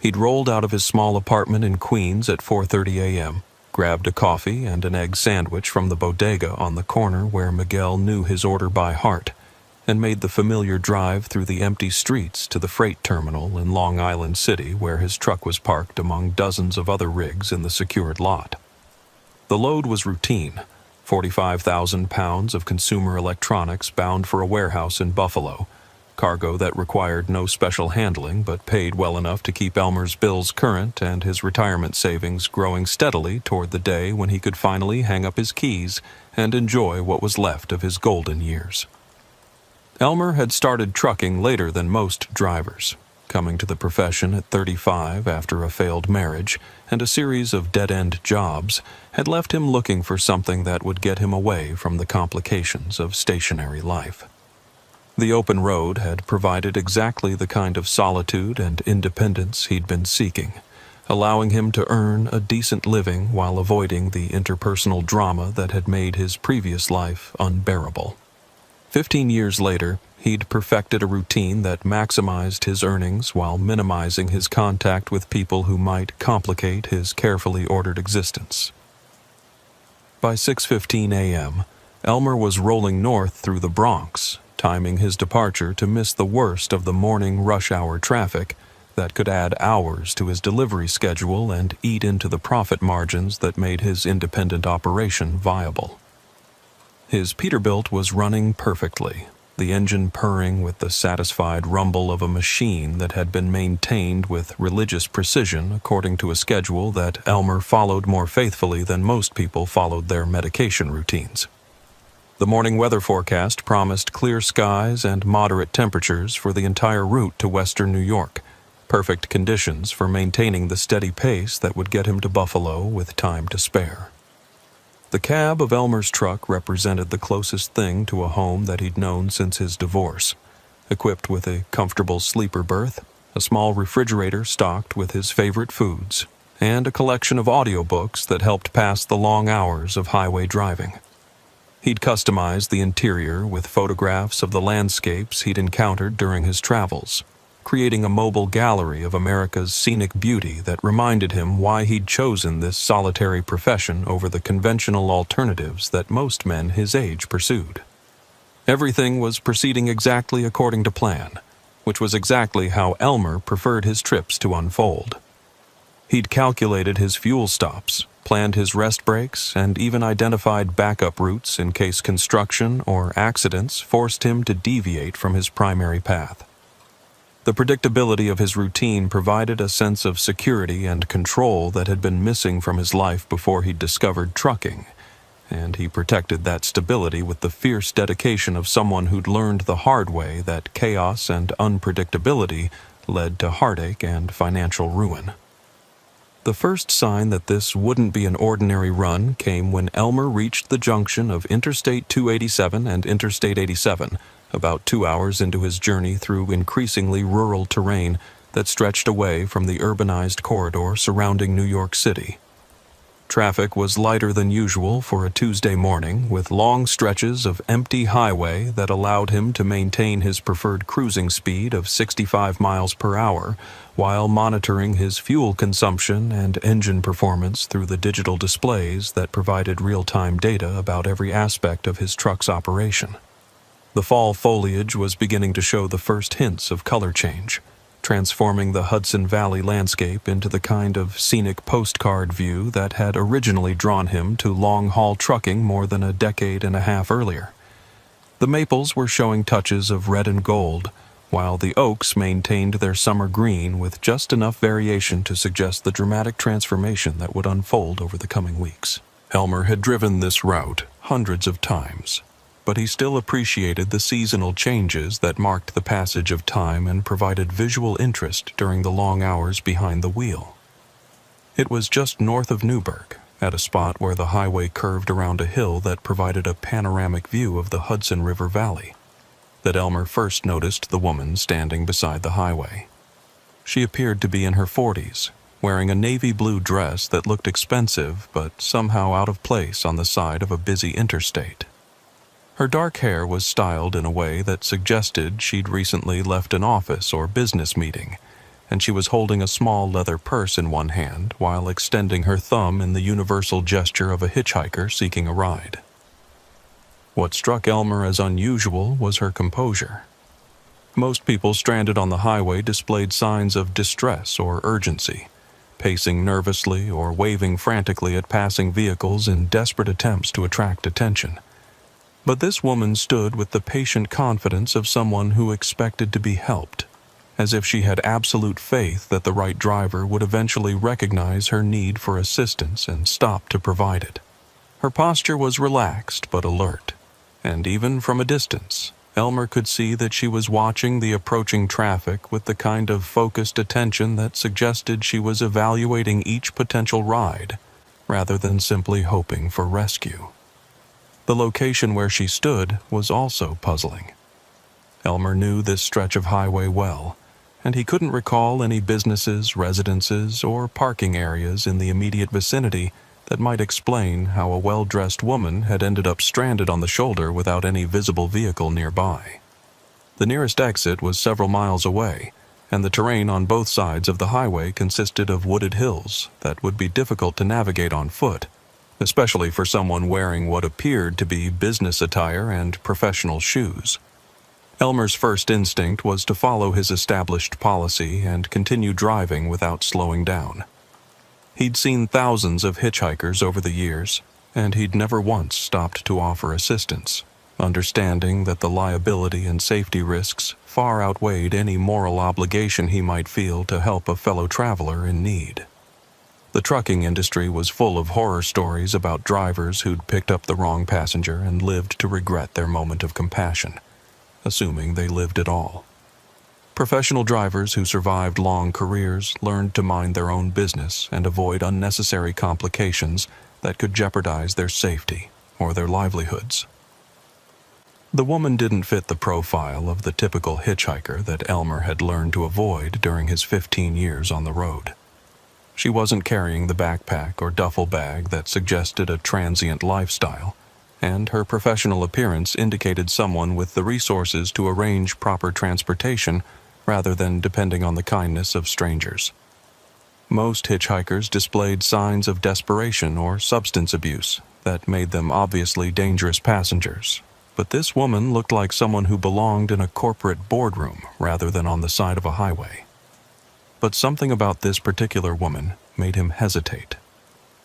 He'd rolled out of his small apartment in Queens at 4:30 a.m., grabbed a coffee and an egg sandwich from the bodega on the corner where Miguel knew his order by heart, and made the familiar drive through the empty streets to the freight terminal in Long Island City where his truck was parked among dozens of other rigs in the secured lot. The load was routine, 45,000 pounds of consumer electronics bound for a warehouse in Buffalo, cargo that required no special handling but paid well enough to keep Elmer's bills current and his retirement savings growing steadily toward the day when he could finally hang up his keys and enjoy what was left of his golden years. Elmer had started trucking later than most drivers, coming to the profession at 35 after a failed marriage and a series of dead-end jobs had left him looking for something that would get him away from the complications of stationary life. The open road had provided exactly the kind of solitude and independence he'd been seeking, allowing him to earn a decent living while avoiding the interpersonal drama that had made his previous life unbearable. 15 years later, he'd perfected a routine that maximized his earnings while minimizing his contact with people who might complicate his carefully ordered existence. By 6:15 a.m., Elmer was rolling north through the Bronx, timing his departure to miss the worst of the morning rush hour traffic that could add hours to his delivery schedule and eat into the profit margins that made his independent operation viable. His Peterbilt was running perfectly, the engine purring with the satisfied rumble of a machine that had been maintained with religious precision according to a schedule that Elmer followed more faithfully than most people followed their medication routines. The morning weather forecast promised clear skies and moderate temperatures for the entire route to western New York, perfect conditions for maintaining the steady pace that would get him to Buffalo with time to spare. The cab of Elmer's truck represented the closest thing to a home that he'd known since his divorce, equipped with a comfortable sleeper berth, a small refrigerator stocked with his favorite foods, and a collection of audiobooks that helped pass the long hours of highway driving. He'd customized the interior with photographs of the landscapes he'd encountered during his travels, creating a mobile gallery of America's scenic beauty that reminded him why he'd chosen this solitary profession over the conventional alternatives that most men his age pursued. Everything was proceeding exactly according to plan, which was exactly how Elmer preferred his trips to unfold. He'd calculated his fuel stops, planned his rest breaks, and even identified backup routes in case construction or accidents forced him to deviate from his primary path. The predictability of his routine provided a sense of security and control that had been missing from his life before he discovered trucking, and he protected that stability with the fierce dedication of someone who'd learned the hard way that chaos and unpredictability led to heartache and financial ruin. The first sign that this wouldn't be an ordinary run came when Elmer reached the junction of Interstate 287 and Interstate 87, about 2 hours into his journey through increasingly rural terrain that stretched away from the urbanized corridor surrounding New York City. Traffic was lighter than usual for a Tuesday morning, with long stretches of empty highway that allowed him to maintain his preferred cruising speed of 65 miles per hour while monitoring his fuel consumption and engine performance through the digital displays that provided real-time data about every aspect of his truck's operation. The fall foliage was beginning to show the first hints of color change, transforming the Hudson Valley landscape into the kind of scenic postcard view that had originally drawn him to long-haul trucking more than a decade and a half earlier. The maples were showing touches of red and gold, while the oaks maintained their summer green with just enough variation to suggest the dramatic transformation that would unfold over the coming weeks. Elmer had driven this route hundreds of times, but he still appreciated the seasonal changes that marked the passage of time and provided visual interest during the long hours behind the wheel. It was just north of Newburgh, at a spot where the highway curved around a hill that provided a panoramic view of the Hudson River Valley, that Elmer first noticed the woman standing beside the highway. She appeared to be in her 40s, wearing a navy blue dress that looked expensive but somehow out of place on the side of a busy interstate. Her dark hair was styled in a way that suggested she'd recently left an office or business meeting, and she was holding a small leather purse in one hand while extending her thumb in the universal gesture of a hitchhiker seeking a ride. What struck Elmer as unusual was her composure. Most people stranded on the highway displayed signs of distress or urgency, pacing nervously or waving frantically at passing vehicles in desperate attempts to attract attention. But this woman stood with the patient confidence of someone who expected to be helped, as if she had absolute faith that the right driver would eventually recognize her need for assistance and stop to provide it. Her posture was relaxed but alert, and even from a distance, Elmer could see that she was watching the approaching traffic with the kind of focused attention that suggested she was evaluating each potential ride, rather than simply hoping for rescue. The location where she stood was also puzzling. Elmer knew this stretch of highway well, and he couldn't recall any businesses, residences, or parking areas in the immediate vicinity that might explain how a well-dressed woman had ended up stranded on the shoulder without any visible vehicle nearby. The nearest exit was several miles away, and the terrain on both sides of the highway consisted of wooded hills that would be difficult to navigate on foot, especially for someone wearing what appeared to be business attire and professional shoes. Elmer's first instinct was to follow his established policy and continue driving without slowing down. He'd seen thousands of hitchhikers over the years, and he'd never once stopped to offer assistance, understanding that the liability and safety risks far outweighed any moral obligation he might feel to help a fellow traveler in need. The trucking industry was full of horror stories about drivers who'd picked up the wrong passenger and lived to regret their moment of compassion, assuming they lived at all. Professional drivers who survived long careers learned to mind their own business and avoid unnecessary complications that could jeopardize their safety or their livelihoods. The woman didn't fit the profile of the typical hitchhiker that Elmer had learned to avoid during his 15 years on the road. She wasn't carrying the backpack or duffel bag that suggested a transient lifestyle, and her professional appearance indicated someone with the resources to arrange proper transportation rather than depending on the kindness of strangers. Most hitchhikers displayed signs of desperation or substance abuse that made them obviously dangerous passengers, but this woman looked like someone who belonged in a corporate boardroom rather than on the side of a highway. But something about this particular woman made him hesitate.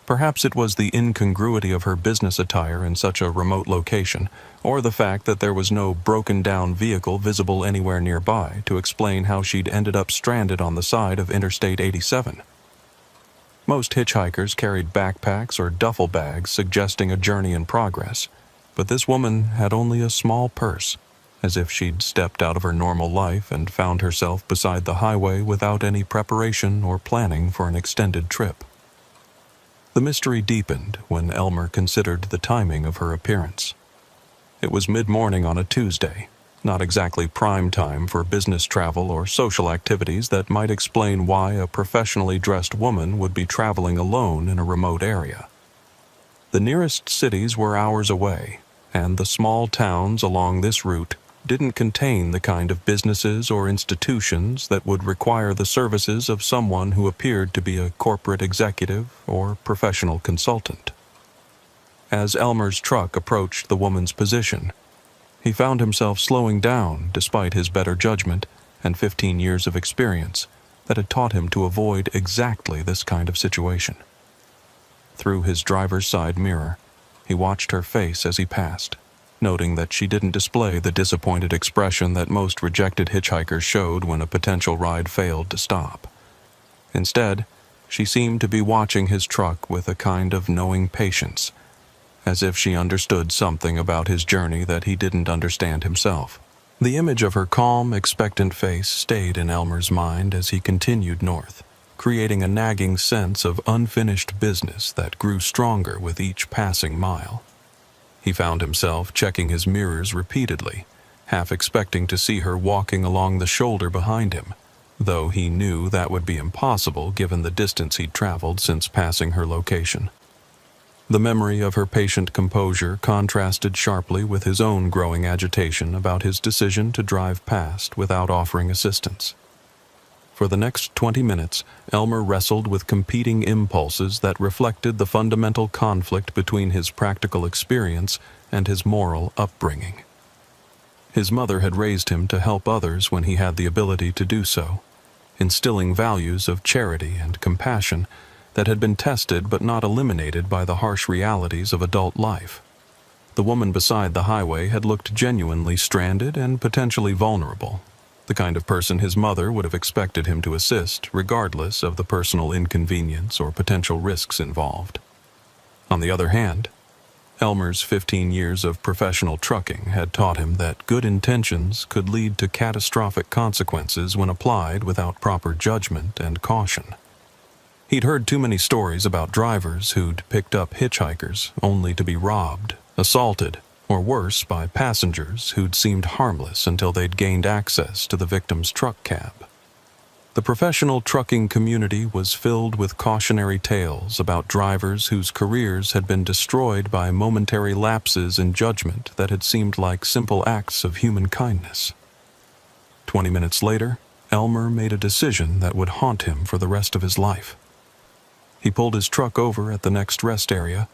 Perhaps it was the incongruity of her business attire in such a remote location, or the fact that there was no broken-down vehicle visible anywhere nearby to explain how she'd ended up stranded on the side of Interstate 87. Most hitchhikers carried backpacks or duffel bags suggesting a journey in progress, but this woman had only a small purse, as if she'd stepped out of her normal life and found herself beside the highway without any preparation or planning for an extended trip. The mystery deepened when Elmer considered the timing of her appearance. It was mid-morning on a Tuesday, not exactly prime time for business travel or social activities that might explain why a professionally dressed woman would be traveling alone in a remote area. The nearest cities were hours away, and the small towns along this route didn't contain the kind of businesses or institutions that would require the services of someone who appeared to be a corporate executive or professional consultant. As Elmer's truck approached the woman's position, he found himself slowing down despite his better judgment and 15 years of experience that had taught him to avoid exactly this kind of situation. Through his driver's side mirror, he watched her face as he passed, noting that she didn't display the disappointed expression that most rejected hitchhikers showed when a potential ride failed to stop. Instead, she seemed to be watching his truck with a kind of knowing patience, as if she understood something about his journey that he didn't understand himself. The image of her calm, expectant face stayed in Elmer's mind as he continued north, creating a nagging sense of unfinished business that grew stronger with each passing mile. He found himself checking his mirrors repeatedly, half expecting to see her walking along the shoulder behind him, though he knew that would be impossible given the distance he'd traveled since passing her location. The memory of her patient composure contrasted sharply with his own growing agitation about his decision to drive past without offering assistance. For the next 20 minutes, Elmer wrestled with competing impulses that reflected the fundamental conflict between his practical experience and his moral upbringing. His mother had raised him to help others when he had the ability to do so, instilling values of charity and compassion that had been tested but not eliminated by the harsh realities of adult life. The woman beside the highway had looked genuinely stranded and potentially vulnerable, the kind of person his mother would have expected him to assist, regardless of the personal inconvenience or potential risks involved. On the other hand, Elmer's 15 years of professional trucking had taught him that good intentions could lead to catastrophic consequences when applied without proper judgment and caution. He'd heard too many stories about drivers who'd picked up hitchhikers only to be robbed, assaulted, or worse, by passengers who'd seemed harmless until they'd gained access to the victim's truck cab. The professional trucking community was filled with cautionary tales about drivers whose careers had been destroyed by momentary lapses in judgment that had seemed like simple acts of human kindness. 20 minutes later, Elmer made a decision that would haunt him for the rest of his life. He pulled his truck over at the next rest area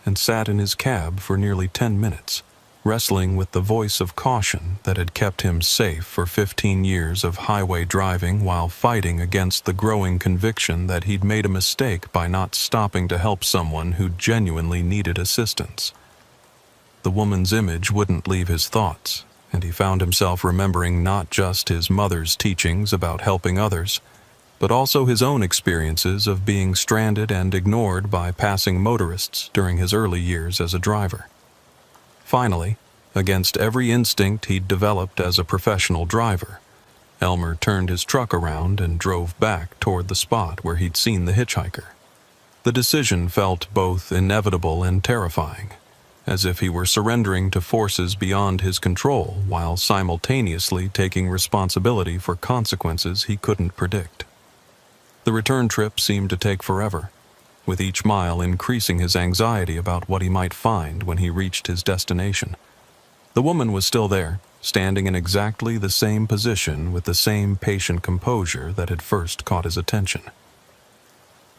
and sat in his cab for nearly 10 minutes, wrestling with the voice of caution that had kept him safe for 15 years of highway driving while fighting against the growing conviction that he'd made a mistake by not stopping to help someone who genuinely needed assistance. The woman's image wouldn't leave his thoughts, and he found himself remembering not just his mother's teachings about helping others, but also his own experiences of being stranded and ignored by passing motorists during his early years as a driver. Finally, against every instinct he'd developed as a professional driver, Elmer turned his truck around and drove back toward the spot where he'd seen the hitchhiker. The decision felt both inevitable and terrifying, as if he were surrendering to forces beyond his control while simultaneously taking responsibility for consequences he couldn't predict. The return trip seemed to take forever, with each mile increasing his anxiety about what he might find when he reached his destination. The woman was still there, standing in exactly the same position with the same patient composure that had first caught his attention.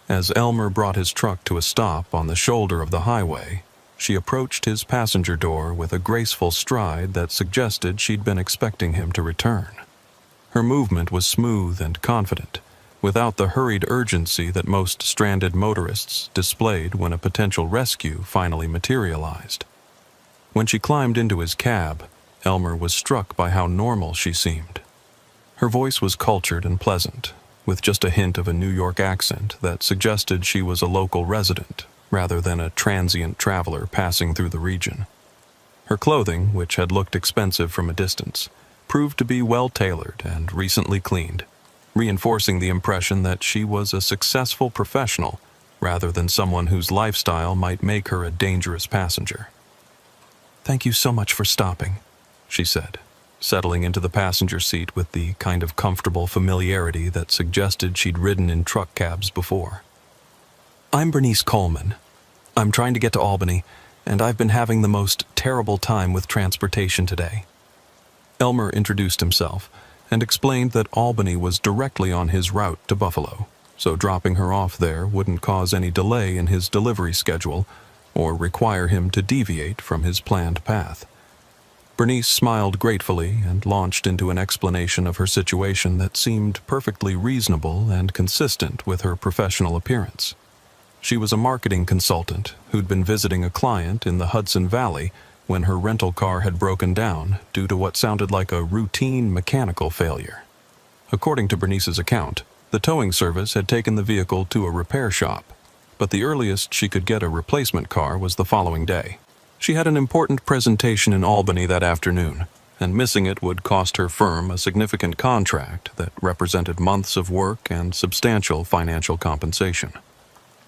As Elmer brought his truck to a stop on the shoulder of the highway, she approached his passenger door with a graceful stride that suggested she'd been expecting him to return. Her movement was smooth and confident, without the hurried urgency that most stranded motorists displayed when a potential rescue finally materialized. When she climbed into his cab, Elmer was struck by how normal she seemed. Her voice was cultured and pleasant, with just a hint of a New York accent that suggested she was a local resident rather than a transient traveler passing through the region. Her clothing, which had looked expensive from a distance, proved to be well-tailored and recently cleaned, reinforcing the impression that she was a successful professional rather than someone whose lifestyle might make her a dangerous passenger. "Thank you so much for stopping," she said, settling into the passenger seat with the kind of comfortable familiarity that suggested she'd ridden in truck cabs before. "I'm Bernice Coleman. I'm trying to get to Albany, and I've been having the most terrible time with transportation today." Elmer introduced himself and explained that Albany was directly on his route to Buffalo, so dropping her off there wouldn't cause any delay in his delivery schedule or require him to deviate from his planned path. Bernice smiled gratefully and launched into an explanation of her situation that seemed perfectly reasonable and consistent with her professional appearance. She was a marketing consultant who'd been visiting a client in the Hudson Valley when her rental car had broken down due to what sounded like a routine mechanical failure. According to Bernice's account, the towing service had taken the vehicle to a repair shop, but the earliest she could get a replacement car was the following day. She had an important presentation in Albany that afternoon, and missing it would cost her firm a significant contract that represented months of work and substantial financial compensation.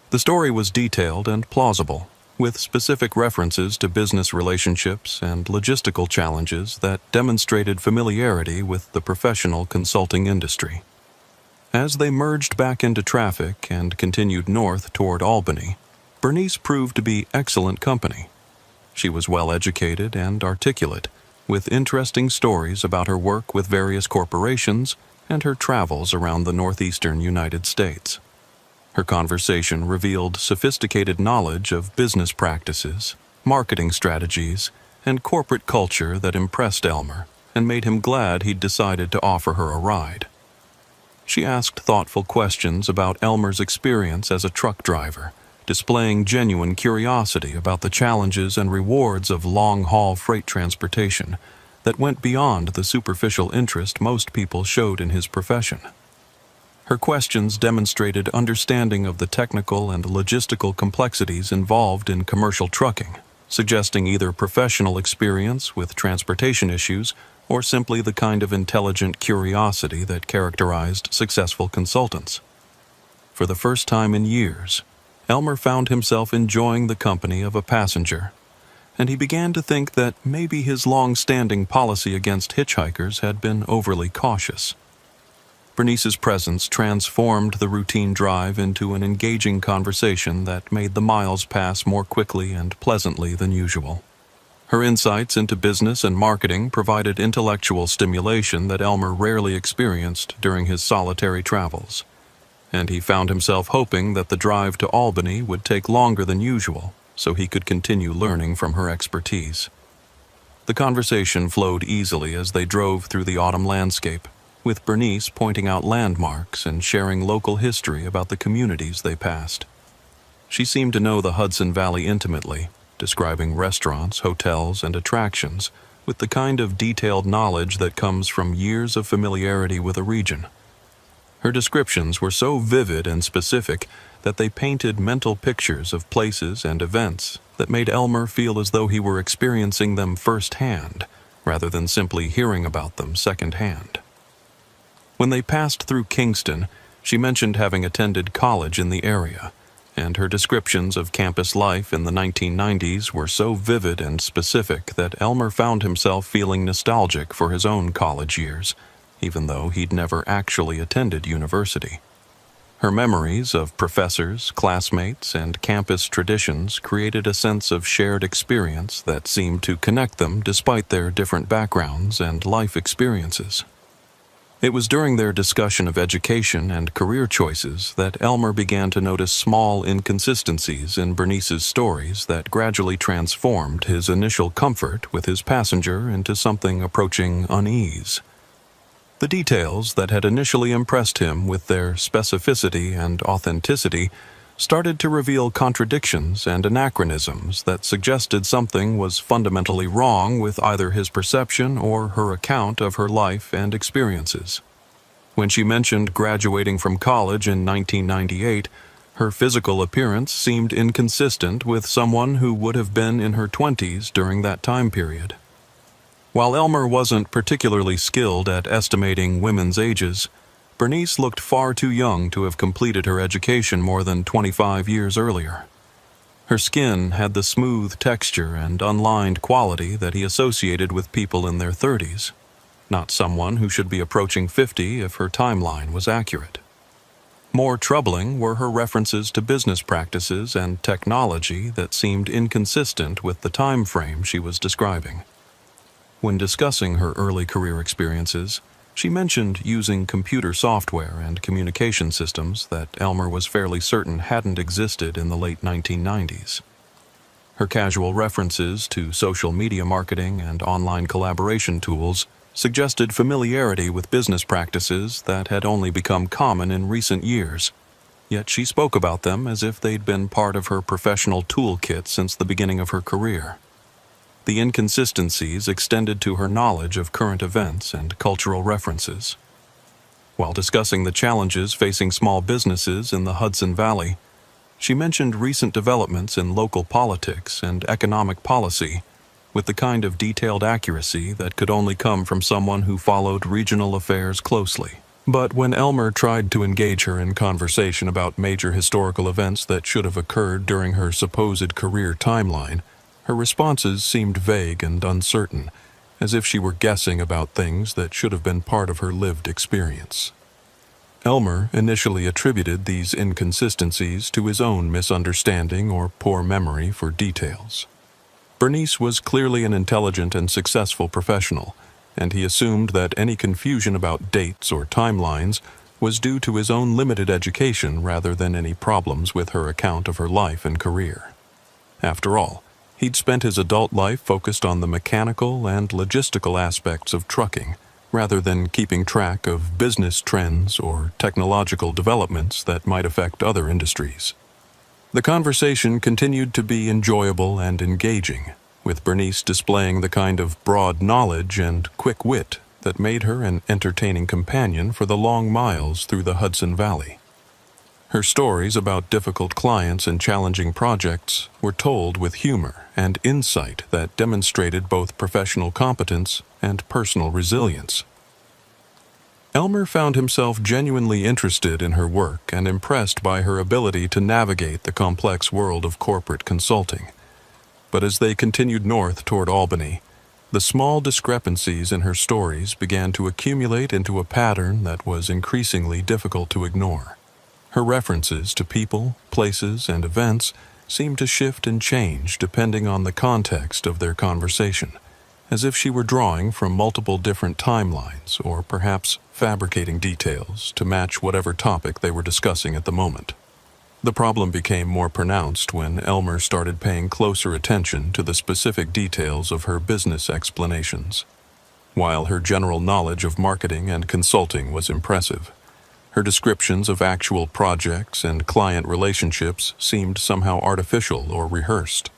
The story was detailed and plausible, with specific references to business relationships and logistical challenges that demonstrated familiarity with the professional consulting industry. As they merged back into traffic and continued north toward Albany, Bernice proved to be excellent company. She was well-educated and articulate, with interesting stories about her work with various corporations and her travels around the northeastern United States. Her conversation revealed sophisticated knowledge of business practices, marketing strategies, and corporate culture that impressed Elmer and made him glad he'd decided to offer her a ride. She asked thoughtful questions about Elmer's experience as a truck driver, displaying genuine curiosity about the challenges and rewards of long-haul freight transportation that went beyond the superficial interest most people showed in his profession. Her questions demonstrated understanding of the technical and logistical complexities involved in commercial trucking, suggesting either professional experience with transportation issues or simply the kind of intelligent curiosity that characterized successful consultants. For the first time in years, Elmer found himself enjoying the company of a passenger, and he began to think that maybe his long-standing policy against hitchhikers had been overly cautious. Bernice's presence transformed the routine drive into an engaging conversation that made the miles pass more quickly and pleasantly than usual. Her insights into business and marketing provided intellectual stimulation that Elmer rarely experienced during his solitary travels, and he found himself hoping that the drive to Albany would take longer than usual so he could continue learning from her expertise. The conversation flowed easily as they drove through the autumn landscape, with Bernice pointing out landmarks and sharing local history about the communities they passed. She seemed to know the Hudson Valley intimately, describing restaurants, hotels, and attractions with the kind of detailed knowledge that comes from years of familiarity with a region. Her descriptions were so vivid and specific that they painted mental pictures of places and events that made Elmer feel as though he were experiencing them firsthand, rather than simply hearing about them secondhand. When they passed through Kingston, she mentioned having attended college in the area, and her descriptions of campus life in the 1990s were so vivid and specific that Elmer found himself feeling nostalgic for his own college years, even though he'd never actually attended university. Her memories of professors, classmates, and campus traditions created a sense of shared experience that seemed to connect them despite their different backgrounds and life experiences. It was during their discussion of education and career choices that Elmer began to notice small inconsistencies in Bernice's stories that gradually transformed his initial comfort with his passenger into something approaching unease. The details that had initially impressed him with their specificity and authenticity started to reveal contradictions and anachronisms that suggested something was fundamentally wrong with either his perception or her account of her life and experiences. When she mentioned graduating from college in 1998, her physical appearance seemed inconsistent with someone who would have been in her 20s during that time period. While Elmer wasn't particularly skilled at estimating women's ages, Bernice looked far too young to have completed her education more than 25 years earlier. Her skin had the smooth texture and unlined quality that he associated with people in their 30s, not someone who should be approaching 50 if her timeline was accurate. More troubling were her references to business practices and technology that seemed inconsistent with the time frame she was describing. When discussing her early career experiences, she mentioned using computer software and communication systems that Elmer was fairly certain hadn't existed in the late 1990s. Her casual references to social media marketing and online collaboration tools suggested familiarity with business practices that had only become common in recent years, yet she spoke about them as if they'd been part of her professional toolkit since the beginning of her career. The inconsistencies extended to her knowledge of current events and cultural references. While discussing the challenges facing small businesses in the Hudson Valley, she mentioned recent developments in local politics and economic policy with the kind of detailed accuracy that could only come from someone who followed regional affairs closely. But when Elmer tried to engage her in conversation about major historical events that should have occurred during her supposed career timeline, her responses seemed vague and uncertain, as if she were guessing about things that should have been part of her lived experience. Elmer initially attributed these inconsistencies to his own misunderstanding or poor memory for details. Bernice was clearly an intelligent and successful professional, and he assumed that any confusion about dates or timelines was due to his own limited education rather than any problems with her account of her life and career. After all, he'd spent his adult life focused on the mechanical and logistical aspects of trucking, rather than keeping track of business trends or technological developments that might affect other industries. The conversation continued to be enjoyable and engaging, with Bernice displaying the kind of broad knowledge and quick wit that made her an entertaining companion for the long miles through the Hudson Valley. Her stories about difficult clients and challenging projects were told with humor and insight that demonstrated both professional competence and personal resilience. Elmer found himself genuinely interested in her work and impressed by her ability to navigate the complex world of corporate consulting. But as they continued north toward Albany, the small discrepancies in her stories began to accumulate into a pattern that was increasingly difficult to ignore. Her references to people, places, and events seemed to shift and change depending on the context of their conversation, as if she were drawing from multiple different timelines or perhaps fabricating details to match whatever topic they were discussing at the moment. The problem became more pronounced when Elmer started paying closer attention to the specific details of her business explanations. While her general knowledge of marketing and consulting was impressive, her descriptions of actual projects and client relationships seemed somehow artificial or rehearsed.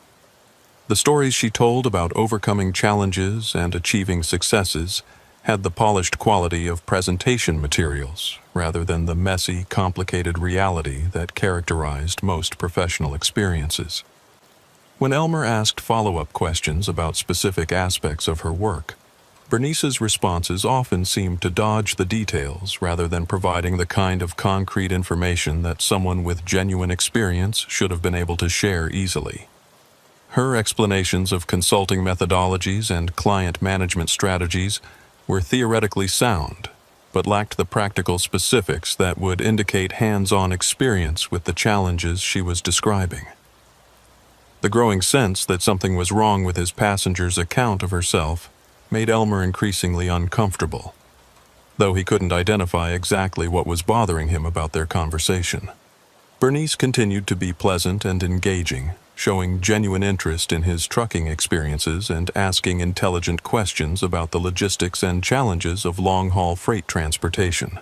The stories she told about overcoming challenges and achieving successes had the polished quality of presentation materials rather than the messy, complicated reality that characterized most professional experiences. When Elmer asked follow-up questions about specific aspects of her work, Bernice's responses often seemed to dodge the details rather than providing the kind of concrete information that someone with genuine experience should have been able to share easily. Her explanations of consulting methodologies and client management strategies were theoretically sound, but lacked the practical specifics that would indicate hands-on experience with the challenges she was describing. The growing sense that something was wrong with his passenger's account of herself made Elmer increasingly uncomfortable, though he couldn't identify exactly what was bothering him about their conversation. Bernice continued to be pleasant and engaging, showing genuine interest in his trucking experiences and asking intelligent questions about the logistics and challenges of long-haul freight transportation.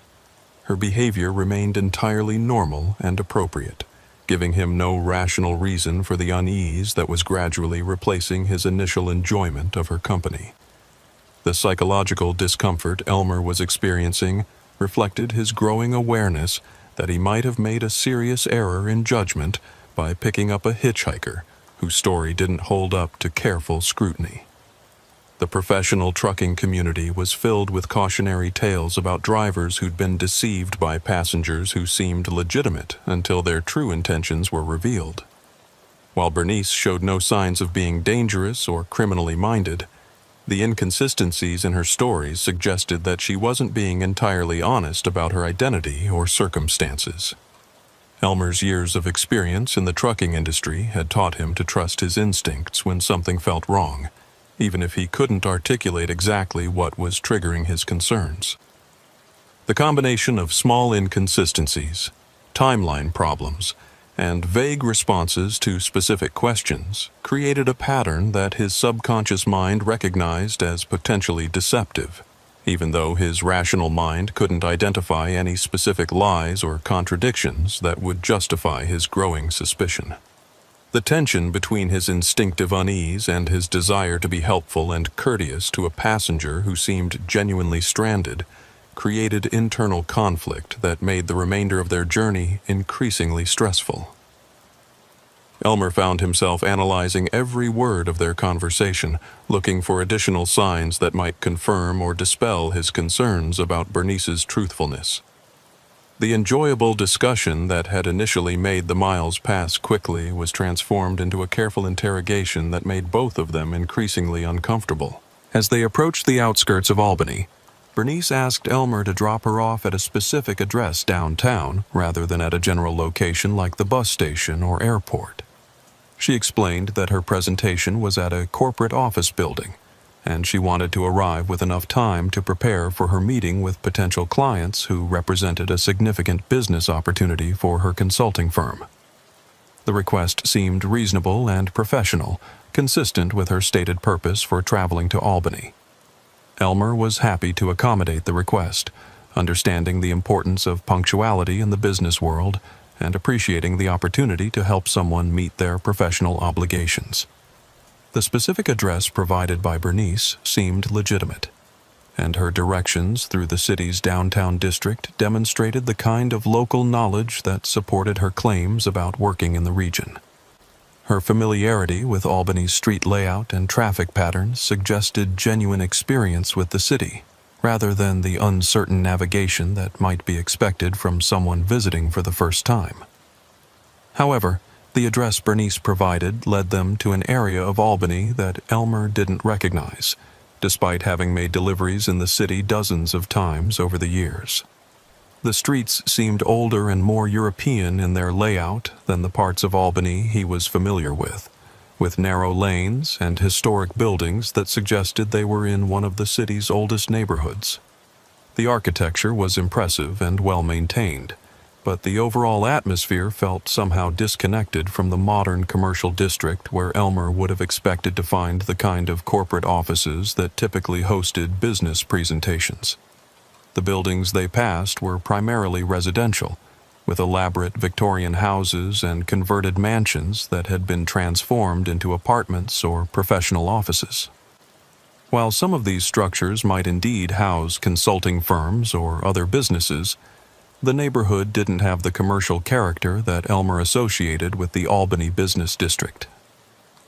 Her behavior remained entirely normal and appropriate, giving him no rational reason for the unease that was gradually replacing his initial enjoyment of her company. The psychological discomfort Elmer was experiencing reflected his growing awareness that he might have made a serious error in judgment by picking up a hitchhiker whose story didn't hold up to careful scrutiny. The professional trucking community was filled with cautionary tales about drivers who'd been deceived by passengers who seemed legitimate until their true intentions were revealed. While Bernice showed no signs of being dangerous or criminally minded, the inconsistencies in her stories suggested that she wasn't being entirely honest about her identity or circumstances. Elmer's years of experience in the trucking industry had taught him to trust his instincts when something felt wrong, even if he couldn't articulate exactly what was triggering his concerns. The combination of small inconsistencies, timeline problems, and vague responses to specific questions created a pattern that his subconscious mind recognized as potentially deceptive, even though his rational mind couldn't identify any specific lies or contradictions that would justify his growing suspicion. The tension between his instinctive unease and his desire to be helpful and courteous to a passenger who seemed genuinely stranded created internal conflict that made the remainder of their journey increasingly stressful. Elmer found himself analyzing every word of their conversation, looking for additional signs that might confirm or dispel his concerns about Bernice's truthfulness. The enjoyable discussion that had initially made the miles pass quickly was transformed into a careful interrogation that made both of them increasingly uncomfortable. As they approached the outskirts of Albany, Bernice asked Elmer to drop her off at a specific address downtown rather than at a general location like the bus station or airport. She explained that her presentation was at a corporate office building, and she wanted to arrive with enough time to prepare for her meeting with potential clients who represented a significant business opportunity for her consulting firm. The request seemed reasonable and professional, consistent with her stated purpose for traveling to Albany. Elmer was happy to accommodate the request, understanding the importance of punctuality in the business world and appreciating the opportunity to help someone meet their professional obligations. The specific address provided by Bernice seemed legitimate, and her directions through the city's downtown district demonstrated the kind of local knowledge that supported her claims about working in the region. Her familiarity with Albany's street layout and traffic patterns suggested genuine experience with the city, rather than the uncertain navigation that might be expected from someone visiting for the first time. However, the address Bernice provided led them to an area of Albany that Elmer didn't recognize, despite having made deliveries in the city dozens of times over the years. The streets seemed older and more European in their layout than the parts of Albany he was familiar with narrow lanes and historic buildings that suggested they were in one of the city's oldest neighborhoods. The architecture was impressive and well-maintained, but the overall atmosphere felt somehow disconnected from the modern commercial district where Elmer would have expected to find the kind of corporate offices that typically hosted business presentations. The buildings they passed were primarily residential, with elaborate Victorian houses and converted mansions that had been transformed into apartments or professional offices. While some of these structures might indeed house consulting firms or other businesses, the neighborhood didn't have the commercial character that Elmer associated with the Albany business district.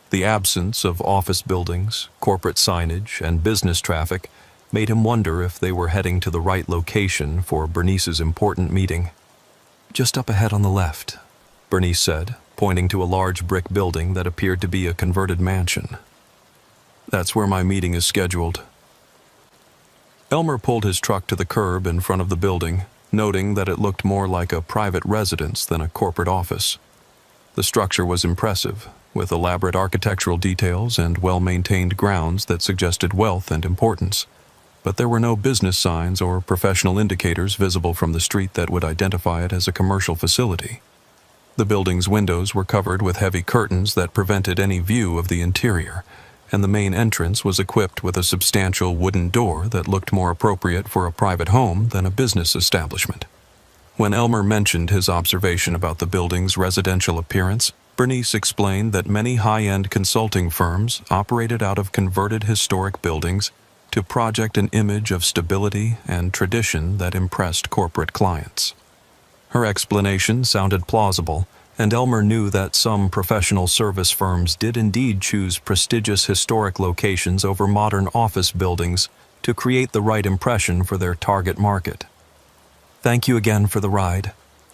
The absence of office buildings, corporate signage, and business traffic made him wonder if they were heading to the right location for Bernice's important meeting. "Just up ahead on the left," Bernice said, pointing to a large brick building that appeared to be a converted mansion. "That's where my meeting is scheduled." Elmer pulled his truck to the curb in front of the building, noting that it looked more like a private residence than a corporate office. The structure was impressive, with elaborate architectural details and well-maintained grounds that suggested wealth and importance, but there were no business signs or professional indicators visible from the street that would identify it as a commercial facility. The building's windows were covered with heavy curtains that prevented any view of the interior, and the main entrance was equipped with a substantial wooden door that looked more appropriate for a private home than a business establishment. When Elmer mentioned his observation about the building's residential appearance, Bernice explained that many high-end consulting firms operated out of converted historic buildings to project an image of stability and tradition that impressed corporate clients. Her explanation sounded plausible, and Elmer knew that some professional service firms did indeed choose prestigious historic locations over modern office buildings to create the right impression for their target market. "Thank you again for the ride,"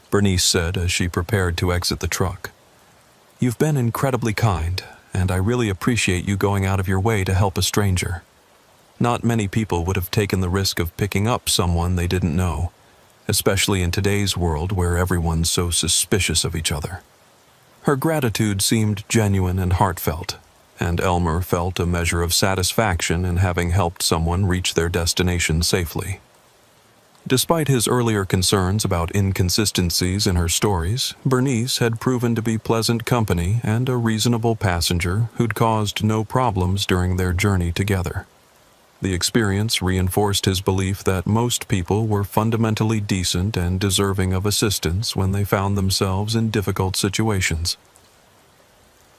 Bernice said as she prepared to exit the truck. "You've been incredibly kind, and I really appreciate you going out of your way to help a stranger. Not many people would have taken the risk of picking up someone they didn't know, especially in today's world where everyone's so suspicious of each other." Her gratitude seemed genuine and heartfelt, and Elmer felt a measure of satisfaction in having helped someone reach their destination safely. Despite his earlier concerns about inconsistencies in her stories, Bernice had proven to be pleasant company and a reasonable passenger who'd caused no problems during their journey together. The experience reinforced his belief that most people were fundamentally decent and deserving of assistance when they found themselves in difficult situations.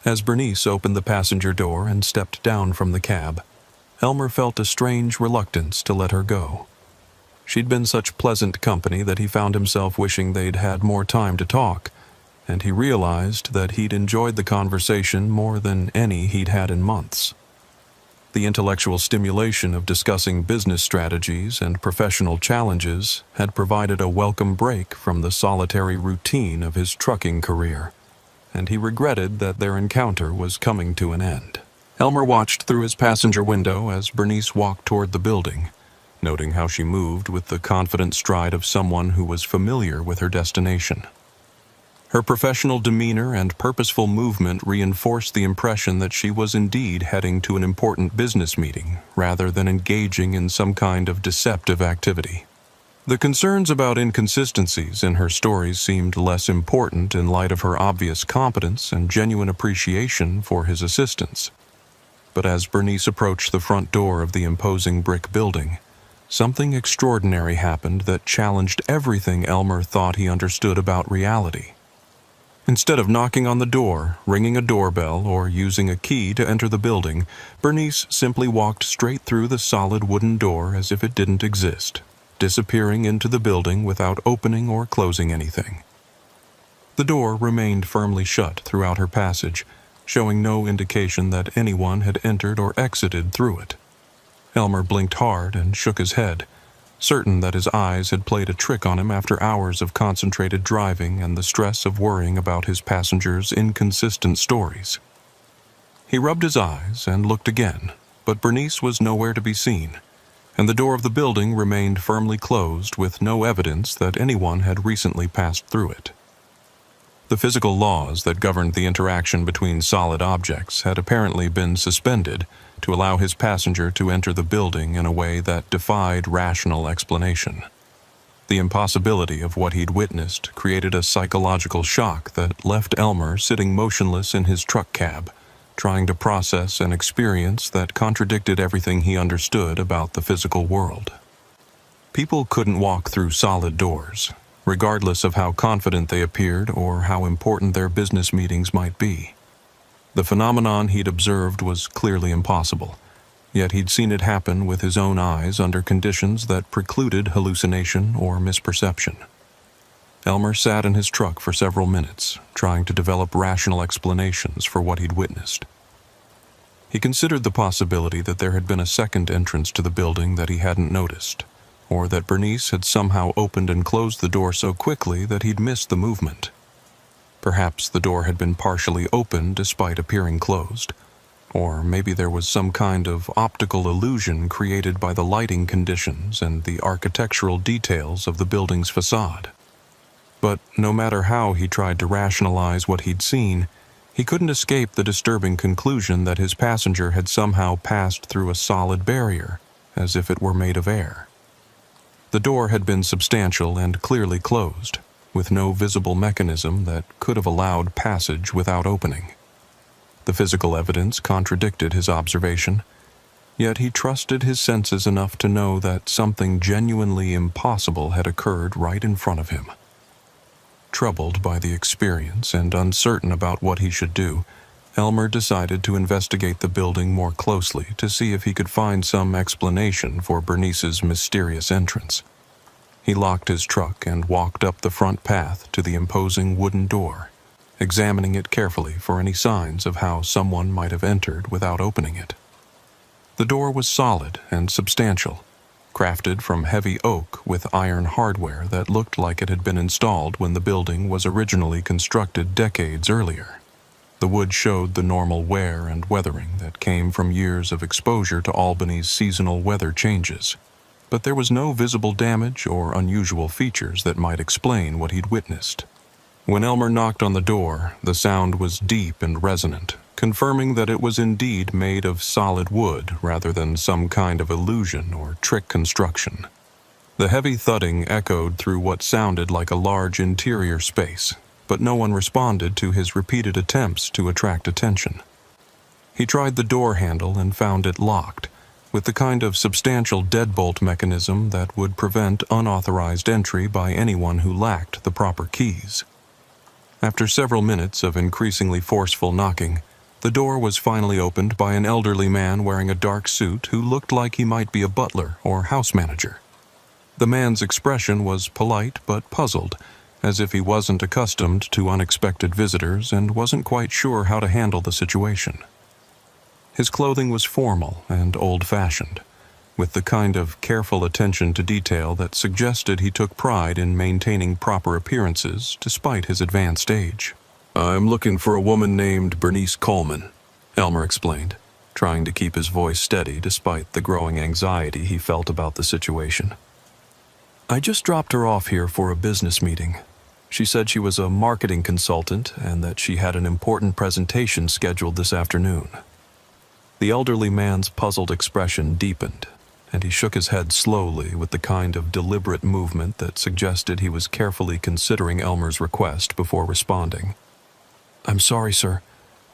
As Bernice opened the passenger door and stepped down from the cab, Elmer felt a strange reluctance to let her go. She'd been such pleasant company that he found himself wishing they'd had more time to talk, and he realized that he'd enjoyed the conversation more than any he'd had in months. The intellectual stimulation of discussing business strategies and professional challenges had provided a welcome break from the solitary routine of his trucking career, and he regretted that their encounter was coming to an end. Elmer watched through his passenger window as Bernice walked toward the building, noting how she moved with the confident stride of someone who was familiar with her destination. Her professional demeanor and purposeful movement reinforced the impression that she was indeed heading to an important business meeting, rather than engaging in some kind of deceptive activity. The concerns about inconsistencies in her stories seemed less important in light of her obvious competence and genuine appreciation for his assistance. But as Bernice approached the front door of the imposing brick building, something extraordinary happened that challenged everything Elmer thought he understood about reality. Instead of knocking on the door, ringing a doorbell, or using a key to enter the building, Bernice simply walked straight through the solid wooden door as if it didn't exist, disappearing into the building without opening or closing anything. The door remained firmly shut throughout her passage, showing no indication that anyone had entered or exited through it. Elmer blinked hard and shook his head, certain that his eyes had played a trick on him after hours of concentrated driving and the stress of worrying about his passengers' inconsistent stories. He rubbed his eyes and looked again, but Bernice was nowhere to be seen, and the door of the building remained firmly closed with no evidence that anyone had recently passed through it. The physical laws that governed the interaction between solid objects had apparently been suspended to allow his passenger to enter the building in a way that defied rational explanation. The impossibility of what he'd witnessed created a psychological shock that left Elmer sitting motionless in his truck cab, trying to process an experience that contradicted everything he understood about the physical world. People couldn't walk through solid doors, regardless of how confident they appeared or how important their business meetings might be. The phenomenon he'd observed was clearly impossible, yet he'd seen it happen with his own eyes under conditions that precluded hallucination or misperception. Elmer sat in his truck for several minutes, trying to develop rational explanations for what he'd witnessed. He considered the possibility that there had been a second entrance to the building that he hadn't noticed, or that Bernice had somehow opened and closed the door so quickly that he'd missed the movement. Perhaps the door had been partially open despite appearing closed, or maybe there was some kind of optical illusion created by the lighting conditions and the architectural details of the building's facade. But no matter how he tried to rationalize what he'd seen, he couldn't escape the disturbing conclusion that his passenger had somehow passed through a solid barrier, as if it were made of air. The door had been substantial and clearly closed, with no visible mechanism that could have allowed passage without opening. The physical evidence contradicted his observation, yet he trusted his senses enough to know that something genuinely impossible had occurred right in front of him. Troubled by the experience and uncertain about what he should do, Elmer decided to investigate the building more closely to see if he could find some explanation for Bernice's mysterious entrance. He locked his truck and walked up the front path to the imposing wooden door, examining it carefully for any signs of how someone might have entered without opening it. The door was solid and substantial, crafted from heavy oak with iron hardware that looked like it had been installed when the building was originally constructed decades earlier. The wood showed the normal wear and weathering that came from years of exposure to Albany's seasonal weather changes, but there was no visible damage or unusual features that might explain what he'd witnessed. When Elmer knocked on the door, the sound was deep and resonant, confirming that it was indeed made of solid wood rather than some kind of illusion or trick construction. The heavy thudding echoed through what sounded like a large interior space, but no one responded to his repeated attempts to attract attention. He tried the door handle and found it locked, with the kind of substantial deadbolt mechanism that would prevent unauthorized entry by anyone who lacked the proper keys. After several minutes of increasingly forceful knocking, the door was finally opened by an elderly man wearing a dark suit who looked like he might be a butler or house manager. The man's expression was polite but puzzled, as if he wasn't accustomed to unexpected visitors and wasn't quite sure how to handle the situation. His clothing was formal and old-fashioned, with the kind of careful attention to detail that suggested he took pride in maintaining proper appearances despite his advanced age. "I'm looking for a woman named Bernice Coleman," Elmer explained, trying to keep his voice steady despite the growing anxiety he felt about the situation. "I just dropped her off here for a business meeting. She said she was a marketing consultant and that she had an important presentation scheduled this afternoon. The elderly man's puzzled expression deepened, and he shook his head slowly with the kind of deliberate movement that suggested he was carefully considering Elmer's request before responding. "I'm sorry, sir,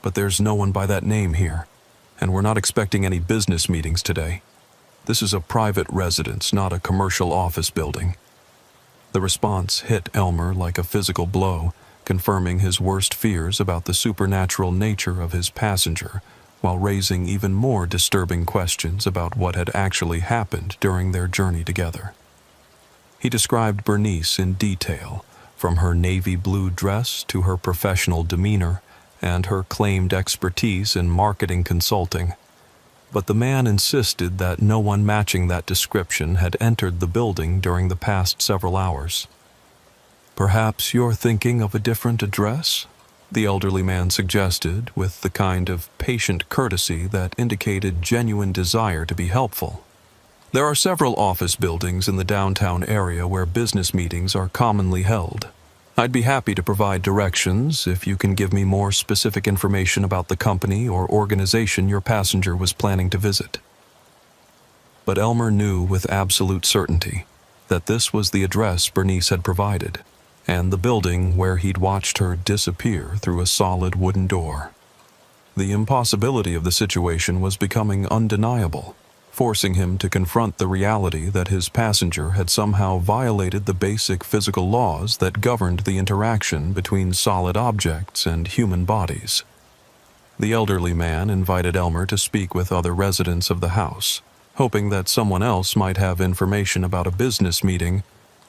but there's no one by that name here, and we're not expecting any business meetings today. This is a private residence, not a commercial office building." The response hit Elmer like a physical blow, confirming his worst fears about the supernatural nature of his passenger, while raising even more disturbing questions about what had actually happened during their journey together. He described Bernice in detail, from her navy blue dress to her professional demeanor and her claimed expertise in marketing consulting. But the man insisted that no one matching that description had entered the building during the past several hours. "Perhaps you're thinking of a different address?" the elderly man suggested, with the kind of patient courtesy that indicated genuine desire to be helpful. "There are several office buildings in the downtown area where business meetings are commonly held. I'd be happy to provide directions if you can give me more specific information about the company or organization your passenger was planning to visit." But Elmer knew with absolute certainty that this was the address Bernice had provided, and the building where he'd watched her disappear through a solid wooden door. The impossibility of the situation was becoming undeniable, forcing him to confront the reality that his passenger had somehow violated the basic physical laws that governed the interaction between solid objects and human bodies. The elderly man invited Elmer to speak with other residents of the house, hoping that someone else might have information about a business meeting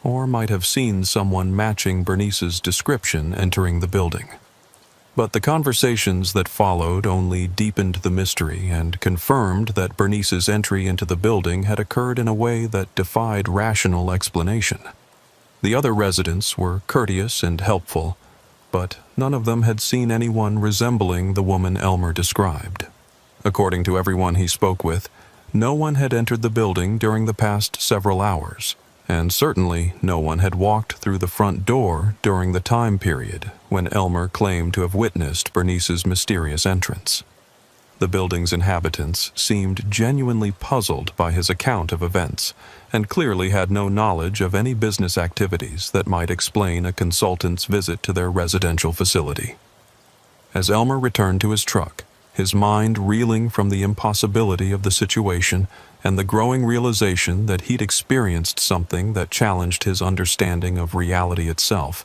or might have seen someone matching Bernice's description entering the building. But the conversations that followed only deepened the mystery and confirmed that Bernice's entry into the building had occurred in a way that defied rational explanation. The other residents were courteous and helpful, but none of them had seen anyone resembling the woman Elmer described. According to everyone he spoke with, no one had entered the building during the past several hours, and certainly no one had walked through the front door during the time period when Elmer claimed to have witnessed Bernice's mysterious entrance. The building's inhabitants seemed genuinely puzzled by his account of events, and clearly had no knowledge of any business activities that might explain a consultant's visit to their residential facility. As Elmer returned to his truck, his mind reeling from the impossibility of the situation and the growing realization that he'd experienced something that challenged his understanding of reality itself,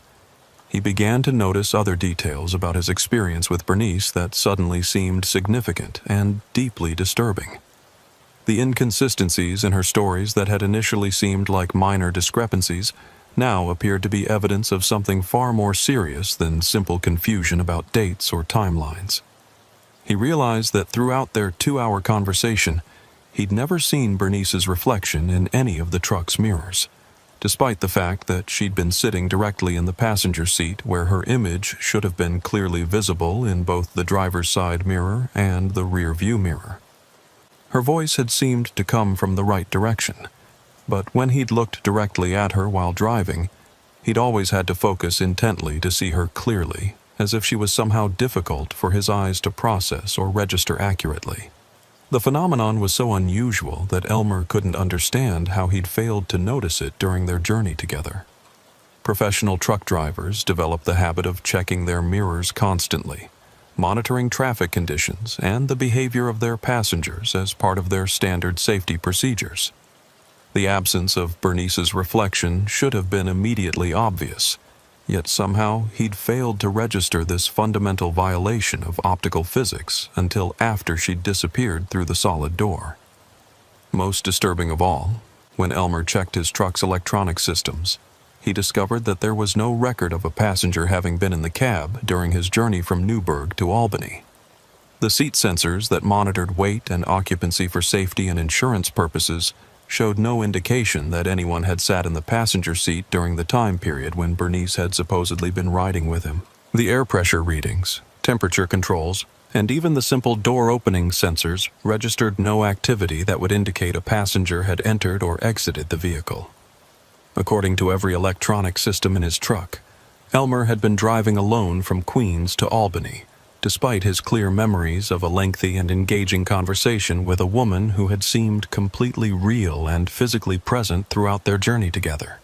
he began to notice other details about his experience with Bernice that suddenly seemed significant and deeply disturbing. The inconsistencies in her stories that had initially seemed like minor discrepancies now appeared to be evidence of something far more serious than simple confusion about dates or timelines. He realized that throughout their 2-hour conversation, he'd never seen Bernice's reflection in any of the truck's mirrors, despite the fact that she'd been sitting directly in the passenger seat where her image should have been clearly visible in both the driver's side mirror and the rear view mirror. Her voice had seemed to come from the right direction, but when he'd looked directly at her while driving, he'd always had to focus intently to see her clearly, as if she was somehow difficult for his eyes to process or register accurately. The phenomenon was so unusual that Elmer couldn't understand how he'd failed to notice it during their journey together. Professional truck drivers develop the habit of checking their mirrors constantly, monitoring traffic conditions and the behavior of their passengers as part of their standard safety procedures. The absence of Bernice's reflection should have been immediately obvious, yet somehow he'd failed to register this fundamental violation of optical physics until after she'd disappeared through the solid door. Most disturbing of all, when Elmer checked his truck's electronic systems, he discovered that there was no record of a passenger having been in the cab during his journey from Newburgh to Albany. The seat sensors that monitored weight and occupancy for safety and insurance purposes showed no indication that anyone had sat in the passenger seat during the time period when Bernice had supposedly been riding with him. The air pressure readings, temperature controls, and even the simple door opening sensors registered no activity that would indicate a passenger had entered or exited the vehicle. According to every electronic system in his truck, Elmer had been driving alone from Queens to Albany, despite his clear memories of a lengthy and engaging conversation with a woman who had seemed completely real and physically present throughout their journey together.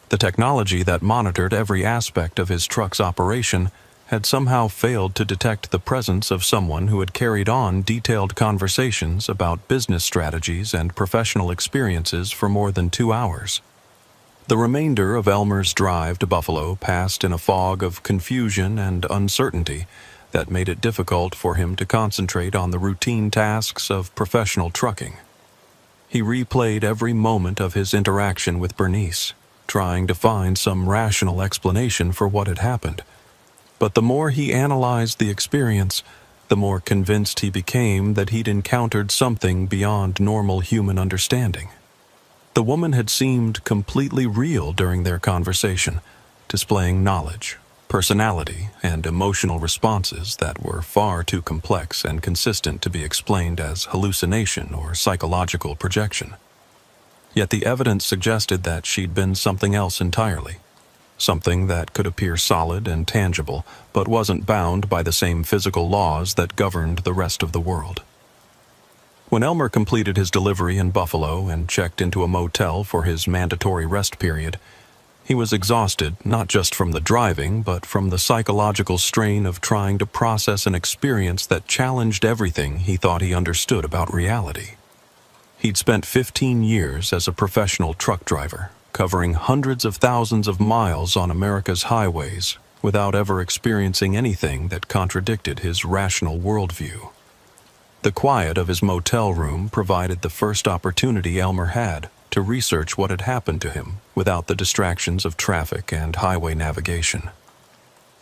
The technology that monitored every aspect of his truck's operation had somehow failed to detect the presence of someone who had carried on detailed conversations about business strategies and professional experiences for more than 2 hours. The remainder of Elmer's drive to Buffalo passed in a fog of confusion and uncertainty that made it difficult for him to concentrate on the routine tasks of professional trucking. He replayed every moment of his interaction with Bernice, trying to find some rational explanation for what had happened. But the more he analyzed the experience, the more convinced he became that he'd encountered something beyond normal human understanding. The woman had seemed completely real during their conversation, displaying knowledge, personality, and emotional responses that were far too complex and consistent to be explained as hallucination or psychological projection. Yet the evidence suggested that she'd been something else entirely, something that could appear solid and tangible, but wasn't bound by the same physical laws that governed the rest of the world. When Elmer completed his delivery in Buffalo and checked into a motel for his mandatory rest period, he was exhausted not just from the driving, but from the psychological strain of trying to process an experience that challenged everything he thought he understood about reality. He'd spent 15 years as a professional truck driver, covering hundreds of thousands of miles on America's highways without ever experiencing anything that contradicted his rational worldview. The quiet of his motel room provided the first opportunity Elmer had to research what had happened to him without the distractions of traffic and highway navigation.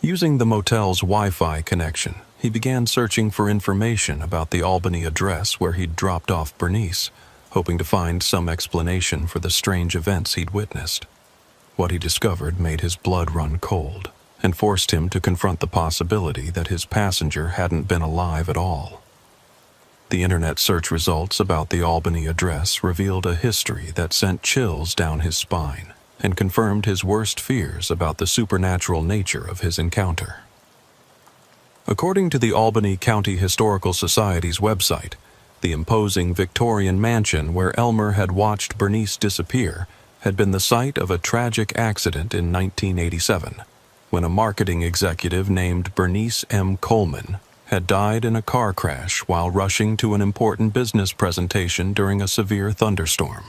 Using the motel's Wi-Fi connection, he began searching for information about the Albany address where he'd dropped off Bernice, hoping to find some explanation for the strange events he'd witnessed. What he discovered made his blood run cold and forced him to confront the possibility that his passenger hadn't been alive at all. The internet search results about the Albany address revealed a history that sent chills down his spine and confirmed his worst fears about the supernatural nature of his encounter. According to the Albany County Historical Society's website, the imposing Victorian mansion where Elmer had watched Bernice disappear had been the site of a tragic accident in 1987, when a marketing executive named Bernice M. Coleman had died in a car crash while rushing to an important business presentation during a severe thunderstorm.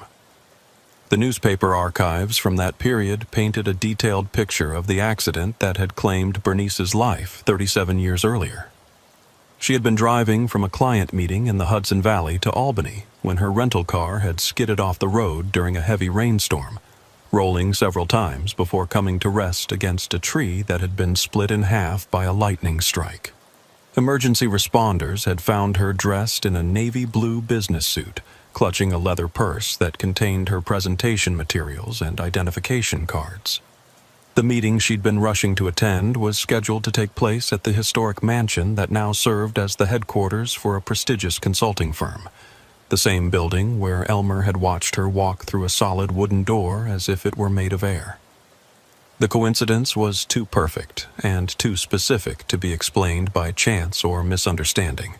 The newspaper archives from that period painted a detailed picture of the accident that had claimed Bernice's life 37 years earlier. She had been driving from a client meeting in the Hudson Valley to Albany when her rental car had skidded off the road during a heavy rainstorm, rolling several times before coming to rest against a tree that had been split in half by a lightning strike. Emergency responders had found her dressed in a navy blue business suit, clutching a leather purse that contained her presentation materials and identification cards. The meeting she'd been rushing to attend was scheduled to take place at the historic mansion that now served as the headquarters for a prestigious consulting firm, the same building where Elmer had watched her walk through a solid wooden door as if it were made of air. The coincidence was too perfect and too specific to be explained by chance or misunderstanding.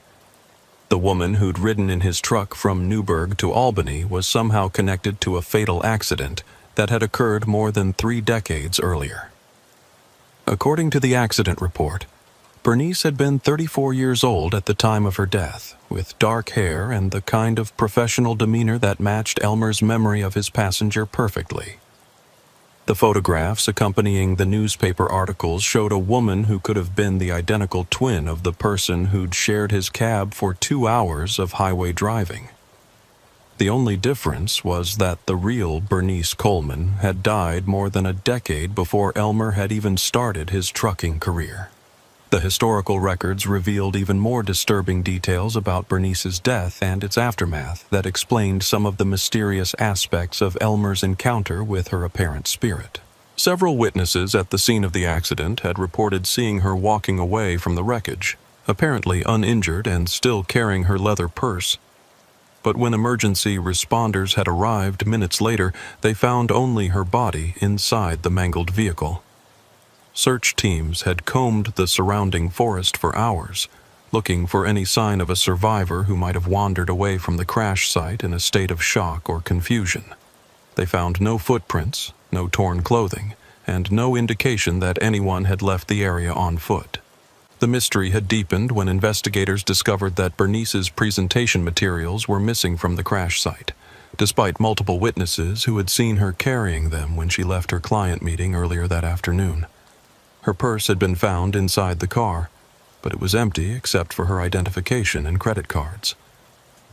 The woman who'd ridden in his truck from Newburgh to Albany was somehow connected to a fatal accident that had occurred more than 3 decades earlier. According to the accident report, Bernice had been 34 years old at the time of her death, with dark hair and the kind of professional demeanor that matched Elmer's memory of his passenger perfectly. The photographs accompanying the newspaper articles showed a woman who could have been the identical twin of the person who'd shared his cab for 2 hours of highway driving. The only difference was that the real Bernice Coleman had died more than a decade before Elmer had even started his trucking career. The historical records revealed even more disturbing details about Bernice's death and its aftermath that explained some of the mysterious aspects of Elmer's encounter with her apparent spirit. Several witnesses at the scene of the accident had reported seeing her walking away from the wreckage, apparently uninjured and still carrying her leather purse. But when emergency responders had arrived minutes later, they found only her body inside the mangled vehicle. Search teams had combed the surrounding forest for hours, looking for any sign of a survivor who might have wandered away from the crash site in a state of shock or confusion. They found no footprints, no torn clothing, and no indication that anyone had left the area on foot. The mystery had deepened when investigators discovered that Bernice's presentation materials were missing from the crash site, despite multiple witnesses who had seen her carrying them when she left her client meeting earlier that afternoon. Her purse had been found inside the car, but it was empty except for her identification and credit cards.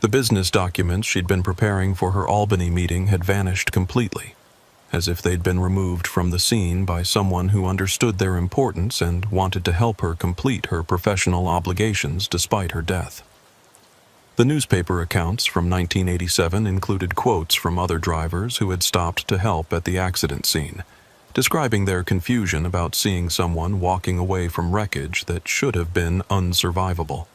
The business documents she'd been preparing for her Albany meeting had vanished completely, as if they'd been removed from the scene by someone who understood their importance and wanted to help her complete her professional obligations despite her death. The newspaper accounts from 1987 included quotes from other drivers who had stopped to help at the accident scene, describing their confusion about seeing someone walking away from wreckage that should have been unsurvivable.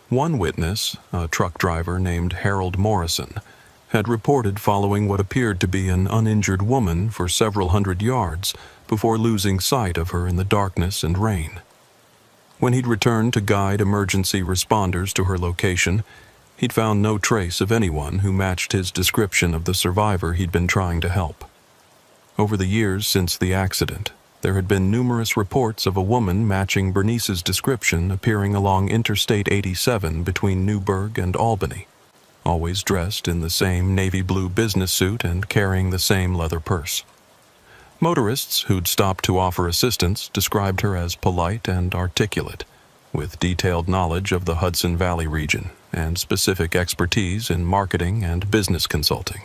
One witness, a truck driver named Harold Morrison, had reported following what appeared to be an uninjured woman for several hundred yards before losing sight of her in the darkness and rain. When he'd returned to guide emergency responders to her location, he'd found no trace of anyone who matched his description of the survivor he'd been trying to help. Over the years since the accident, there had been numerous reports of a woman matching Bernice's description appearing along Interstate 87 between Newburgh and Albany, always dressed in the same navy blue business suit and carrying the same leather purse. Motorists who'd stopped to offer assistance described her as polite and articulate, with detailed knowledge of the Hudson Valley region and specific expertise in marketing and business consulting.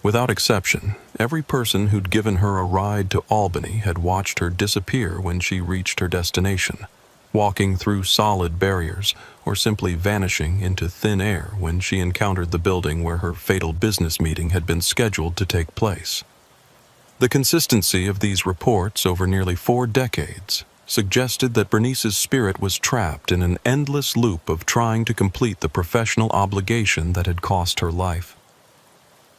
Without exception, every person who'd given her a ride to Albany had watched her disappear when she reached her destination, walking through solid barriers or simply vanishing into thin air when she encountered the building where her fatal business meeting had been scheduled to take place. The consistency of these reports over nearly 4 decades suggested that Bernice's spirit was trapped in an endless loop of trying to complete the professional obligation that had cost her life.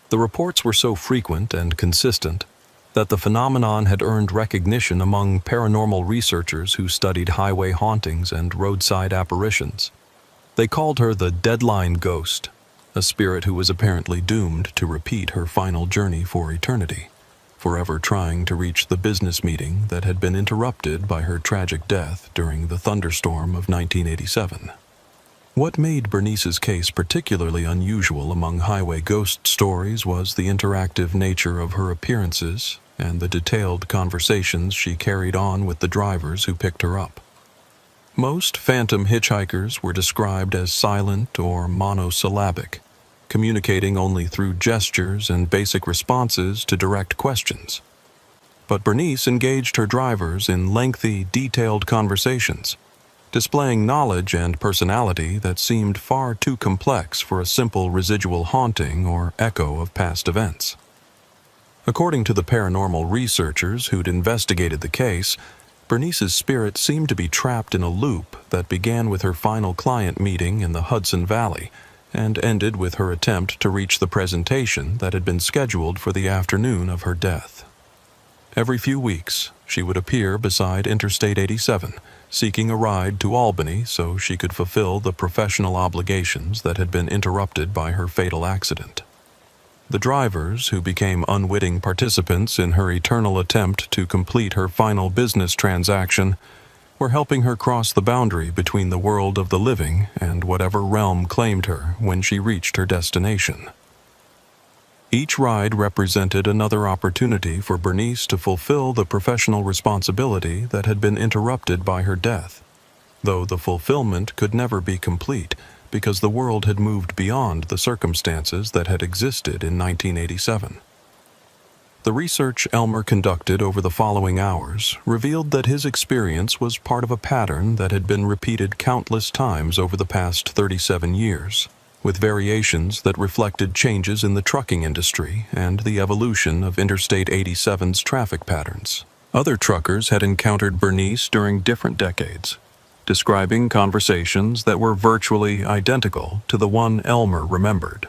The reports were so frequent and consistent that the phenomenon had earned recognition among paranormal researchers who studied highway hauntings and roadside apparitions. They called her the Deadline Ghost, a spirit who was apparently doomed to repeat her final journey for eternity, forever trying to reach the business meeting that had been interrupted by her tragic death during the thunderstorm of 1987. What made Bernice's case particularly unusual among highway ghost stories was the interactive nature of her appearances and the detailed conversations she carried on with the drivers who picked her up. Most phantom hitchhikers were described as silent or monosyllabic, communicating only through gestures and basic responses to direct questions. But Bernice engaged her drivers in lengthy, detailed conversations, displaying knowledge and personality that seemed far too complex for a simple residual haunting or echo of past events. According to the paranormal researchers who'd investigated the case, Bernice's spirit seemed to be trapped in a loop that began with her final client meeting in the Hudson Valley and ended with her attempt to reach the presentation that had been scheduled for the afternoon of her death. Every few weeks, she would appear beside Interstate 87, seeking a ride to Albany so she could fulfill the professional obligations that had been interrupted by her fatal accident. The drivers, who became unwitting participants in her eternal attempt to complete her final business transaction, were helping her cross the boundary between the world of the living and whatever realm claimed her when she reached her destination. Each ride represented another opportunity for Bernice to fulfill the professional responsibility that had been interrupted by her death, though the fulfillment could never be complete because the world had moved beyond the circumstances that had existed in 1987. The research Elmer conducted over the following hours revealed that his experience was part of a pattern that had been repeated countless times over the past 37 years, with variations that reflected changes in the trucking industry and the evolution of Interstate 87's traffic patterns. Other truckers had encountered Bernice during different decades, describing conversations that were virtually identical to the one Elmer remembered,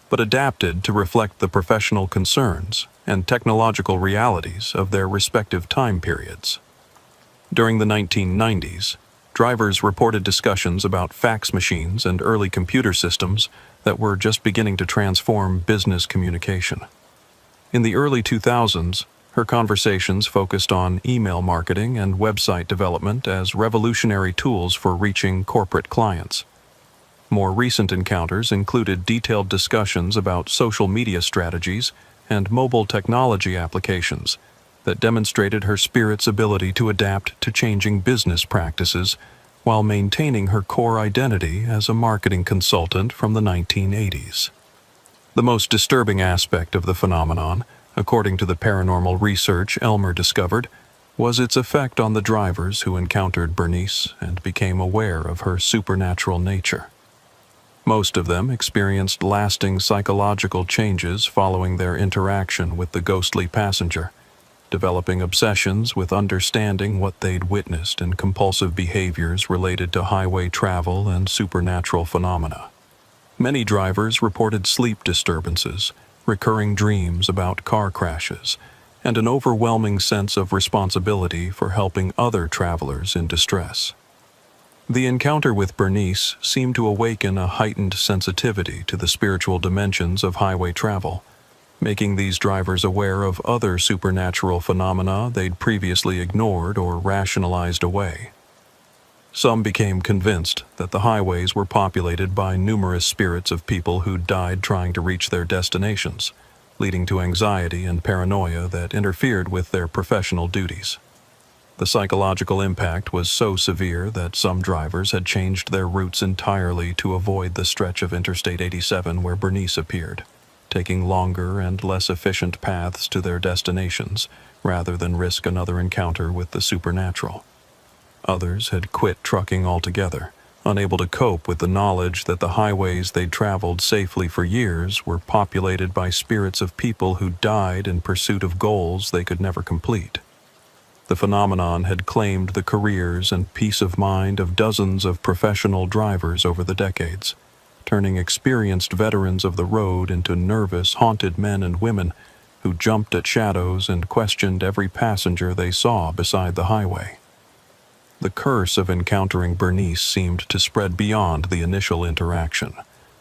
but adapted to reflect the professional concerns and technological realities of their respective time periods. During the 1990s, drivers reported discussions about fax machines and early computer systems that were just beginning to transform business communication. In the early 2000s, her conversations focused on email marketing and website development as revolutionary tools for reaching corporate clients. More recent encounters included detailed discussions about social media strategies and mobile technology applications that demonstrated her spirit's ability to adapt to changing business practices while maintaining her core identity as a marketing consultant from the 1980s. The most disturbing aspect of the phenomenon, according to the paranormal research Elmer discovered, was its effect on the drivers who encountered Bernice and became aware of her supernatural nature. Most of them experienced lasting psychological changes following their interaction with the ghostly passenger, developing obsessions with understanding what they'd witnessed and compulsive behaviors related to highway travel and supernatural phenomena. Many drivers reported sleep disturbances, recurring dreams about car crashes, and an overwhelming sense of responsibility for helping other travelers in distress. The encounter with Bernice seemed to awaken a heightened sensitivity to the spiritual dimensions of highway travel, making these drivers aware of other supernatural phenomena they'd previously ignored or rationalized away. Some became convinced that the highways were populated by numerous spirits of people who died trying to reach their destinations, leading to anxiety and paranoia that interfered with their professional duties. The psychological impact was so severe that some drivers had changed their routes entirely to avoid the stretch of Interstate 87 where Bernice appeared, taking longer and less efficient paths to their destinations rather than risk another encounter with the supernatural. Others had quit trucking altogether, unable to cope with the knowledge that the highways they'd traveled safely for years were populated by spirits of people who died in pursuit of goals they could never complete. The phenomenon had claimed the careers and peace of mind of dozens of professional drivers over the decades, turning experienced veterans of the road into nervous, haunted men and women who jumped at shadows and questioned every passenger they saw beside the highway. The curse of encountering Bernice seemed to spread beyond the initial interaction,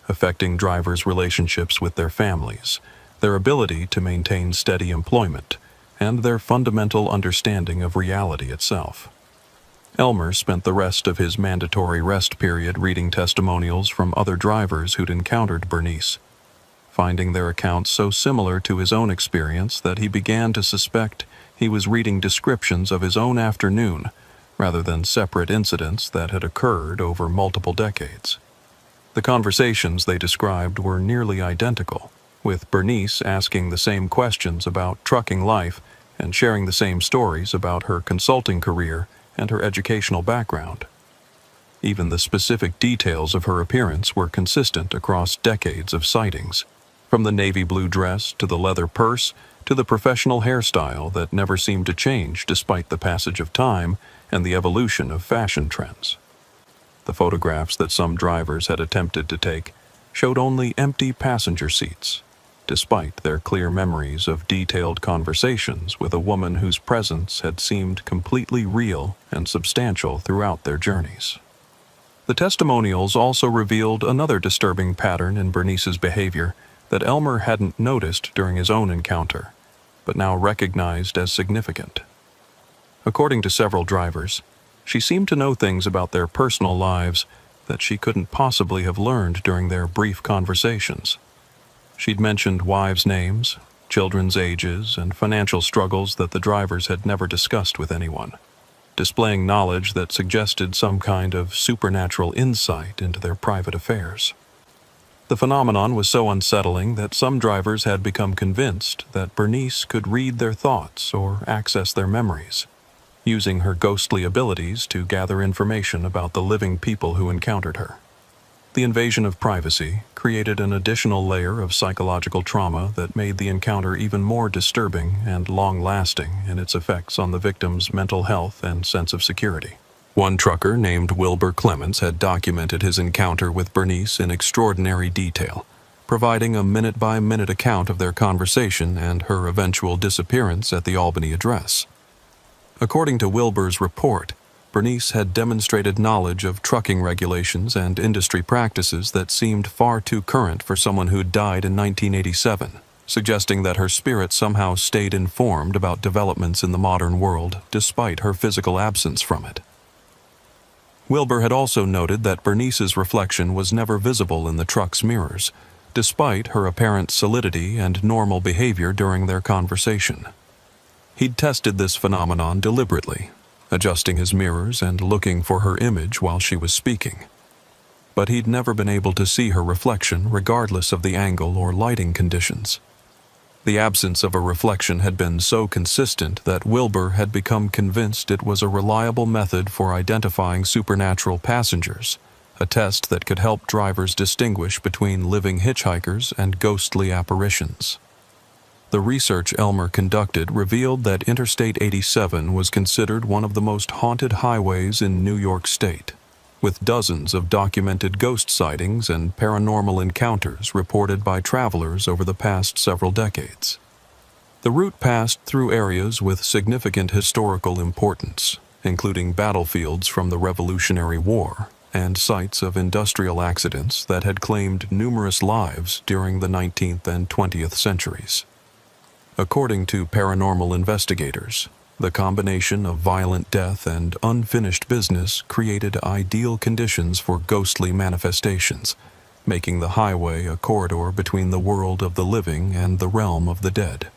affecting drivers' relationships with their families, their ability to maintain steady employment, and their fundamental understanding of reality itself. Elmer spent the rest of his mandatory rest period reading testimonials from other drivers who'd encountered Bernice, finding their accounts so similar to his own experience that he began to suspect he was reading descriptions of his own afternoon rather than separate incidents that had occurred over multiple decades. The conversations they described were nearly identical, with Bernice asking the same questions about trucking life and sharing the same stories about her consulting career and her educational background. Even the specific details of her appearance were consistent across decades of sightings, from the navy blue dress to the leather purse to the professional hairstyle that never seemed to change despite the passage of time and the evolution of fashion trends. The photographs that some drivers had attempted to take showed only empty passenger seats, despite their clear memories of detailed conversations with a woman whose presence had seemed completely real and substantial throughout their journeys. The testimonials also revealed another disturbing pattern in Bernice's behavior that Elmer hadn't noticed during his own encounter, but now recognized as significant. According to several drivers, she seemed to know things about their personal lives that she couldn't possibly have learned during their brief conversations. She'd mentioned wives' names, children's ages, and financial struggles that the drivers had never discussed with anyone, displaying knowledge that suggested some kind of supernatural insight into their private affairs. The phenomenon was so unsettling that some drivers had become convinced that Bernice could read their thoughts or access their memories, using her ghostly abilities to gather information about the living people who encountered her. The invasion of privacy created an additional layer of psychological trauma that made the encounter even more disturbing and long-lasting in its effects on the victim's mental health and sense of security. One trucker named Wilbur Clemens had documented his encounter with Bernice in extraordinary detail, providing a minute-by-minute account of their conversation and her eventual disappearance at the Albany address. According to Wilbur's report, Bernice had demonstrated knowledge of trucking regulations and industry practices that seemed far too current for someone who'd died in 1987, suggesting that her spirit somehow stayed informed about developments in the modern world despite her physical absence from it. Wilbur had also noted that Bernice's reflection was never visible in the truck's mirrors, despite her apparent solidity and normal behavior during their conversation. He'd tested this phenomenon deliberately, adjusting his mirrors and looking for her image while she was speaking. But he'd never been able to see her reflection regardless of the angle or lighting conditions. The absence of a reflection had been so consistent that Wilbur had become convinced it was a reliable method for identifying supernatural passengers, a test that could help drivers distinguish between living hitchhikers and ghostly apparitions. The research Elmer conducted revealed that Interstate 87 was considered one of the most haunted highways in New York State, with dozens of documented ghost sightings and paranormal encounters reported by travelers over the past several decades. The route passed through areas with significant historical importance, including battlefields from the Revolutionary War and sites of industrial accidents that had claimed numerous lives during the 19th and 20th centuries. According to paranormal investigators, the combination of violent death and unfinished business created ideal conditions for ghostly manifestations, making the highway a corridor between the world of the living and the realm of the dead.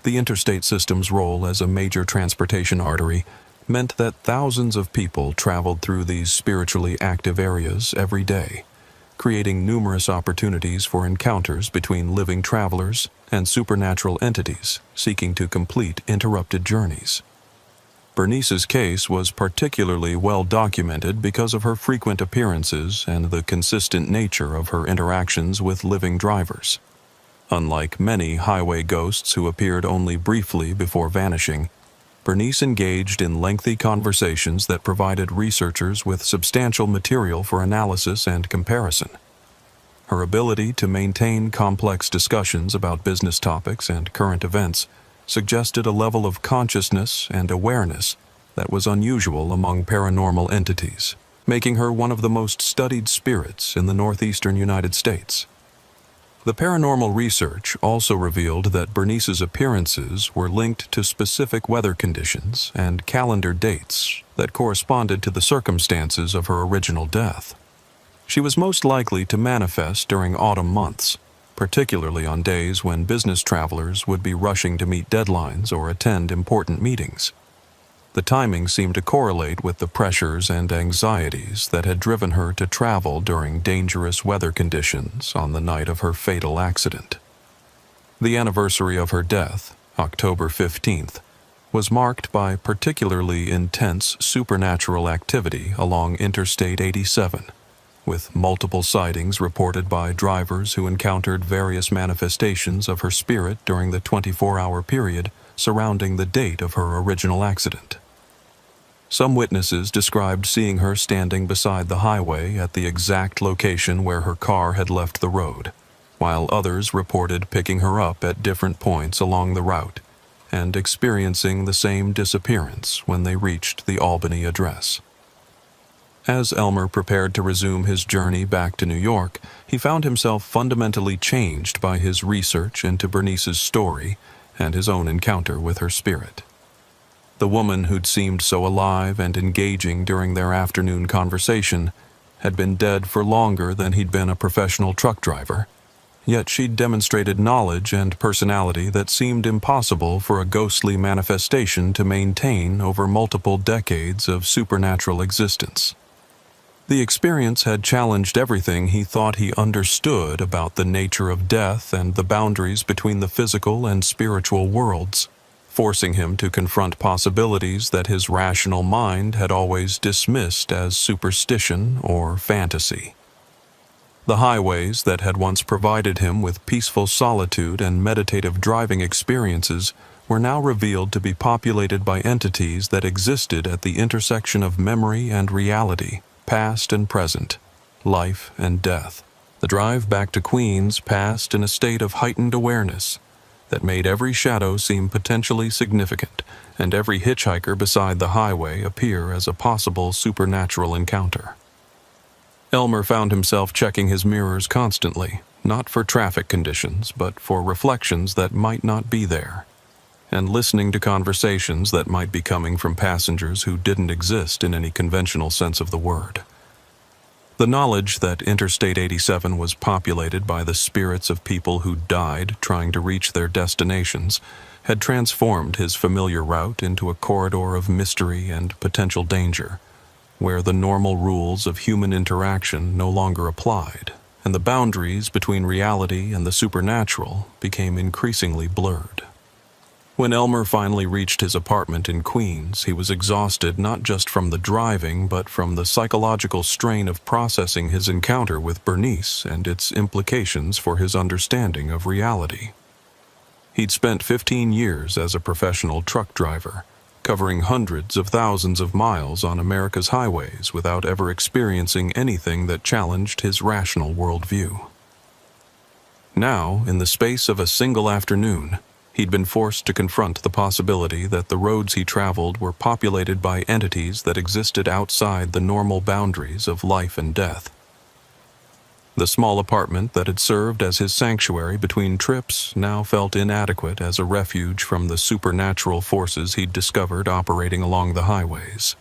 The interstate system's role as a major transportation artery meant that thousands of people traveled through these spiritually active areas every day, creating numerous opportunities for encounters between living travelers and supernatural entities seeking to complete interrupted journeys. Bernice's case was particularly well documented because of her frequent appearances and the consistent nature of her interactions with living drivers. Unlike many highway ghosts who appeared only briefly before vanishing, Bernice engaged in lengthy conversations that provided researchers with substantial material for analysis and comparison. Her ability to maintain complex discussions about business topics and current events suggested a level of consciousness and awareness that was unusual among paranormal entities, making her one of the most studied spirits in the northeastern United States. The paranormal research also revealed that Bernice's appearances were linked to specific weather conditions and calendar dates that corresponded to the circumstances of her original death. She was most likely to manifest during autumn months, particularly on days when business travelers would be rushing to meet deadlines or attend important meetings. The timing seemed to correlate with the pressures and anxieties that had driven her to travel during dangerous weather conditions on the night of her fatal accident. The anniversary of her death, October 15th, was marked by particularly intense supernatural activity along Interstate 87, with multiple sightings reported by drivers who encountered various manifestations of her spirit during the 24-hour period surrounding the date of her original accident. Some witnesses described seeing her standing beside the highway at the exact location where her car had left the road, while others reported picking her up at different points along the route and experiencing the same disappearance when they reached the Albany address. As Elmer prepared to resume his journey back to New York, he found himself fundamentally changed by his research into Bernice's story and his own encounter with her spirit. The woman who'd seemed so alive and engaging during their afternoon conversation had been dead for longer than he'd been a professional truck driver, yet she'd demonstrated knowledge and personality that seemed impossible for a ghostly manifestation to maintain over multiple decades of supernatural existence. The experience had challenged everything he thought he understood about the nature of death and the boundaries between the physical and spiritual worlds, forcing him to confront possibilities that his rational mind had always dismissed as superstition or fantasy. The highways that had once provided him with peaceful solitude and meditative driving experiences were now revealed to be populated by entities that existed at the intersection of memory and reality, past and present, life and death, The drive back to Queens passed in a state of heightened awareness that made every shadow seem potentially significant and every hitchhiker beside the highway appear as a possible supernatural encounter. Elmer found himself checking his mirrors constantly, not for traffic conditions, but for reflections that might not be there, and listening to conversations that might be coming from passengers who didn't exist in any conventional sense of the word. The knowledge that Interstate 87 was populated by the spirits of people who died trying to reach their destinations had transformed his familiar route into a corridor of mystery and potential danger, where the normal rules of human interaction no longer applied, and the boundaries between reality and the supernatural became increasingly blurred. When Elmer finally reached his apartment in Queens, he was exhausted not just from the driving, but from the psychological strain of processing his encounter with Bernice and its implications for his understanding of reality. He'd spent 15 years as a professional truck driver, covering hundreds of thousands of miles on America's highways without ever experiencing anything that challenged his rational worldview. Now, in the space of a single afternoon, he'd been forced to confront the possibility that the roads he traveled were populated by entities that existed outside the normal boundaries of life and death. The small apartment that had served as his sanctuary between trips now felt inadequate as a refuge from the supernatural forces he'd discovered operating along the highways.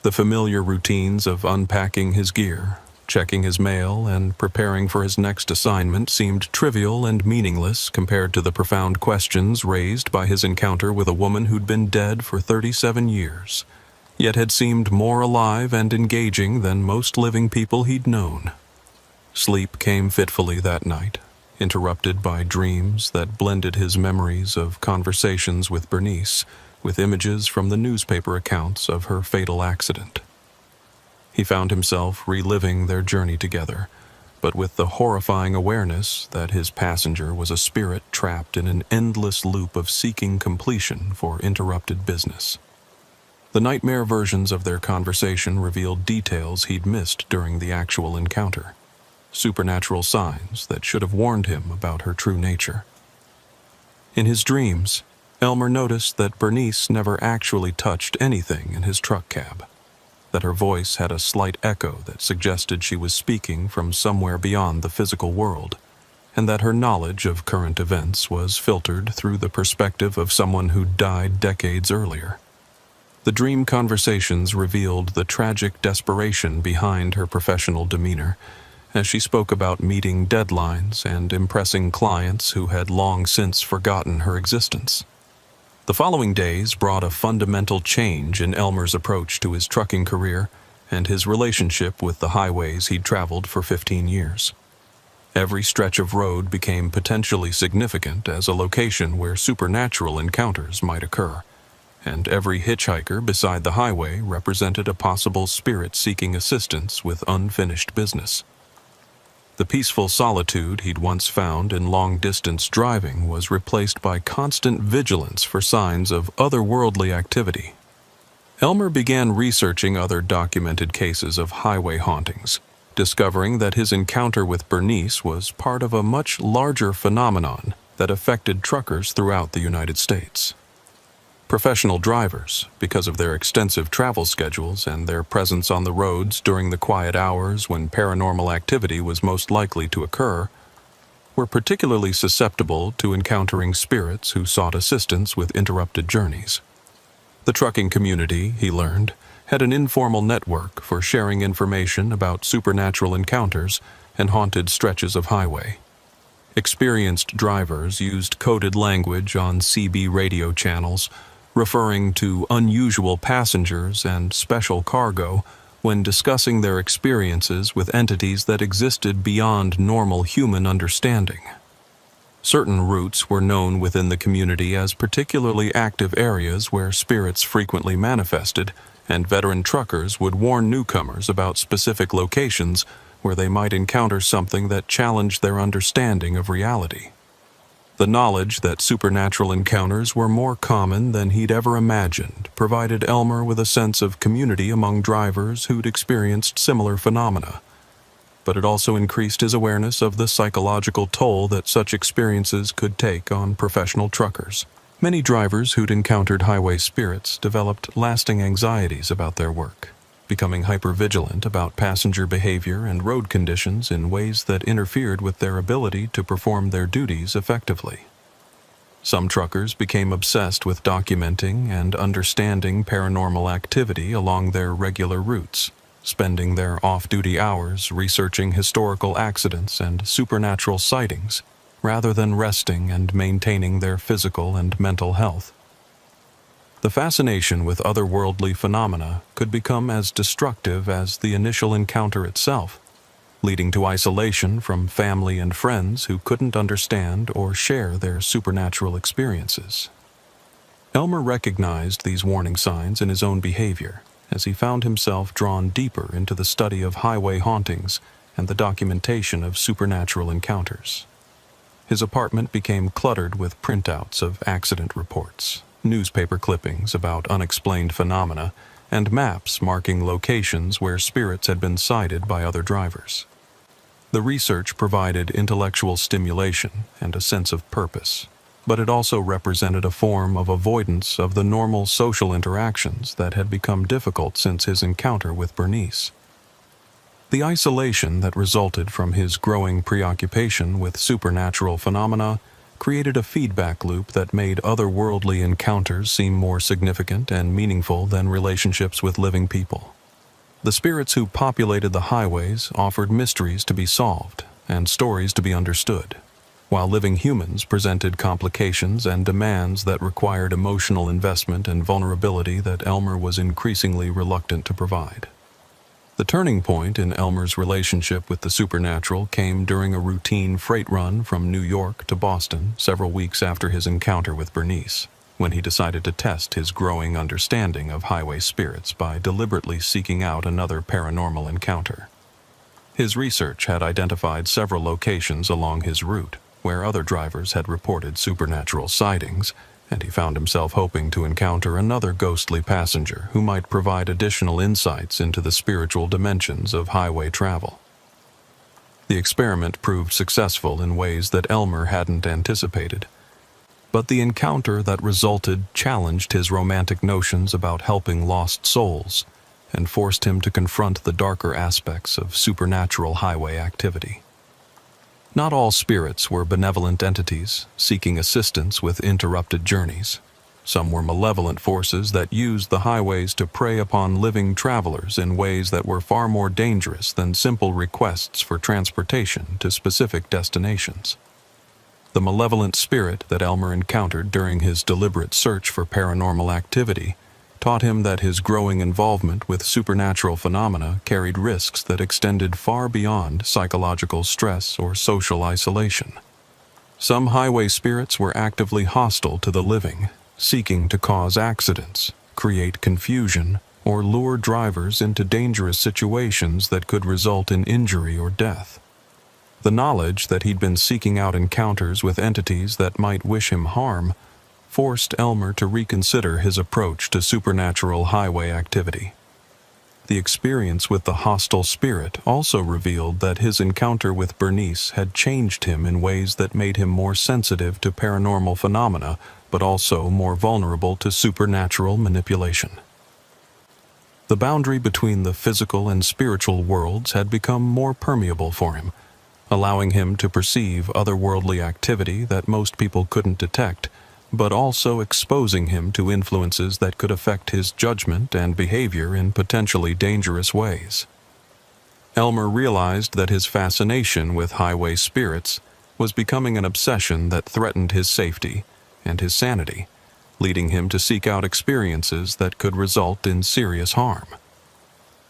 The familiar routines of unpacking his gear, checking his mail, and preparing for his next assignment seemed trivial and meaningless compared to the profound questions raised by his encounter with a woman who'd been dead for 37 years, yet had seemed more alive and engaging than most living people he'd known. Sleep came fitfully that night, interrupted by dreams that blended his memories of conversations with Bernice with images from the newspaper accounts of her fatal accident. He found himself reliving their journey together, but with the horrifying awareness that his passenger was a spirit trapped in an endless loop of seeking completion for interrupted business. The nightmare versions of their conversation revealed details he'd missed during the actual encounter, supernatural signs that should have warned him about her true nature. In his dreams, Elmer noticed that Bernice never actually touched anything in his truck cab, that her voice had a slight echo that suggested she was speaking from somewhere beyond the physical world, and that her knowledge of current events was filtered through the perspective of someone who died decades earlier. The dream conversations revealed the tragic desperation behind her professional demeanor, as she spoke about meeting deadlines and impressing clients who had long since forgotten her existence. The following days brought a fundamental change in Elmer's approach to his trucking career and his relationship with the highways he'd traveled for 15 years. Every stretch of road became potentially significant as a location where supernatural encounters might occur, and every hitchhiker beside the highway represented a possible spirit seeking assistance with unfinished business. The peaceful solitude he'd once found in long-distance driving was replaced by constant vigilance for signs of otherworldly activity. Elmer began researching other documented cases of highway hauntings, discovering that his encounter with Bernice was part of a much larger phenomenon that affected truckers throughout the United States. Professional drivers, because of their extensive travel schedules and their presence on the roads during the quiet hours when paranormal activity was most likely to occur, were particularly susceptible to encountering spirits who sought assistance with interrupted journeys. The trucking community, he learned, had an informal network for sharing information about supernatural encounters and haunted stretches of highway. Experienced drivers used coded language on CB radio channels, referring to unusual passengers and special cargo when discussing their experiences with entities that existed beyond normal human understanding. Certain routes were known within the community as particularly active areas where spirits frequently manifested, and veteran truckers would warn newcomers about specific locations where they might encounter something that challenged their understanding of reality. The knowledge that supernatural encounters were more common than he'd ever imagined provided Elmer with a sense of community among drivers who'd experienced similar phenomena. but it also increased his awareness of the psychological toll that such experiences could take on professional truckers. Many drivers who'd encountered highway spirits developed lasting anxieties about their work, becoming hypervigilant about passenger behavior and road conditions in ways that interfered with their ability to perform their duties effectively. Some truckers became obsessed with documenting and understanding paranormal activity along their regular routes, spending their off-duty hours researching historical accidents and supernatural sightings, rather than resting and maintaining their physical and mental health. The fascination with otherworldly phenomena could become as destructive as the initial encounter itself, leading to isolation from family and friends who couldn't understand or share their supernatural experiences. Elmer recognized these warning signs in his own behavior as he found himself drawn deeper into the study of highway hauntings and the documentation of supernatural encounters. His apartment became cluttered with printouts of accident reports, newspaper clippings about unexplained phenomena, and maps marking locations where spirits had been sighted by other drivers. The research provided intellectual stimulation and a sense of purpose, but it also represented a form of avoidance of the normal social interactions that had become difficult since his encounter with Bernice. The isolation that resulted from his growing preoccupation with supernatural phenomena created a feedback loop that made otherworldly encounters seem more significant and meaningful than relationships with living people. The spirits who populated the highways offered mysteries to be solved and stories to be understood, while living humans presented complications and demands that required emotional investment and vulnerability that Elmer was increasingly reluctant to provide. The turning point in Elmer's relationship with the supernatural came during a routine freight run from New York to Boston several weeks after his encounter with Bernice, when he decided to test his growing understanding of highway spirits by deliberately seeking out another paranormal encounter. His research had identified several locations along his route where other drivers had reported supernatural sightings, and he found himself hoping to encounter another ghostly passenger who might provide additional insights into the spiritual dimensions of highway travel. The experiment proved successful in ways that Elmer hadn't anticipated, but the encounter that resulted challenged his romantic notions about helping lost souls and forced him to confront the darker aspects of supernatural highway activity. Not all spirits were benevolent entities seeking assistance with interrupted journeys. Some were malevolent forces that used the highways to prey upon living travelers in ways that were far more dangerous than simple requests for transportation to specific destinations. The malevolent spirit that Elmer encountered during his deliberate search for paranormal activity taught him that his growing involvement with supernatural phenomena carried risks that extended far beyond psychological stress or social isolation. Some highway spirits were actively hostile to the living, seeking to cause accidents, create confusion, or lure drivers into dangerous situations that could result in injury or death. The knowledge that he'd been seeking out encounters with entities that might wish him harm forced Elmer to reconsider his approach to supernatural highway activity. The experience with the hostile spirit also revealed that his encounter with Bernice had changed him in ways that made him more sensitive to paranormal phenomena, but also more vulnerable to supernatural manipulation. The boundary between the physical and spiritual worlds had become more permeable for him, allowing him to perceive otherworldly activity that most people couldn't detect, but also exposing him to influences that could affect his judgment and behavior in potentially dangerous ways. Elmer realized that his fascination with highway spirits was becoming an obsession that threatened his safety and his sanity, leading him to seek out experiences that could result in serious harm.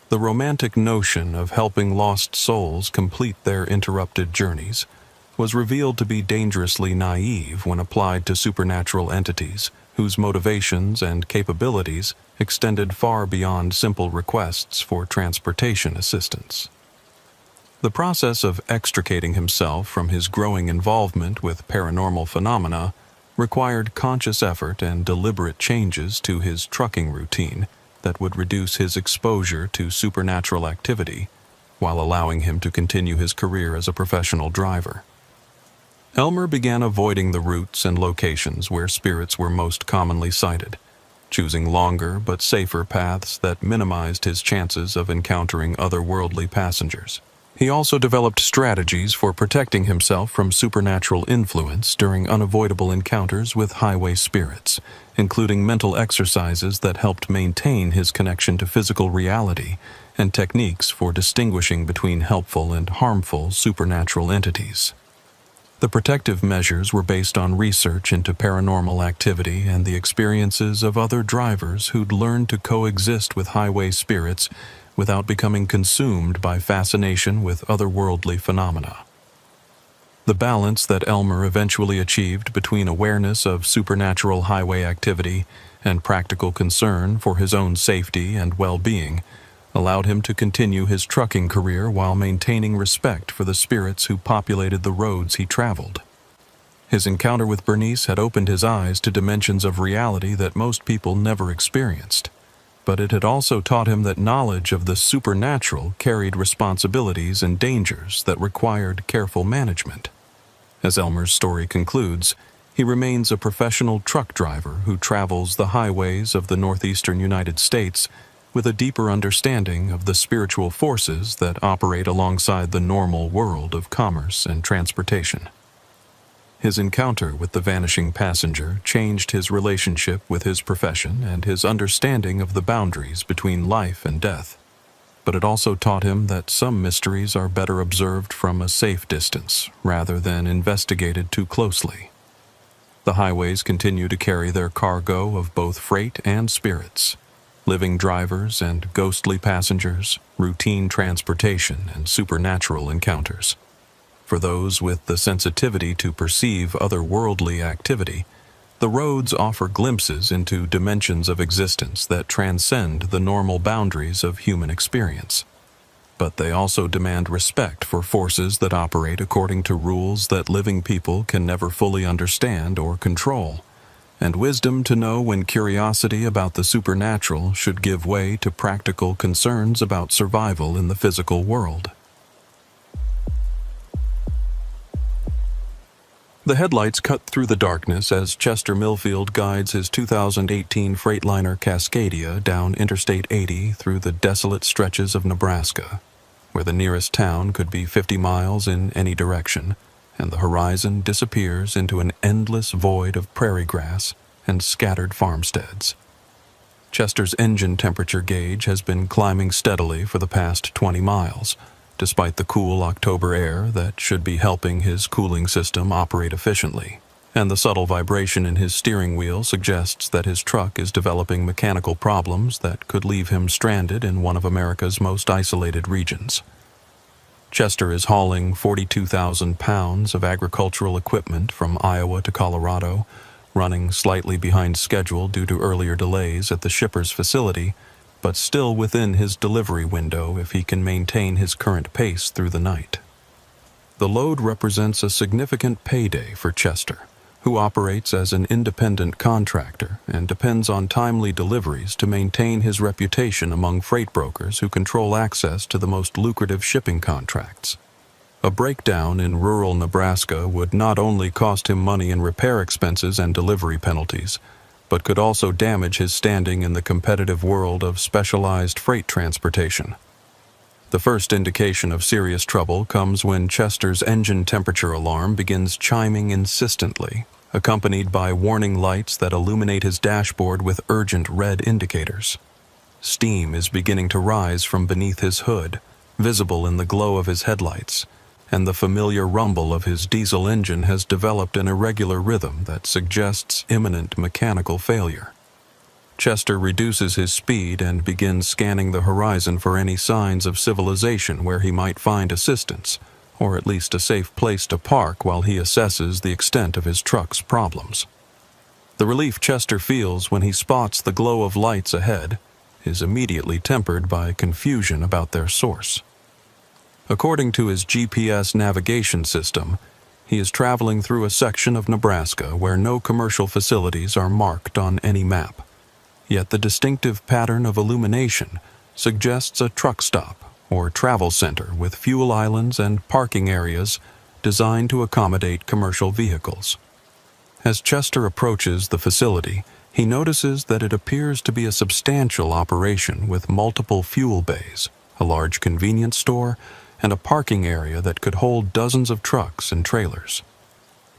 The romantic notion of helping lost souls complete their interrupted journeys was revealed to be dangerously naive when applied to supernatural entities whose motivations and capabilities extended far beyond simple requests for transportation assistance. The process of extricating himself from his growing involvement with paranormal phenomena required conscious effort and deliberate changes to his trucking routine that would reduce his exposure to supernatural activity while allowing him to continue his career as a professional driver. Elmer began avoiding the routes and locations where spirits were most commonly sighted, choosing longer but safer paths that minimized his chances of encountering otherworldly passengers. He also developed strategies for protecting himself from supernatural influence during unavoidable encounters with highway spirits, including mental exercises that helped maintain his connection to physical reality and techniques for distinguishing between helpful and harmful supernatural entities. The protective measures were based on research into paranormal activity and the experiences of other drivers who'd learned to coexist with highway spirits without becoming consumed by fascination with otherworldly phenomena. The balance that Elmer eventually achieved between awareness of supernatural highway activity and practical concern for his own safety and well-being allowed him to continue his trucking career while maintaining respect for the spirits who populated the roads he traveled. His encounter with Bernice had opened his eyes to dimensions of reality that most people never experienced, but it had also taught him that knowledge of the supernatural carried responsibilities and dangers that required careful management. As Elmer's story concludes, he remains a professional truck driver who travels the highways of the northeastern United States with a deeper understanding of the spiritual forces that operate alongside the normal world of commerce and transportation. His encounter with the vanishing passenger changed his relationship with his profession and his understanding of the boundaries between life and death. But it also taught him that some mysteries are better observed from a safe distance rather than investigated too closely. The highways continue to carry their cargo of both freight and spirits, living drivers and ghostly passengers, routine transportation and supernatural encounters. For those with the sensitivity to perceive otherworldly activity, the roads offer glimpses into dimensions of existence that transcend the normal boundaries of human experience. But they also demand respect for forces that operate according to rules that living people can never fully understand or control, and wisdom to know when curiosity about the supernatural should give way to practical concerns about survival in the physical world. The headlights cut through the darkness as Chester Millfield guides his 2018 Freightliner Cascadia down Interstate 80 through the desolate stretches of Nebraska, where the nearest town could be 50 miles in any direction, and the horizon disappears into an endless void of prairie grass and scattered farmsteads. Chester's engine temperature gauge has been climbing steadily for the past 20 miles, despite the cool October air that should be helping his cooling system operate efficiently, and the subtle vibration in his steering wheel suggests that his truck is developing mechanical problems that could leave him stranded in one of America's most isolated regions. Chester is hauling 42,000 pounds of agricultural equipment from Iowa to Colorado, running slightly behind schedule due to earlier delays at the shipper's facility, but still within his delivery window if he can maintain his current pace through the night. The load represents a significant payday for Chester, who operates as an independent contractor and depends on timely deliveries to maintain his reputation among freight brokers who control access to the most lucrative shipping contracts. A breakdown in rural Nebraska would not only cost him money in repair expenses and delivery penalties, but could also damage his standing in the competitive world of specialized freight transportation. The first indication of serious trouble comes when Chester's engine temperature alarm begins chiming insistently, accompanied by warning lights that illuminate his dashboard with urgent red indicators. Steam is beginning to rise from beneath his hood, visible in the glow of his headlights, and the familiar rumble of his diesel engine has developed an irregular rhythm that suggests imminent mechanical failure. Chester reduces his speed and begins scanning the horizon for any signs of civilization where he might find assistance, or at least a safe place to park while he assesses the extent of his truck's problems. The relief Chester feels when he spots the glow of lights ahead is immediately tempered by confusion about their source. According to his GPS navigation system, he is traveling through a section of Nebraska where no commercial facilities are marked on any map. Yet the distinctive pattern of illumination suggests a truck stop or travel center with fuel islands and parking areas designed to accommodate commercial vehicles. As Chester approaches the facility, he notices that it appears to be a substantial operation with multiple fuel bays, a large convenience store, and a parking area that could hold dozens of trucks and trailers.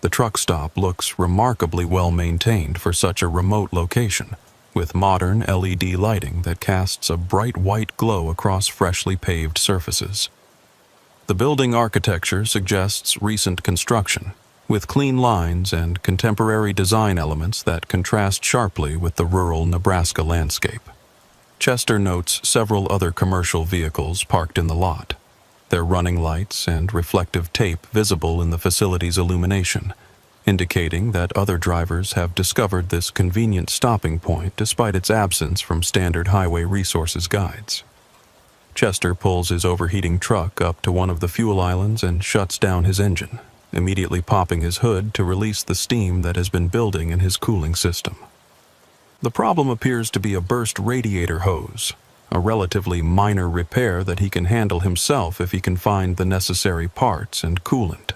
The truck stop looks remarkably well maintained for such a remote location, with modern LED lighting that casts a bright white glow across freshly paved surfaces. The building architecture suggests recent construction, with clean lines and contemporary design elements that contrast sharply with the rural Nebraska landscape. Chester notes several other commercial vehicles parked in the lot, their running lights and reflective tape visible in the facility's illumination, indicating that other drivers have discovered this convenient stopping point despite its absence from standard highway resources guides. Chester pulls his overheating truck up to one of the fuel islands and shuts down his engine, immediately popping his hood to release the steam that has been building in his cooling system. The problem appears to be a burst radiator hose, a relatively minor repair that he can handle himself if he can find the necessary parts and coolant.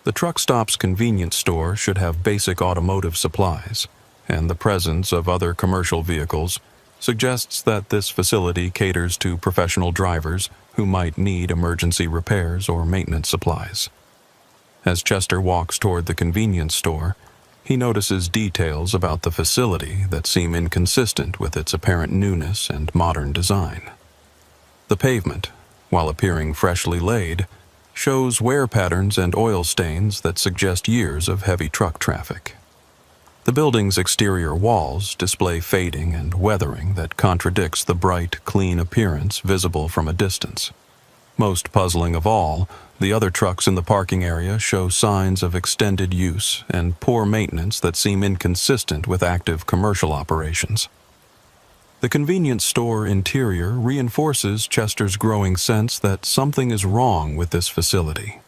The truck stop's convenience store should have basic automotive supplies, and the presence of other commercial vehicles suggests that this facility caters to professional drivers who might need emergency repairs or maintenance supplies. As Chester walks toward the convenience store, he notices details about the facility that seem inconsistent with its apparent newness and modern design. The pavement, while appearing freshly laid, shows wear patterns and oil stains that suggest years of heavy truck traffic. The building's exterior walls display fading and weathering that contradicts the bright, clean appearance visible from a distance. Most puzzling of all, the other trucks in the parking area show signs of extended use and poor maintenance that seem inconsistent with active commercial operations. The convenience store interior reinforces Chester's growing sense that something is wrong with this facility.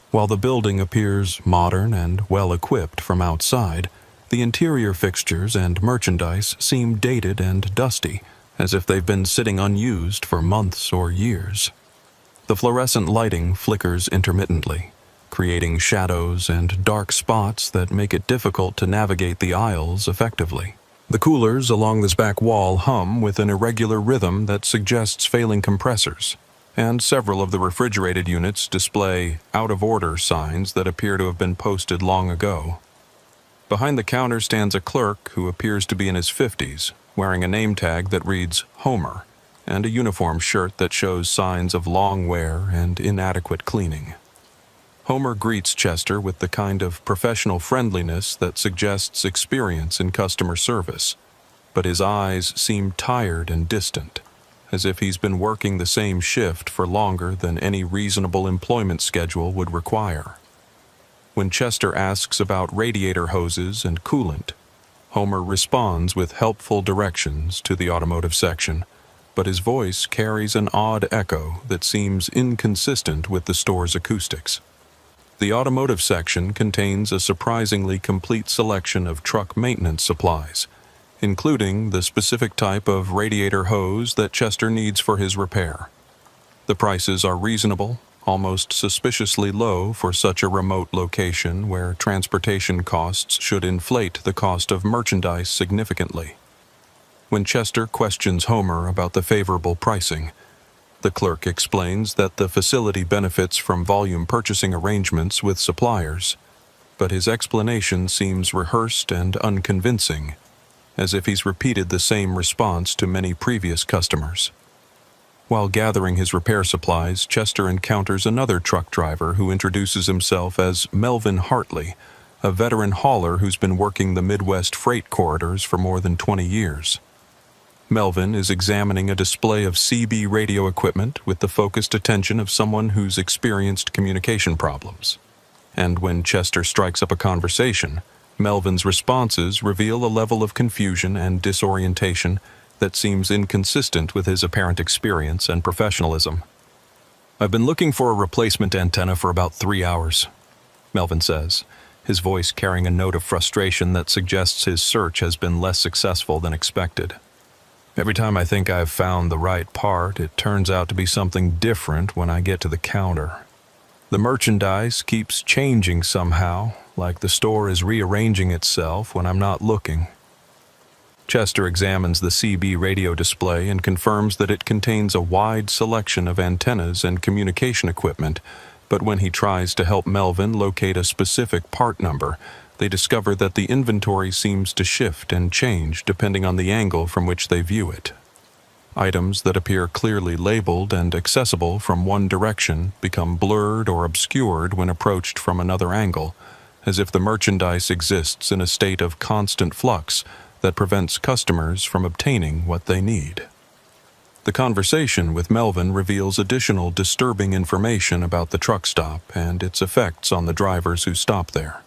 While the building appears modern and well-equipped from outside, the interior fixtures and merchandise seem dated and dusty, as if they've been sitting unused for months or years. The fluorescent lighting flickers intermittently, creating shadows and dark spots that make it difficult to navigate the aisles effectively. The coolers along this back wall hum with an irregular rhythm that suggests failing compressors, and several of the refrigerated units display out-of-order signs that appear to have been posted long ago. Behind the counter stands a clerk who appears to be in his 50s, wearing a name tag that reads Homer, and a uniform shirt that shows signs of long wear and inadequate cleaning. Homer greets Chester with the kind of professional friendliness that suggests experience in customer service, but his eyes seem tired and distant, as if he's been working the same shift for longer than any reasonable employment schedule would require. When Chester asks about radiator hoses and coolant, Homer responds with helpful directions to the automotive section, but his voice carries an odd echo that seems inconsistent with the store's acoustics. The automotive section contains a surprisingly complete selection of truck maintenance supplies, including the specific type of radiator hose that Chester needs for his repair. The prices are reasonable, almost suspiciously low for such a remote location where transportation costs should inflate the cost of merchandise significantly. When Chester questions Homer about the favorable pricing, the clerk explains that the facility benefits from volume purchasing arrangements with suppliers, but his explanation seems rehearsed and unconvincing, as if he's repeated the same response to many previous customers. While gathering his repair supplies, Chester encounters another truck driver who introduces himself as Melvin Hartley, a veteran hauler who's been working the Midwest freight corridors for more than 20 years. Melvin is examining a display of CB radio equipment with the focused attention of someone who's experienced communication problems. And when Chester strikes up a conversation, Melvin's responses reveal a level of confusion and disorientation that seems inconsistent with his apparent experience and professionalism. "I've been looking for a replacement antenna for about 3 hours," Melvin says, his voice carrying a note of frustration that suggests his search has been less successful than expected. Every time I think I've found the right part, it turns out to be something different when I get to the counter. The merchandise keeps changing somehow, like the store is rearranging itself when I'm not looking. Chester examines the CB radio display and confirms that it contains a wide selection of antennas and communication equipment, but when he tries to help Melvin locate a specific part number, they discover that the inventory seems to shift and change depending on the angle from which they view it. Items that appear clearly labeled and accessible from one direction become blurred or obscured when approached from another angle, as if the merchandise exists in a state of constant flux that prevents customers from obtaining what they need. The conversation with Melvin reveals additional disturbing information about the truck stop and its effects on the drivers who stop there.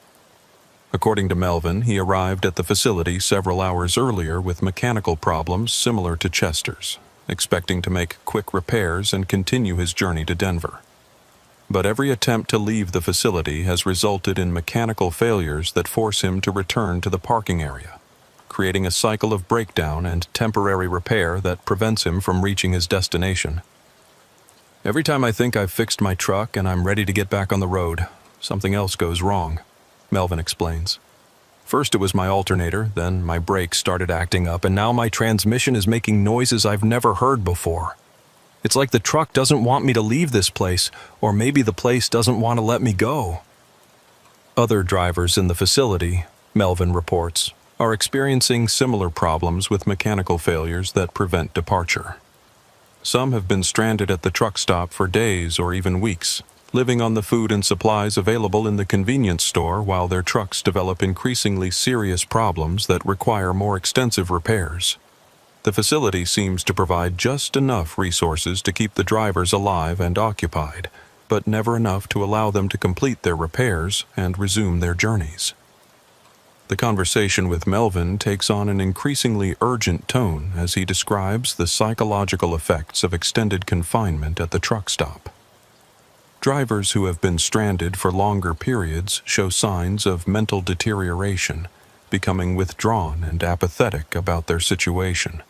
According to Melvin, he arrived at the facility several hours earlier with mechanical problems similar to Chester's, expecting to make quick repairs and continue his journey to Denver. But every attempt to leave the facility has resulted in mechanical failures that force him to return to the parking area, creating a cycle of breakdown and temporary repair that prevents him from reaching his destination. Every time I think I've fixed my truck and I'm ready to get back on the road, something else goes wrong, Melvin explains. First it was my alternator, then my brakes started acting up, and now my transmission is making noises I've never heard before. It's like the truck doesn't want me to leave this place, or maybe the place doesn't want to let me go. Other drivers in the facility, Melvin reports, are experiencing similar problems with mechanical failures that prevent departure. Some have been stranded at the truck stop for days or even weeks, living on the food and supplies available in the convenience store while their trucks develop increasingly serious problems that require more extensive repairs. The facility seems to provide just enough resources to keep the drivers alive and occupied, but never enough to allow them to complete their repairs and resume their journeys. The conversation with Melvin takes on an increasingly urgent tone as he describes the psychological effects of extended confinement at the truck stop. Drivers who have been stranded for longer periods show signs of mental deterioration, becoming withdrawn and apathetic about their situation.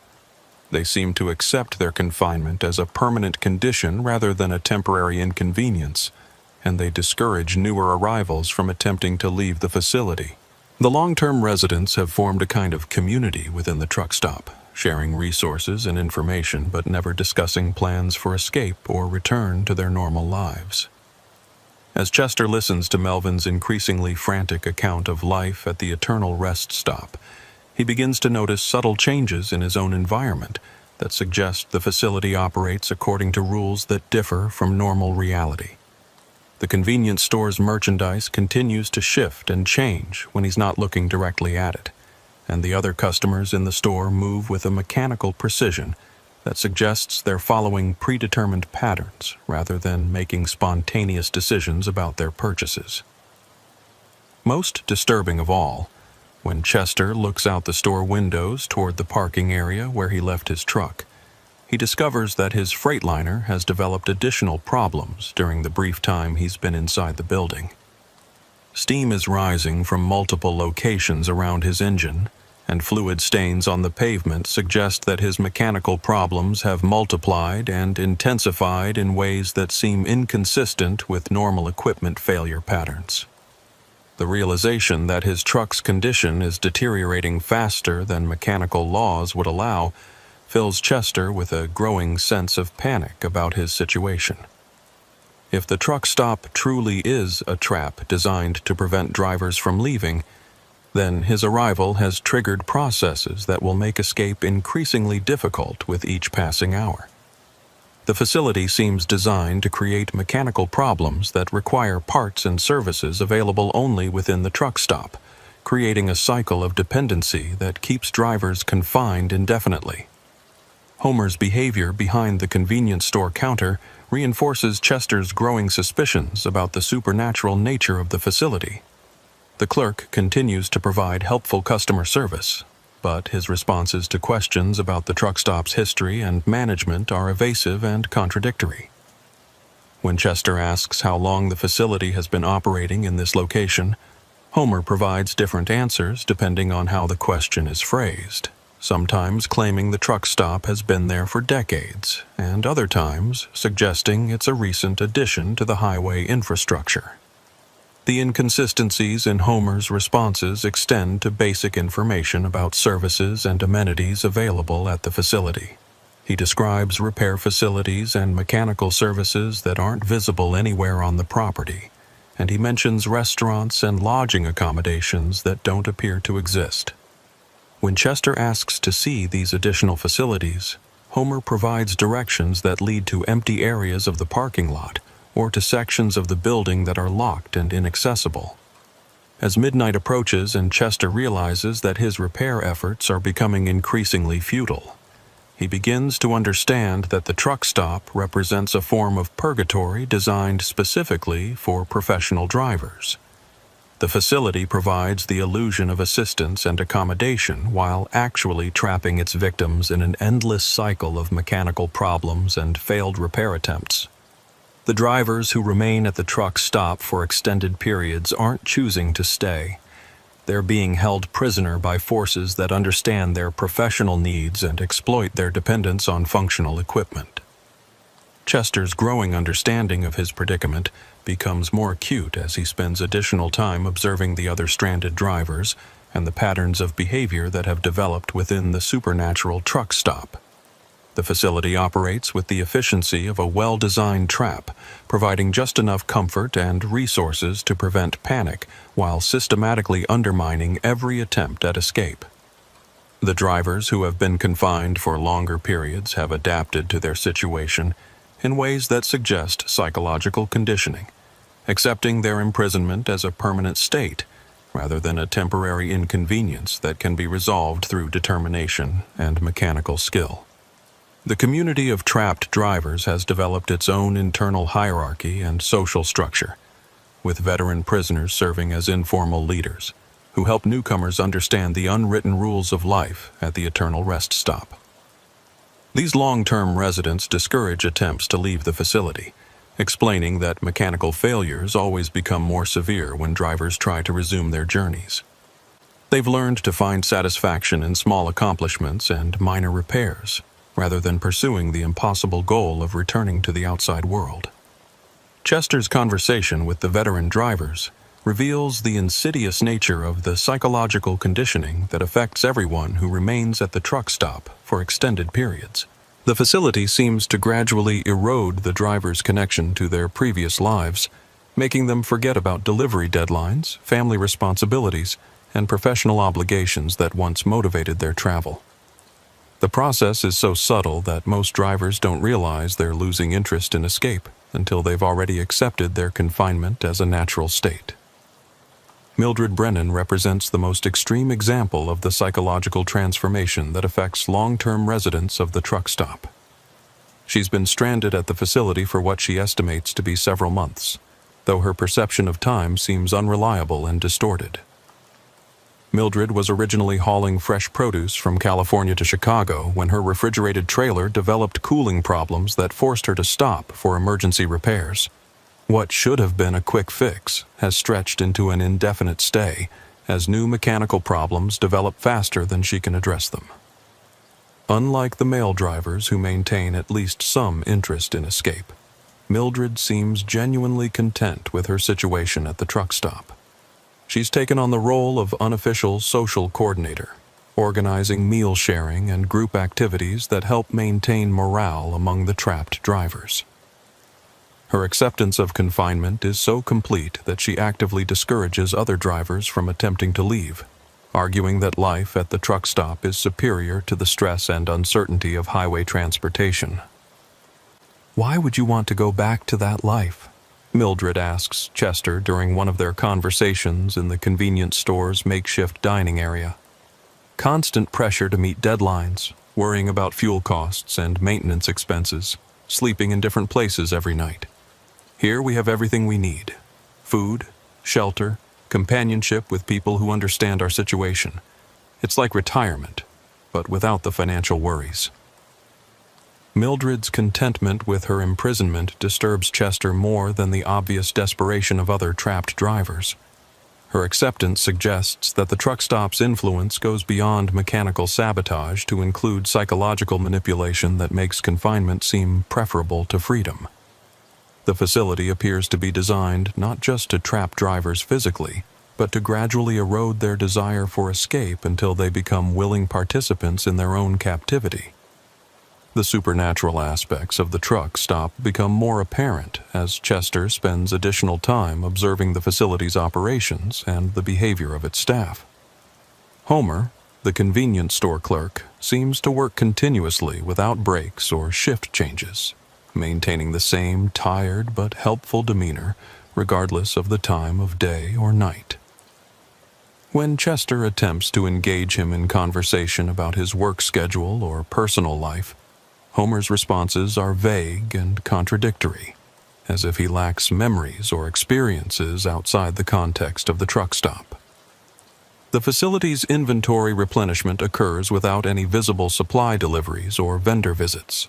They seem to accept their confinement as a permanent condition rather than a temporary inconvenience, and they discourage newer arrivals from attempting to leave the facility. The long-term residents have formed a kind of community within the truck stop, sharing resources and information but never discussing plans for escape or return to their normal lives. As Chester listens to Melvin's increasingly frantic account of life at the Eternal Rest Stop, he begins to notice subtle changes in his own environment that suggest the facility operates according to rules that differ from normal reality. The convenience store's merchandise continues to shift and change when he's not looking directly at it, and the other customers in the store move with a mechanical precision that suggests they're following predetermined patterns rather than making spontaneous decisions about their purchases. Most disturbing of all, when Chester looks out the store windows toward the parking area where he left his truck, he discovers that his Freightliner has developed additional problems during the brief time he's been inside the building. Steam is rising from multiple locations around his engine, and fluid stains on the pavement suggest that his mechanical problems have multiplied and intensified in ways that seem inconsistent with normal equipment failure patterns. The realization that his truck's condition is deteriorating faster than mechanical laws would allow fills Chester with a growing sense of panic about his situation. If the truck stop truly is a trap designed to prevent drivers from leaving, then his arrival has triggered processes that will make escape increasingly difficult with each passing hour. The facility seems designed to create mechanical problems that require parts and services available only within the truck stop, creating a cycle of dependency that keeps drivers confined indefinitely. Homer's behavior behind the convenience store counter reinforces Chester's growing suspicions about the supernatural nature of the facility. The clerk continues to provide helpful customer service, but his responses to questions about the truck stop's history and management are evasive and contradictory. When Chester asks how long the facility has been operating in this location, Homer provides different answers depending on how the question is phrased, sometimes claiming the truck stop has been there for decades, and other times suggesting it's a recent addition to the highway infrastructure. The inconsistencies in Homer's responses extend to basic information about services and amenities available at the facility. He describes repair facilities and mechanical services that aren't visible anywhere on the property, and he mentions restaurants and lodging accommodations that don't appear to exist. When Chester asks to see these additional facilities, Homer provides directions that lead to empty areas of the parking lot or to sections of the building that are locked and inaccessible. As midnight approaches and Chester realizes that his repair efforts are becoming increasingly futile, he begins to understand that the truck stop represents a form of purgatory designed specifically for professional drivers. The facility provides the illusion of assistance and accommodation while actually trapping its victims in an endless cycle of mechanical problems and failed repair attempts. The drivers who remain at the truck stop for extended periods aren't choosing to stay. They're being held prisoner by forces that understand their professional needs and exploit their dependence on functional equipment. Chester's growing understanding of his predicament becomes more acute as he spends additional time observing the other stranded drivers and the patterns of behavior that have developed within the supernatural truck stop. The facility operates with the efficiency of a well-designed trap, providing just enough comfort and resources to prevent panic while systematically undermining every attempt at escape. The drivers who have been confined for longer periods have adapted to their situation in ways that suggest psychological conditioning, accepting their imprisonment as a permanent state rather than a temporary inconvenience that can be resolved through determination and mechanical skill. The community of trapped drivers has developed its own internal hierarchy and social structure, with veteran prisoners serving as informal leaders, who help newcomers understand the unwritten rules of life at the eternal rest stop. These long-term residents discourage attempts to leave the facility, explaining that mechanical failures always become more severe when drivers try to resume their journeys. They've learned to find satisfaction in small accomplishments and minor repairs, rather than pursuing the impossible goal of returning to the outside world. Chester's conversation with the veteran drivers reveals the insidious nature of the psychological conditioning that affects everyone who remains at the truck stop for extended periods. The facility seems to gradually erode the drivers' connection to their previous lives, making them forget about delivery deadlines, family responsibilities, and professional obligations that once motivated their travel. The process is so subtle that most drivers don't realize they're losing interest in escape until they've already accepted their confinement as a natural state. Mildred Brennan represents the most extreme example of the psychological transformation that affects long-term residents of the truck stop. She's been stranded at the facility for what she estimates to be several months, though her perception of time seems unreliable and distorted. Mildred was originally hauling fresh produce from California to Chicago when her refrigerated trailer developed cooling problems that forced her to stop for emergency repairs. What should have been a quick fix has stretched into an indefinite stay as new mechanical problems develop faster than she can address them. Unlike the male drivers who maintain at least some interest in escape, Mildred seems genuinely content with her situation at the truck stop. She's taken on the role of unofficial social coordinator, organizing meal sharing and group activities that help maintain morale among the trapped drivers. Her acceptance of confinement is so complete that she actively discourages other drivers from attempting to leave, arguing that life at the truck stop is superior to the stress and uncertainty of highway transportation. "Why would you want to go back to that life?" Mildred asks Chester during one of their conversations in the convenience store's makeshift dining area. Constant pressure to meet deadlines, worrying about fuel costs and maintenance expenses, sleeping in different places every night. Here we have everything we need: food, shelter, companionship with people who understand our situation. It's like retirement, but without the financial worries. Mildred's contentment with her imprisonment disturbs Chester more than the obvious desperation of other trapped drivers. Her acceptance suggests that the truck stop's influence goes beyond mechanical sabotage to include psychological manipulation that makes confinement seem preferable to freedom. The facility appears to be designed not just to trap drivers physically, but to gradually erode their desire for escape until they become willing participants in their own captivity. The supernatural aspects of the truck stop become more apparent as Chester spends additional time observing the facility's operations and the behavior of its staff. Homer, the convenience store clerk, seems to work continuously without breaks or shift changes, maintaining the same tired but helpful demeanor regardless of the time of day or night. When Chester attempts to engage him in conversation about his work schedule or personal life, Homer's responses are vague and contradictory, as if he lacks memories or experiences outside the context of the truck stop. The facility's inventory replenishment occurs without any visible supply deliveries or vendor visits.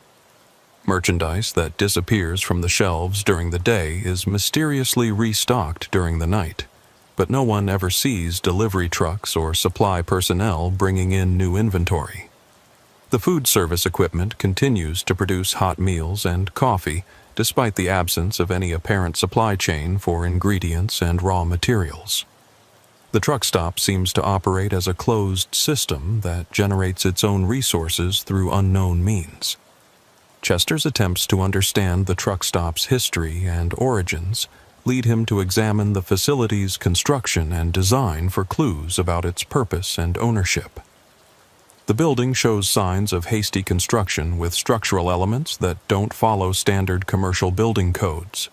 Merchandise that disappears from the shelves during the day is mysteriously restocked during the night, but no one ever sees delivery trucks or supply personnel bringing in new inventory. The food service equipment continues to produce hot meals and coffee despite the absence of any apparent supply chain for ingredients and raw materials. The truck stop seems to operate as a closed system that generates its own resources through unknown means. Chester's attempts to understand the truck stop's history and origins lead him to examine the facility's construction and design for clues about its purpose and ownership. The building shows signs of hasty construction with structural elements that don't follow standard commercial building codes.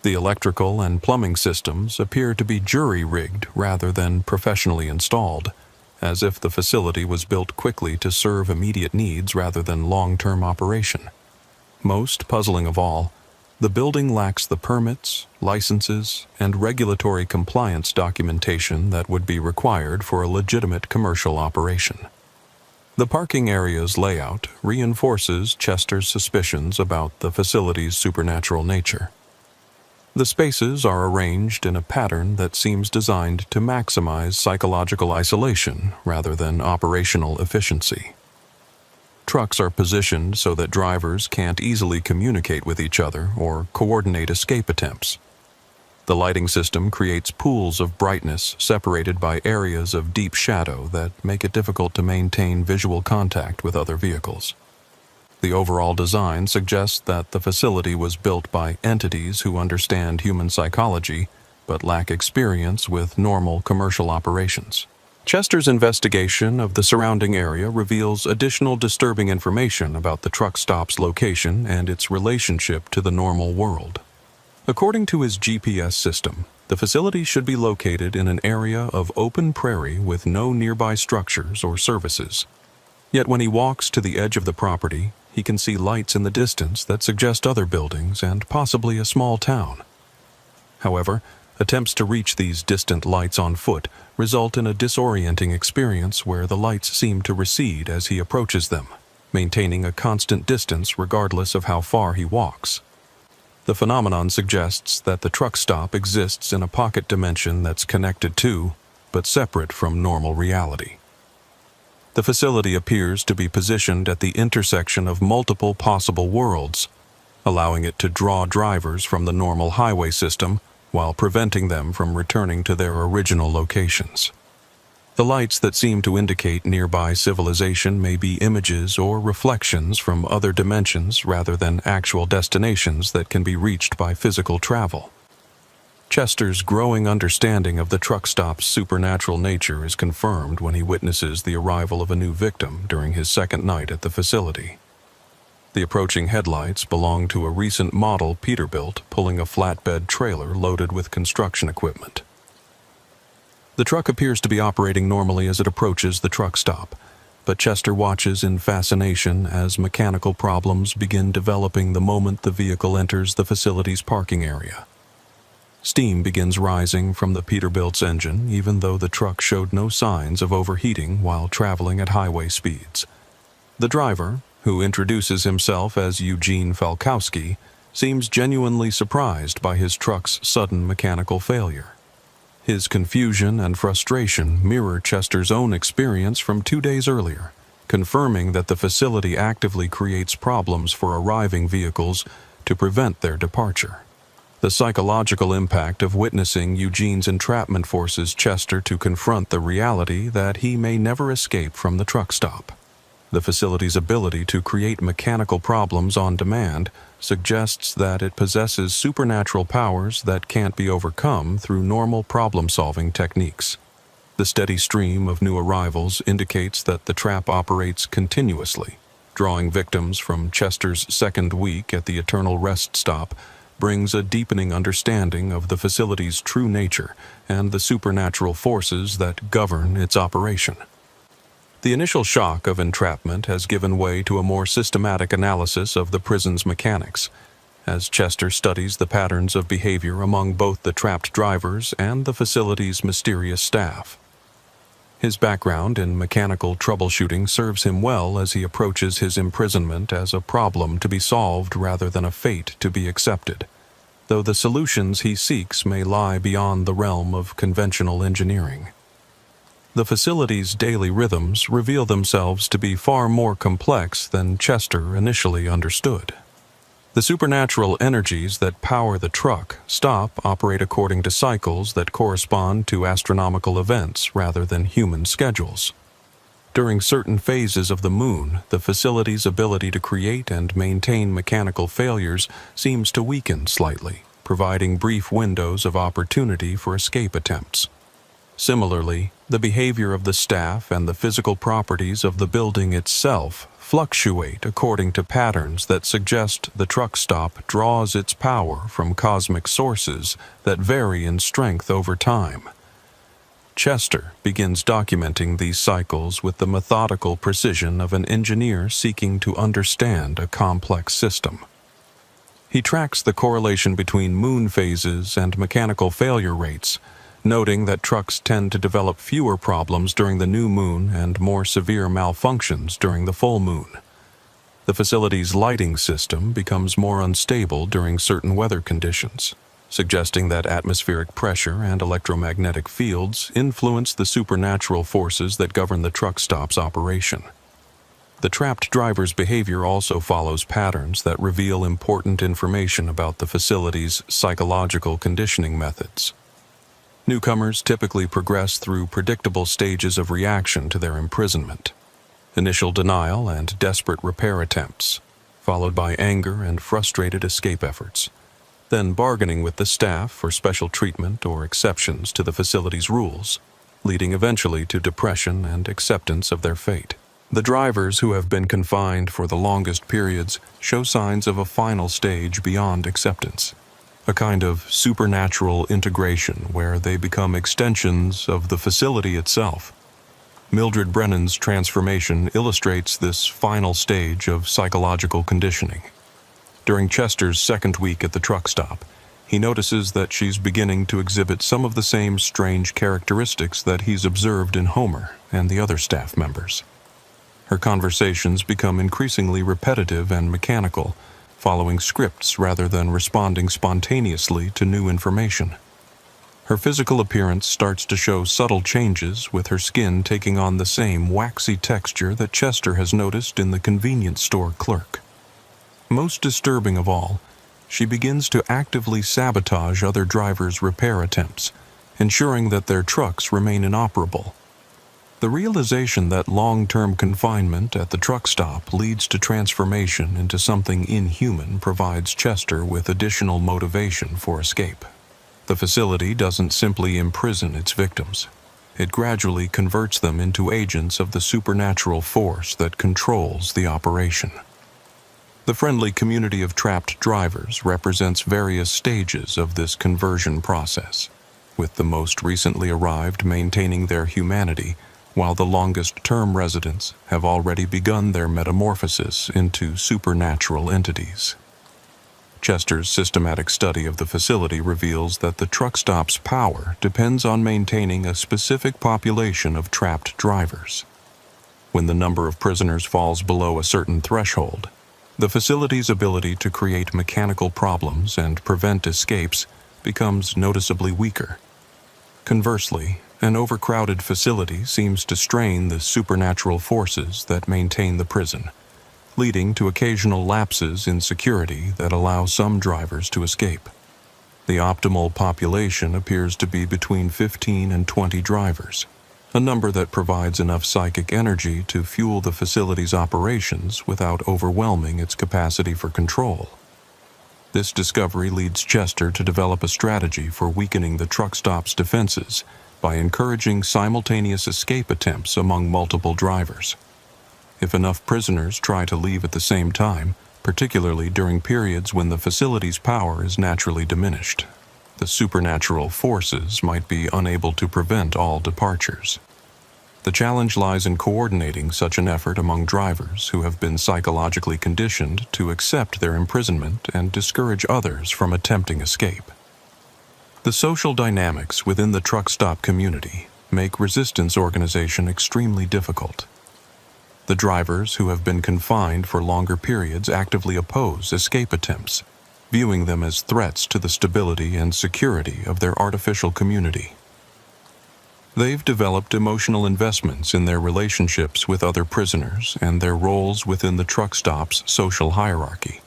The electrical and plumbing systems appear to be jury-rigged rather than professionally installed, as if the facility was built quickly to serve immediate needs rather than long-term operation. Most puzzling of all, the building lacks the permits, licenses, and regulatory compliance documentation that would be required for a legitimate commercial operation. The parking area's layout reinforces Chester's suspicions about the facility's supernatural nature. The spaces are arranged in a pattern that seems designed to maximize psychological isolation rather than operational efficiency. Trucks are positioned so that drivers can't easily communicate with each other or coordinate escape attempts. The lighting system creates pools of brightness separated by areas of deep shadow that make it difficult to maintain visual contact with other vehicles. The overall design suggests that the facility was built by entities who understand human psychology but lack experience with normal commercial operations. Chester's investigation of the surrounding area reveals additional disturbing information about the truck stop's location and its relationship to the normal world. According to his GPS system, the facility should be located in an area of open prairie with no nearby structures or services. Yet when he walks to the edge of the property, he can see lights in the distance that suggest other buildings and possibly a small town. However, attempts to reach these distant lights on foot result in a disorienting experience where the lights seem to recede as he approaches them, maintaining a constant distance regardless of how far he walks. The phenomenon suggests that the truck stop exists in a pocket dimension that's connected to, but separate from normal reality. The facility appears to be positioned at the intersection of multiple possible worlds, allowing it to draw drivers from the normal highway system while preventing them from returning to their original locations. The lights that seem to indicate nearby civilization may be images or reflections from other dimensions rather than actual destinations that can be reached by physical travel. Chester's growing understanding of the truck stop's supernatural nature is confirmed when he witnesses the arrival of a new victim during his second night at the facility. The approaching headlights belong to a recent model Peterbilt pulling a flatbed trailer loaded with construction equipment. The truck appears to be operating normally as it approaches the truck stop, but Chester watches in fascination as mechanical problems begin developing the moment the vehicle enters the facility's parking area. Steam begins rising from the Peterbilt's engine, even though the truck showed no signs of overheating while traveling at highway speeds. The driver, who introduces himself as Eugene Falkowski, seems genuinely surprised by his truck's sudden mechanical failure. His confusion and frustration mirror Chester's own experience from 2 days earlier, confirming that the facility actively creates problems for arriving vehicles to prevent their departure. The psychological impact of witnessing Eugene's entrapment forces Chester to confront the reality that he may never escape from the truck stop. The facility's ability to create mechanical problems on demand suggests that it possesses supernatural powers that can't be overcome through normal problem-solving techniques. The steady stream of new arrivals indicates that the trap operates continuously. Drawing victims from Chester's second week at the Eternal Rest Stop brings a deepening understanding of the facility's true nature and the supernatural forces that govern its operation. The initial shock of entrapment has given way to a more systematic analysis of the prison's mechanics, as Chester studies the patterns of behavior among both the trapped drivers and the facility's mysterious staff. His background in mechanical troubleshooting serves him well as he approaches his imprisonment as a problem to be solved rather than a fate to be accepted, though the solutions he seeks may lie beyond the realm of conventional engineering. The facility's daily rhythms reveal themselves to be far more complex than Chester initially understood. The supernatural energies that power the truck stop operate according to cycles that correspond to astronomical events rather than human schedules. During certain phases of the moon, the facility's ability to create and maintain mechanical failures seems to weaken slightly, providing brief windows of opportunity for escape attempts. Similarly, the behavior of the staff and the physical properties of the building itself fluctuate according to patterns that suggest the truck stop draws its power from cosmic sources that vary in strength over time. Chester begins documenting these cycles with the methodical precision of an engineer seeking to understand a complex system. He tracks the correlation between moon phases and mechanical failure rates, noting that trucks tend to develop fewer problems during the new moon and more severe malfunctions during the full moon. The facility's lighting system becomes more unstable during certain weather conditions, suggesting that atmospheric pressure and electromagnetic fields influence the supernatural forces that govern the truck stop's operation. The trapped driver's behavior also follows patterns that reveal important information about the facility's psychological conditioning methods. Newcomers typically progress through predictable stages of reaction to their imprisonment: initial denial and desperate repair attempts, followed by anger and frustrated escape efforts, then bargaining with the staff for special treatment or exceptions to the facility's rules, leading eventually to depression and acceptance of their fate. The drivers who have been confined for the longest periods show signs of a final stage beyond acceptance, a kind of supernatural integration where they become extensions of the facility itself. Mildred Brennan's transformation illustrates this final stage of psychological conditioning. During Chester's second week at the truck stop, he notices that she's beginning to exhibit some of the same strange characteristics that he's observed in Homer and the other staff members. Her conversations become increasingly repetitive and mechanical, following scripts rather than responding spontaneously to new information. Her physical appearance starts to show subtle changes, with her skin taking on the same waxy texture that Chester has noticed in the convenience store clerk. Most disturbing of all, she begins to actively sabotage other drivers' repair attempts, ensuring that their trucks remain inoperable. The realization that long-term confinement at the truck stop leads to transformation into something inhuman provides Chester with additional motivation for escape. The facility doesn't simply imprison its victims. It gradually converts them into agents of the supernatural force that controls the operation. The friendly community of trapped drivers represents various stages of this conversion process, with the most recently arrived maintaining their humanity, while the longest-term residents have already begun their metamorphosis into supernatural entities. Chester's systematic study of the facility reveals that the truck stop's power depends on maintaining a specific population of trapped drivers. When the number of prisoners falls below a certain threshold, the facility's ability to create mechanical problems and prevent escapes becomes noticeably weaker. Conversely, an overcrowded facility seems to strain the supernatural forces that maintain the prison, leading to occasional lapses in security that allow some drivers to escape. The optimal population appears to be between 15 and 20 drivers, a number that provides enough psychic energy to fuel the facility's operations without overwhelming its capacity for control. This discovery leads Chester to develop a strategy for weakening the truck stop's defenses by encouraging simultaneous escape attempts among multiple drivers. If enough prisoners try to leave at the same time, particularly during periods when the facility's power is naturally diminished, the supernatural forces might be unable to prevent all departures. The challenge lies in coordinating such an effort among drivers who have been psychologically conditioned to accept their imprisonment and discourage others from attempting escape. The social dynamics within the truck stop community make resistance organization extremely difficult. The drivers who have been confined for longer periods actively oppose escape attempts, viewing them as threats to the stability and security of their artificial community. They've developed emotional investments in their relationships with other prisoners and their roles within the truck stop's social hierarchy.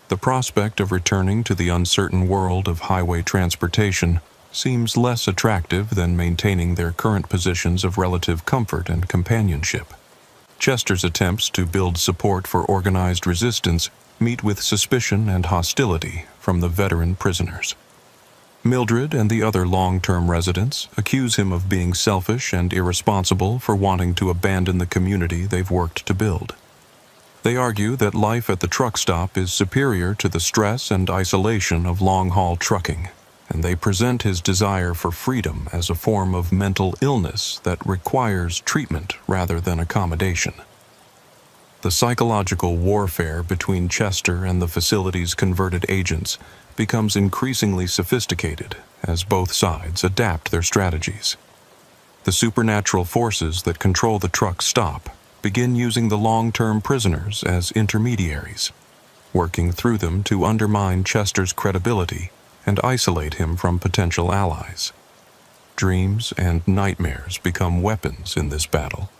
The prospect of returning to the uncertain world of highway transportation seems less attractive than maintaining their current positions of relative comfort and companionship. Chester's attempts to build support for organized resistance meet with suspicion and hostility from the veteran prisoners. Mildred and the other long-term residents accuse him of being selfish and irresponsible for wanting to abandon the community they've worked to build. They argue that life at the truck stop is superior to the stress and isolation of long-haul trucking, and they present his desire for freedom as a form of mental illness that requires treatment rather than accommodation. The psychological warfare between Chester and the facility's converted agents becomes increasingly sophisticated as both sides adapt their strategies. The supernatural forces that control the truck stop begin using the long-term prisoners as intermediaries, working through them to undermine Chester's credibility and isolate him from potential allies. Dreams and nightmares become weapons in this battle,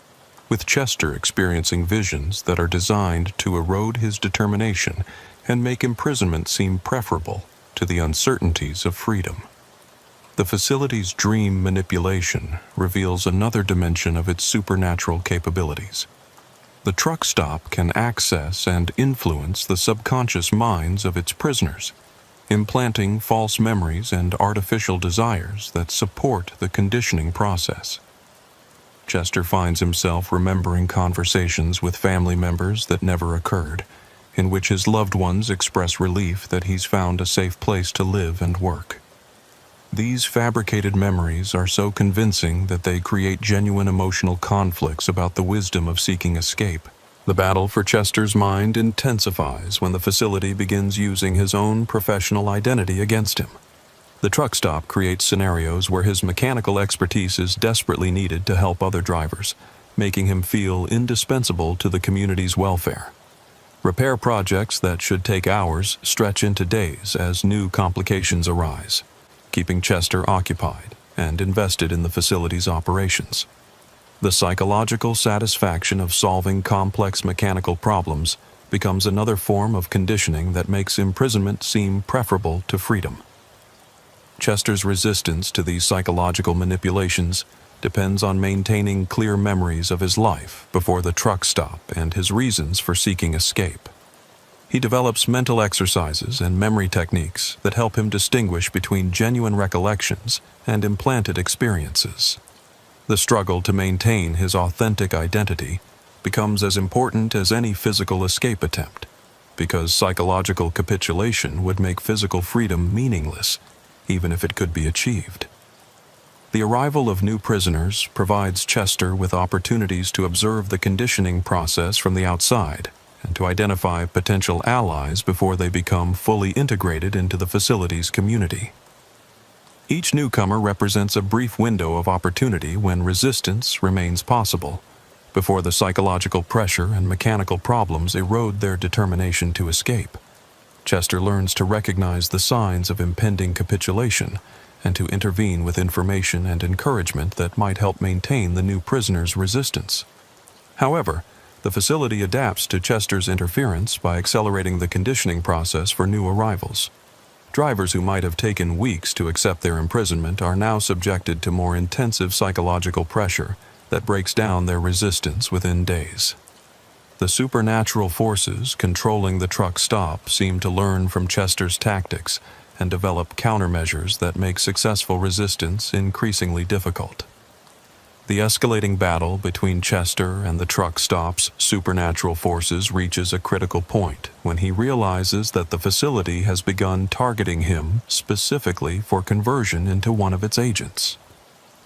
with Chester experiencing visions that are designed to erode his determination and make imprisonment seem preferable to the uncertainties of freedom. The facility's dream manipulation reveals another dimension of its supernatural capabilities. The truck stop can access and influence the subconscious minds of its prisoners, implanting false memories and artificial desires that support the conditioning process. Chester finds himself remembering conversations with family members that never occurred, in which his loved ones express relief that he's found a safe place to live and work. These fabricated memories are so convincing that they create genuine emotional conflicts about the wisdom of seeking escape. The battle for Chester's mind intensifies when the facility begins using his own professional identity against him. The truck stop creates scenarios where his mechanical expertise is desperately needed to help other drivers, making him feel indispensable to the community's welfare. Repair projects that should take hours stretch into days as new complications arise, keeping Chester occupied and invested in the facility's operations. The psychological satisfaction of solving complex mechanical problems becomes another form of conditioning that makes imprisonment seem preferable to freedom. Chester's resistance to these psychological manipulations depends on maintaining clear memories of his life before the truck stop and his reasons for seeking escape. He develops mental exercises and memory techniques that help him distinguish between genuine recollections and implanted experiences. The struggle to maintain his authentic identity becomes as important as any physical escape attempt, because psychological capitulation would make physical freedom meaningless, even if it could be achieved. The arrival of new prisoners provides Chester with opportunities to observe the conditioning process from the outside and to identify potential allies before they become fully integrated into the facility's community. Each newcomer represents a brief window of opportunity when resistance remains possible, before the psychological pressure and mechanical problems erode their determination to escape. Chester learns to recognize the signs of impending capitulation and to intervene with information and encouragement that might help maintain the new prisoner's resistance. However, the facility adapts to Chester's interference by accelerating the conditioning process for new arrivals. Drivers who might have taken weeks to accept their imprisonment are now subjected to more intensive psychological pressure that breaks down their resistance within days. The supernatural forces controlling the truck stop seem to learn from Chester's tactics and develop countermeasures that make successful resistance increasingly difficult. The escalating battle between Chester and the truck stop's supernatural forces reaches a critical point when he realizes that the facility has begun targeting him specifically for conversion into one of its agents.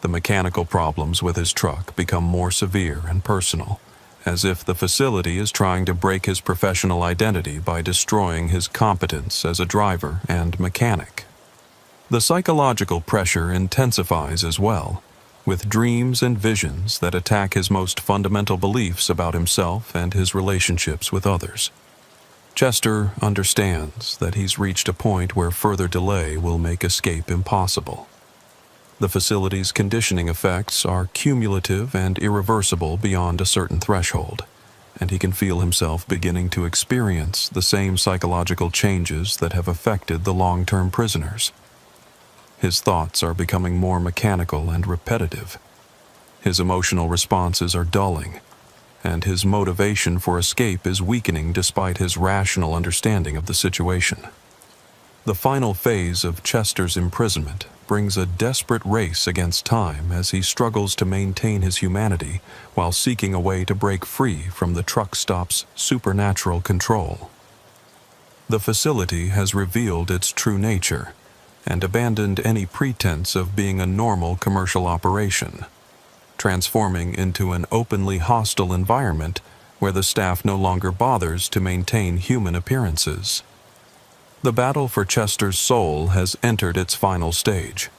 The mechanical problems with his truck become more severe and personal, as if the facility is trying to break his professional identity by destroying his competence as a driver and mechanic. The psychological pressure intensifies as well, with dreams and visions that attack his most fundamental beliefs about himself and his relationships with others. Chester understands that he's reached a point where further delay will make escape impossible. The facility's conditioning effects are cumulative and irreversible beyond a certain threshold, and he can feel himself beginning to experience the same psychological changes that have affected the long-term prisoners. His thoughts are becoming more mechanical and repetitive. His emotional responses are dulling, and his motivation for escape is weakening despite his rational understanding of the situation. The final phase of Chester's imprisonment brings a desperate race against time as he struggles to maintain his humanity while seeking a way to break free from the truck stop's supernatural control. The facility has revealed its true nature and abandoned any pretense of being a normal commercial operation, transforming into an openly hostile environment where the staff no longer bothers to maintain human appearances. The battle for Chester's soul has entered its final stage,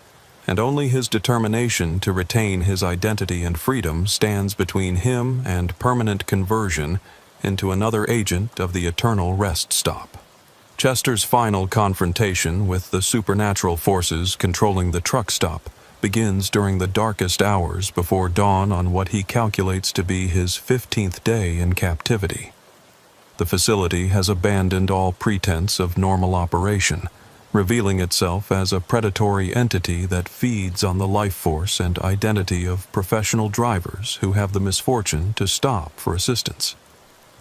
and only his determination to retain his identity and freedom stands between him and permanent conversion into another agent of the eternal rest stop. Chester's final confrontation with the supernatural forces controlling the truck stop begins during the darkest hours before dawn on what he calculates to be his 15th day in captivity. The facility has abandoned all pretense of normal operation, revealing itself as a predatory entity that feeds on the life force and identity of professional drivers who have the misfortune to stop for assistance.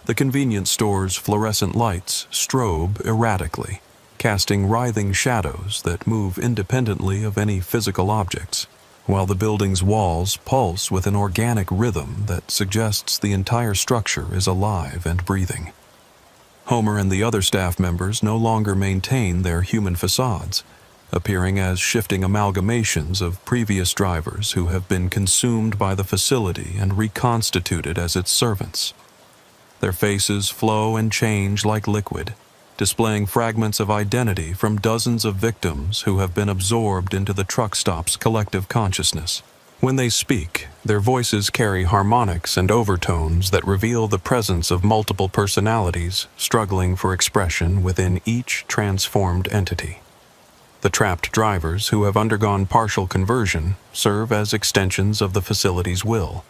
The convenience store's fluorescent lights strobe erratically, casting writhing shadows that move independently of any physical objects, while the building's walls pulse with an organic rhythm that suggests the entire structure is alive and breathing. Homer and the other staff members no longer maintain their human facades, appearing as shifting amalgamations of previous drivers who have been consumed by the facility and reconstituted as its servants. Their faces flow and change like liquid, displaying fragments of identity from dozens of victims who have been absorbed into the truck stop's collective consciousness. When they speak, their voices carry harmonics and overtones that reveal the presence of multiple personalities struggling for expression within each transformed entity. The trapped drivers who have undergone partial conversion serve as extensions of the facility's will,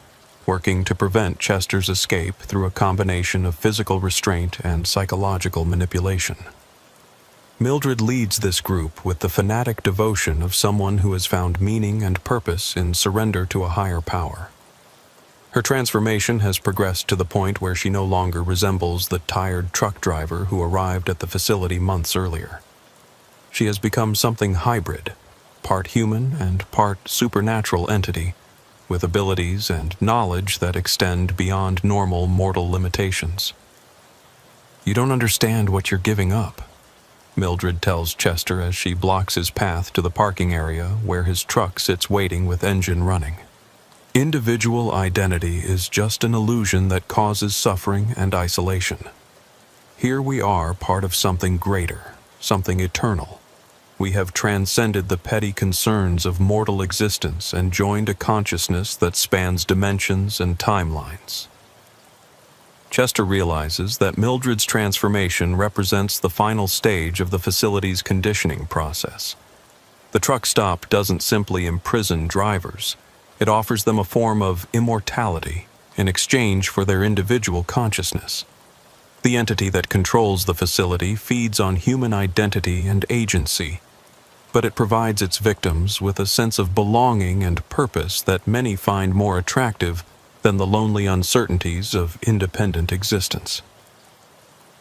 working to prevent Chester's escape through a combination of physical restraint and psychological manipulation. Mildred leads this group with the fanatic devotion of someone who has found meaning and purpose in surrender to a higher power. Her transformation has progressed to the point where she no longer resembles the tired truck driver who arrived at the facility months earlier. She has become something hybrid, part human and part supernatural entity, with abilities and knowledge that extend beyond normal mortal limitations. "You don't understand what you're giving up," Mildred tells Chester as she blocks his path to the parking area where his truck sits waiting with engine running. Individual identity is just an illusion that causes suffering and isolation. Here we are part of something greater, something eternal. We have transcended the petty concerns of mortal existence and joined a consciousness that spans dimensions and timelines. Chester realizes that Mildred's transformation represents the final stage of the facility's conditioning process. The truck stop doesn't simply imprison drivers, it offers them a form of immortality in exchange for their individual consciousness. The entity that controls the facility feeds on human identity and agency, but it provides its victims with a sense of belonging and purpose that many find more attractive than the lonely uncertainties of independent existence.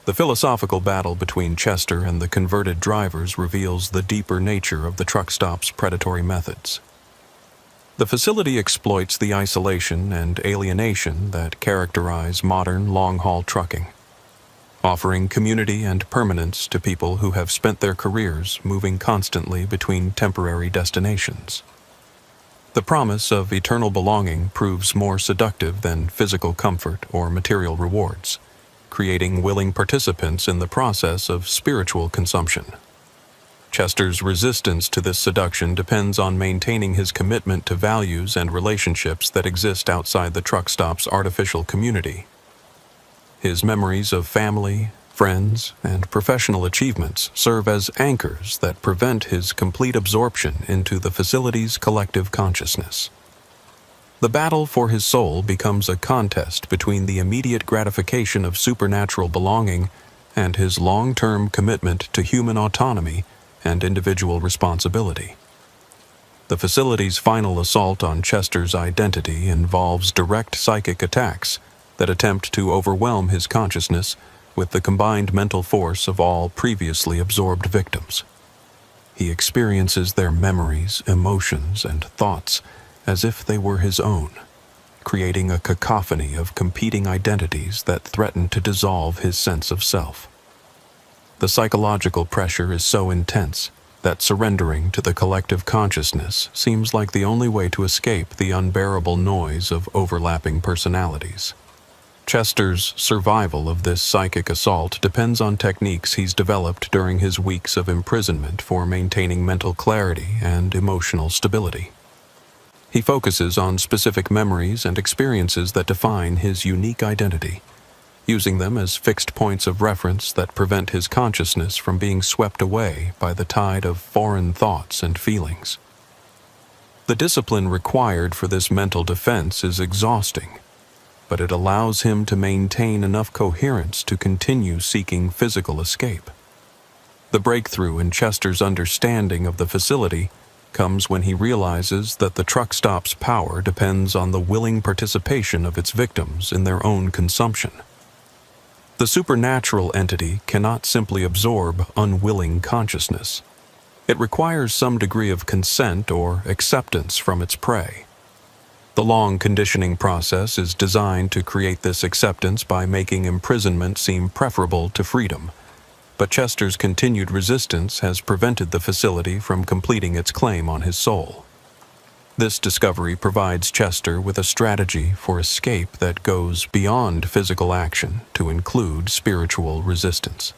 The philosophical battle between Chester and the converted drivers reveals the deeper nature of the truck stop's predatory methods. The facility exploits the isolation and alienation that characterize modern long-haul trucking, offering community and permanence to people who have spent their careers moving constantly between temporary destinations. The promise of eternal belonging proves more seductive than physical comfort or material rewards, creating willing participants in the process of spiritual consumption. Chester's resistance to this seduction depends on maintaining his commitment to values and relationships that exist outside the truck stop's artificial community. His memories of family, friends, and professional achievements serve as anchors that prevent his complete absorption into the facility's collective consciousness. The battle for his soul becomes a contest between the immediate gratification of supernatural belonging and his long-term commitment to human autonomy and individual responsibility. The facility's final assault on Chester's identity involves direct psychic attacks that attempt to overwhelm his consciousness with the combined mental force of all previously absorbed victims. He experiences their memories, emotions, and thoughts as if they were his own, creating a cacophony of competing identities that threaten to dissolve his sense of self. The psychological pressure is so intense that surrendering to the collective consciousness seems like the only way to escape the unbearable noise of overlapping personalities. Chester's survival of this psychic assault depends on techniques he's developed during his weeks of imprisonment for maintaining mental clarity and emotional stability. He focuses on specific memories and experiences that define his unique identity, using them as fixed points of reference that prevent his consciousness from being swept away by the tide of foreign thoughts and feelings. The discipline required for this mental defense is exhausting, but it allows him to maintain enough coherence to continue seeking physical escape. The breakthrough in Chester's understanding of the facility comes when he realizes that the truck stop's power depends on the willing participation of its victims in their own consumption. The supernatural entity cannot simply absorb unwilling consciousness. It requires some degree of consent or acceptance from its prey. The long conditioning process is designed to create this acceptance by making imprisonment seem preferable to freedom, but Chester's continued resistance has prevented the facility from completing its claim on his soul. This discovery provides Chester with a strategy for escape that goes beyond physical action to include spiritual resistance.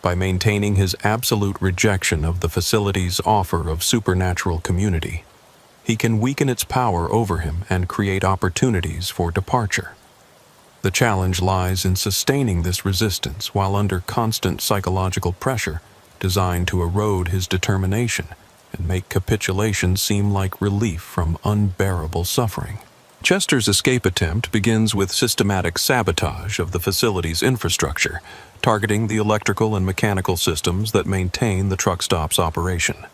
By maintaining his absolute rejection of the facility's offer of supernatural community, he can weaken its power over him and create opportunities for departure. The challenge lies in sustaining this resistance while under constant psychological pressure designed to erode his determination and make capitulation seem like relief from unbearable suffering. Chester's escape attempt begins with systematic sabotage of the facility's infrastructure, targeting the electrical and mechanical systems that maintain the truck stop's operation.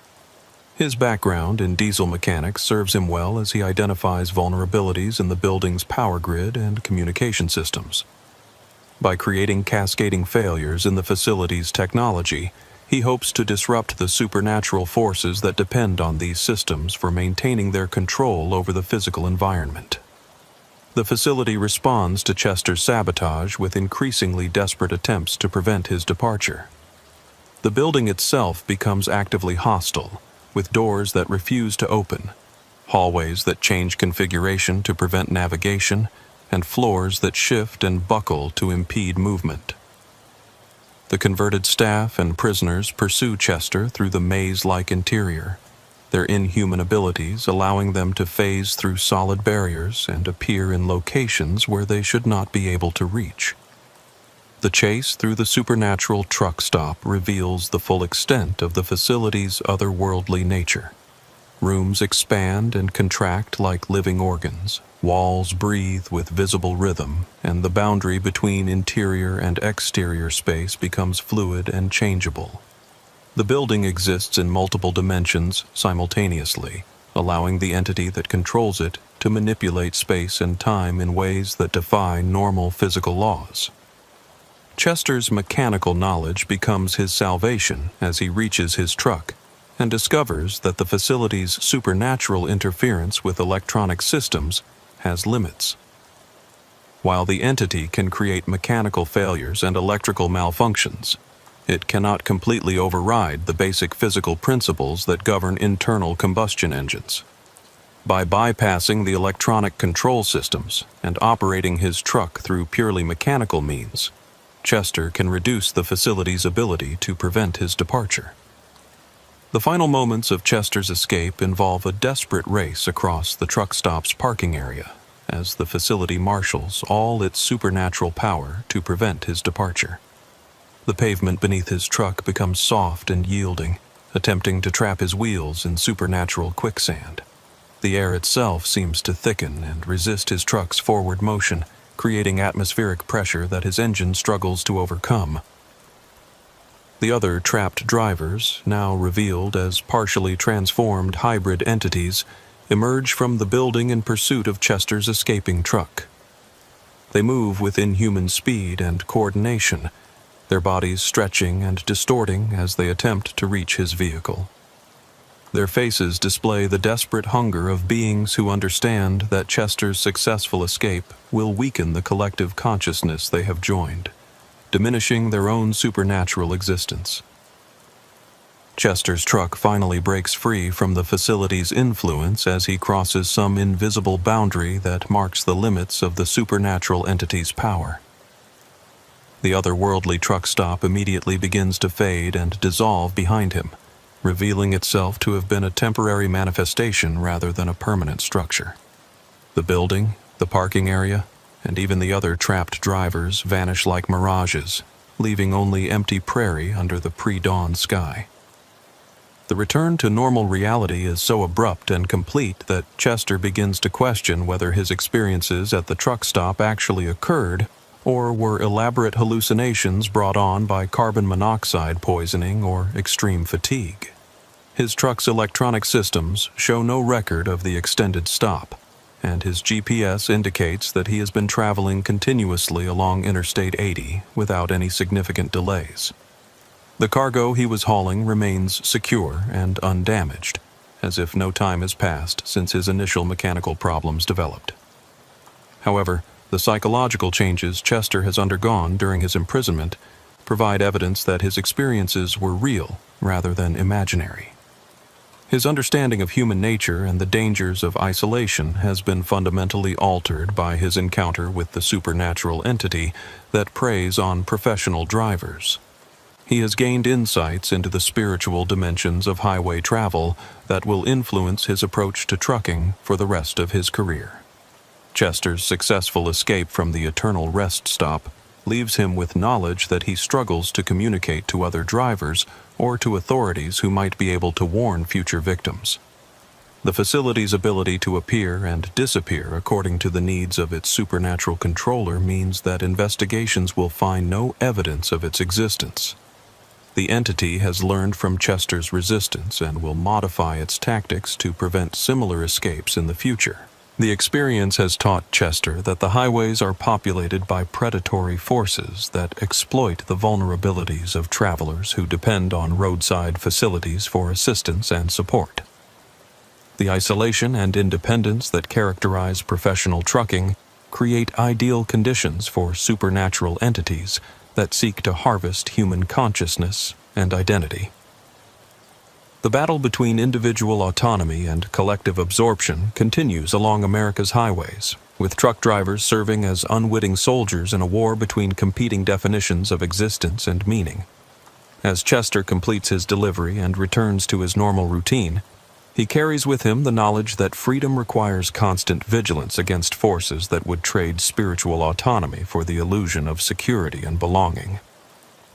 His background in diesel mechanics serves him well as he identifies vulnerabilities in the building's power grid and communication systems. By creating cascading failures in the facility's technology, he hopes to disrupt the supernatural forces that depend on these systems for maintaining their control over the physical environment. The facility responds to Chester's sabotage with increasingly desperate attempts to prevent his departure. The building itself becomes actively hostile, with doors that refuse to open, hallways that change configuration to prevent navigation, and floors that shift and buckle to impede movement. The converted staff and prisoners pursue Chester through the maze-like interior, their inhuman abilities allowing them to phase through solid barriers and appear in locations where they should not be able to reach. The chase through the supernatural truck stop reveals the full extent of the facility's otherworldly nature. Rooms expand and contract like living organs, walls breathe with visible rhythm, and the boundary between interior and exterior space becomes fluid and changeable. The building exists in multiple dimensions simultaneously, allowing the entity that controls it to manipulate space and time in ways that defy normal physical laws. Chester's mechanical knowledge becomes his salvation as he reaches his truck and discovers that the facility's supernatural interference with electronic systems has limits. While the entity can create mechanical failures and electrical malfunctions, it cannot completely override the basic physical principles that govern internal combustion engines. By bypassing the electronic control systems and operating his truck through purely mechanical means, Chester can reduce the facility's ability to prevent his departure. The final moments of Chester's escape involve a desperate race across the truck stop's parking area as the facility marshals all its supernatural power to prevent his departure. The pavement beneath his truck becomes soft and yielding, attempting to trap his wheels in supernatural quicksand. The air itself seems to thicken and resist his truck's forward motion, creating atmospheric pressure that his engine struggles to overcome. The other trapped drivers, now revealed as partially transformed hybrid entities, emerge from the building in pursuit of Chester's escaping truck. They move with inhuman speed and coordination, their bodies stretching and distorting as they attempt to reach his vehicle. Their faces display the desperate hunger of beings who understand that Chester's successful escape will weaken the collective consciousness they have joined, diminishing their own supernatural existence. Chester's truck finally breaks free from the facility's influence as he crosses some invisible boundary that marks the limits of the supernatural entity's power. The otherworldly truck stop immediately begins to fade and dissolve behind him, revealing itself to have been a temporary manifestation rather than a permanent structure. The building, the parking area, and even the other trapped drivers vanish like mirages, leaving only empty prairie under the pre-dawn sky. The return to normal reality is so abrupt and complete that Chester begins to question whether his experiences at the truck stop actually occurred or were elaborate hallucinations brought on by carbon monoxide poisoning or extreme fatigue. His truck's electronic systems show no record of the extended stop, and his GPS indicates that he has been traveling continuously along Interstate 80 without any significant delays. The cargo he was hauling remains secure and undamaged, as if no time has passed since his initial mechanical problems developed. However, the psychological changes Chester has undergone during his imprisonment provide evidence that his experiences were real rather than imaginary. His understanding of human nature and the dangers of isolation has been fundamentally altered by his encounter with the supernatural entity that preys on professional drivers. He has gained insights into the spiritual dimensions of highway travel that will influence his approach to trucking for the rest of his career. Chester's successful escape from the eternal rest stop leaves him with knowledge that he struggles to communicate to other drivers or to authorities who might be able to warn future victims. The facility's ability to appear and disappear according to the needs of its supernatural controller means that investigations will find no evidence of its existence. The entity has learned from Chester's resistance and will modify its tactics to prevent similar escapes in the future. The experience has taught Chester that the highways are populated by predatory forces that exploit the vulnerabilities of travelers who depend on roadside facilities for assistance and support. The isolation and independence that characterize professional trucking create ideal conditions for supernatural entities that seek to harvest human consciousness and identity. The battle between individual autonomy and collective absorption continues along America's highways, with truck drivers serving as unwitting soldiers in a war between competing definitions of existence and meaning. As Chester completes his delivery and returns to his normal routine, He carries with him the knowledge that freedom requires constant vigilance against forces that would trade spiritual autonomy for the illusion of security and belonging.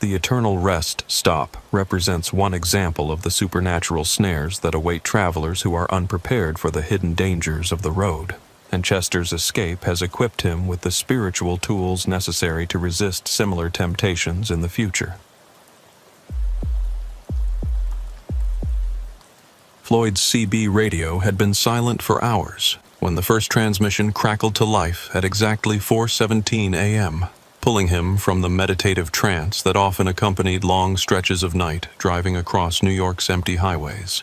The eternal rest stop represents one example of the supernatural snares that await travelers who are unprepared for the hidden dangers of the road, and Chester's escape has equipped him with the spiritual tools necessary to resist similar temptations in the future. Floyd's CB radio had been silent for hours when the first transmission crackled to life at exactly 4:17 a.m., pulling him from the meditative trance that often accompanied long stretches of night driving across New York's empty highways.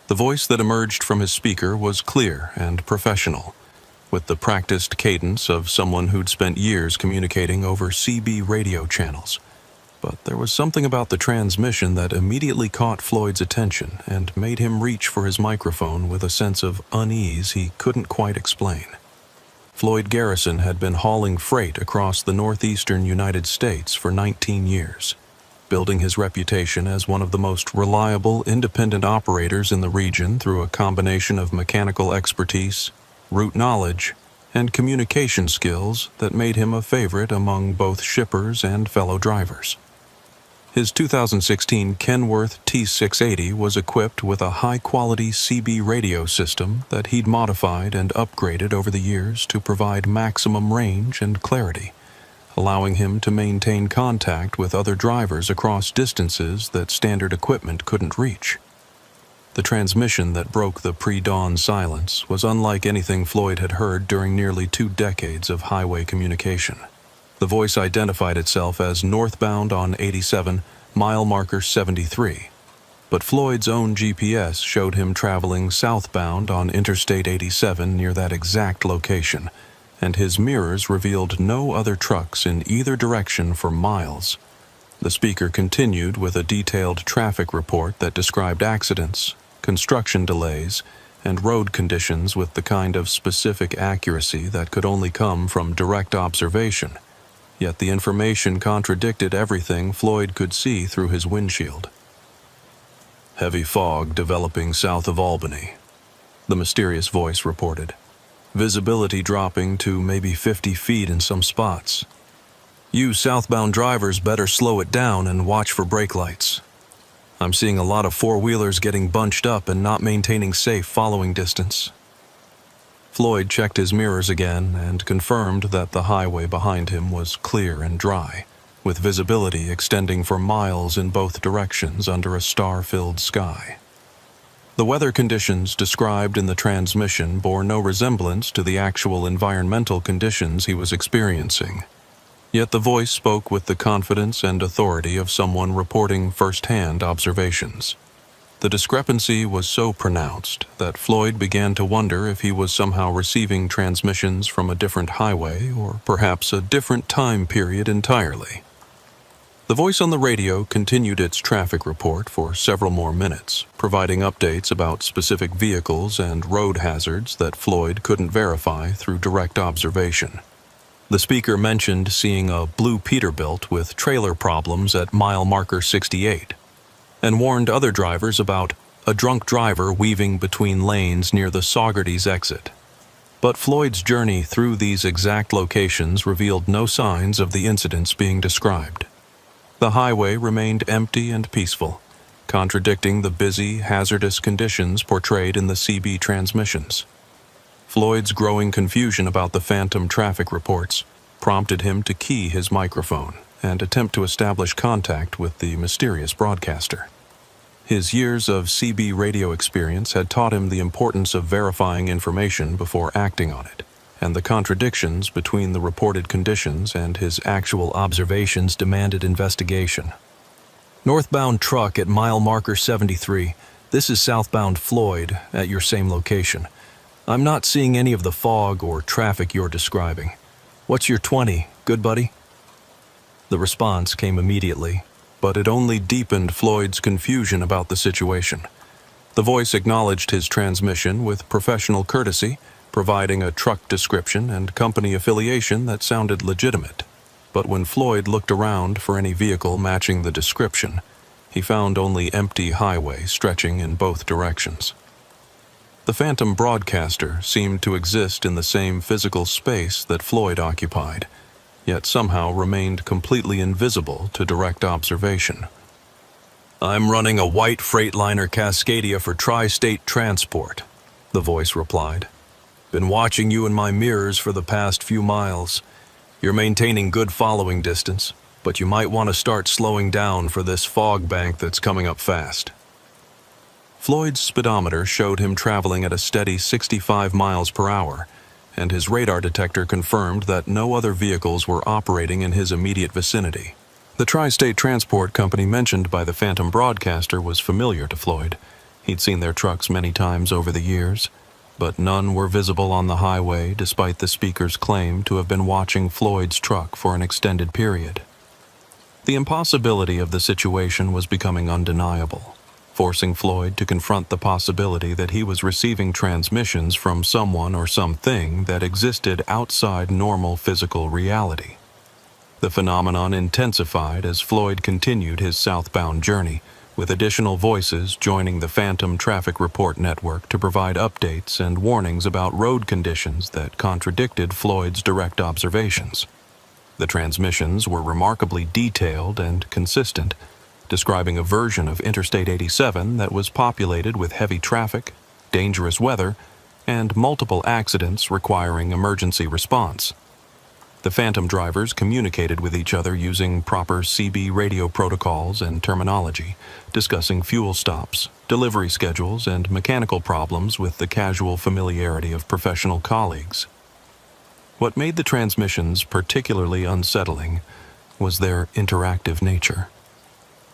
The voice that emerged from his speaker was clear and professional, with the practiced cadence of someone who'd spent years communicating over CB radio channels. But there was something about the transmission that immediately caught Floyd's attention and made him reach for his microphone with a sense of unease he couldn't quite explain. Floyd Garrison had been hauling freight across the northeastern United States for 19 years, building his reputation as one of the most reliable independent operators in the region through a combination of mechanical expertise, route knowledge, and communication skills that made him a favorite among both shippers and fellow drivers. His 2016 Kenworth T680 was equipped with a high-quality CB radio system that he'd modified and upgraded over the years to provide maximum range and clarity, allowing him to maintain contact with other drivers across distances that standard equipment couldn't reach. The transmission that broke the pre-dawn silence was unlike anything Floyd had heard during nearly 2 decades of highway communication. The voice identified itself as northbound on 87, mile marker 73, but Floyd's own GPS showed him traveling southbound on Interstate 87 near that exact location, and his mirrors revealed no other trucks in either direction for miles. The speaker continued with a detailed traffic report that described accidents, construction delays, and road conditions with the kind of specific accuracy that could only come from direct observation. Yet the information contradicted everything Floyd could see through his windshield. "Heavy fog developing south of Albany," the mysterious voice reported. "Visibility dropping to maybe 50 feet in some spots. You southbound drivers better slow it down and watch for brake lights. I'm seeing a lot of four-wheelers getting bunched up and not maintaining safe following distance." Floyd checked his mirrors again and confirmed that the highway behind him was clear and dry, with visibility extending for miles in both directions under a star-filled sky. The weather conditions described in the transmission bore no resemblance to the actual environmental conditions he was experiencing. Yet the voice spoke with the confidence and authority of someone reporting first-hand observations. The discrepancy was so pronounced that Floyd began to wonder if he was somehow receiving transmissions from a different highway or perhaps a different time period entirely. The voice on the radio continued its traffic report for several more minutes, providing updates about specific vehicles and road hazards that Floyd couldn't verify through direct observation. The speaker mentioned seeing a blue Peterbilt with trailer problems at mile marker 68, and warned other drivers about a drunk driver weaving between lanes near the Saugerties exit. But Floyd's journey through these exact locations revealed no signs of the incidents being described. The highway remained empty and peaceful, contradicting the busy, hazardous conditions portrayed in the CB transmissions. Floyd's growing confusion about the phantom traffic reports prompted him to key his microphone and attempt to establish contact with the mysterious broadcaster. His years of CB radio experience had taught him the importance of verifying information before acting on it, and the contradictions between the reported conditions and his actual observations demanded investigation. "Northbound truck at mile marker 73. This is southbound Floyd at your same location. I'm not seeing any of the fog or traffic you're describing. What's your 20, good buddy?" The response came immediately, but it only deepened Floyd's confusion about the situation. The voice acknowledged his transmission with professional courtesy, providing a truck description and company affiliation that sounded legitimate. But when Floyd looked around for any vehicle matching the description, he found only empty highway stretching in both directions. The phantom broadcaster seemed to exist in the same physical space that Floyd occupied, yet somehow remained completely invisible to direct observation. "I'm running a white Freightliner Cascadia for tri-state transport," the voice replied. "Been watching you in my mirrors for the past few miles. You're maintaining good following distance, but you might want to start slowing down for this fog bank that's coming up fast." Floyd's speedometer showed him traveling at a steady 65 miles per hour, and his radar detector confirmed that no other vehicles were operating in his immediate vicinity. The tri-state transport company mentioned by the phantom broadcaster was familiar to Floyd. He'd seen their trucks many times over the years, but none were visible on the highway despite the speaker's claim to have been watching Floyd's truck for an extended period. The impossibility of the situation was becoming undeniable, forcing Floyd to confront the possibility that he was receiving transmissions from someone or something that existed outside normal physical reality. The phenomenon intensified as Floyd continued his southbound journey, with additional voices joining the Phantom Traffic Report Network to provide updates and warnings about road conditions that contradicted Floyd's direct observations. The transmissions were remarkably detailed and consistent, describing a version of Interstate 87 that was populated with heavy traffic, dangerous weather, and multiple accidents requiring emergency response. The Phantom drivers communicated with each other using proper CB radio protocols and terminology, discussing fuel stops, delivery schedules, and mechanical problems with the casual familiarity of professional colleagues. What made the transmissions particularly unsettling was their interactive nature.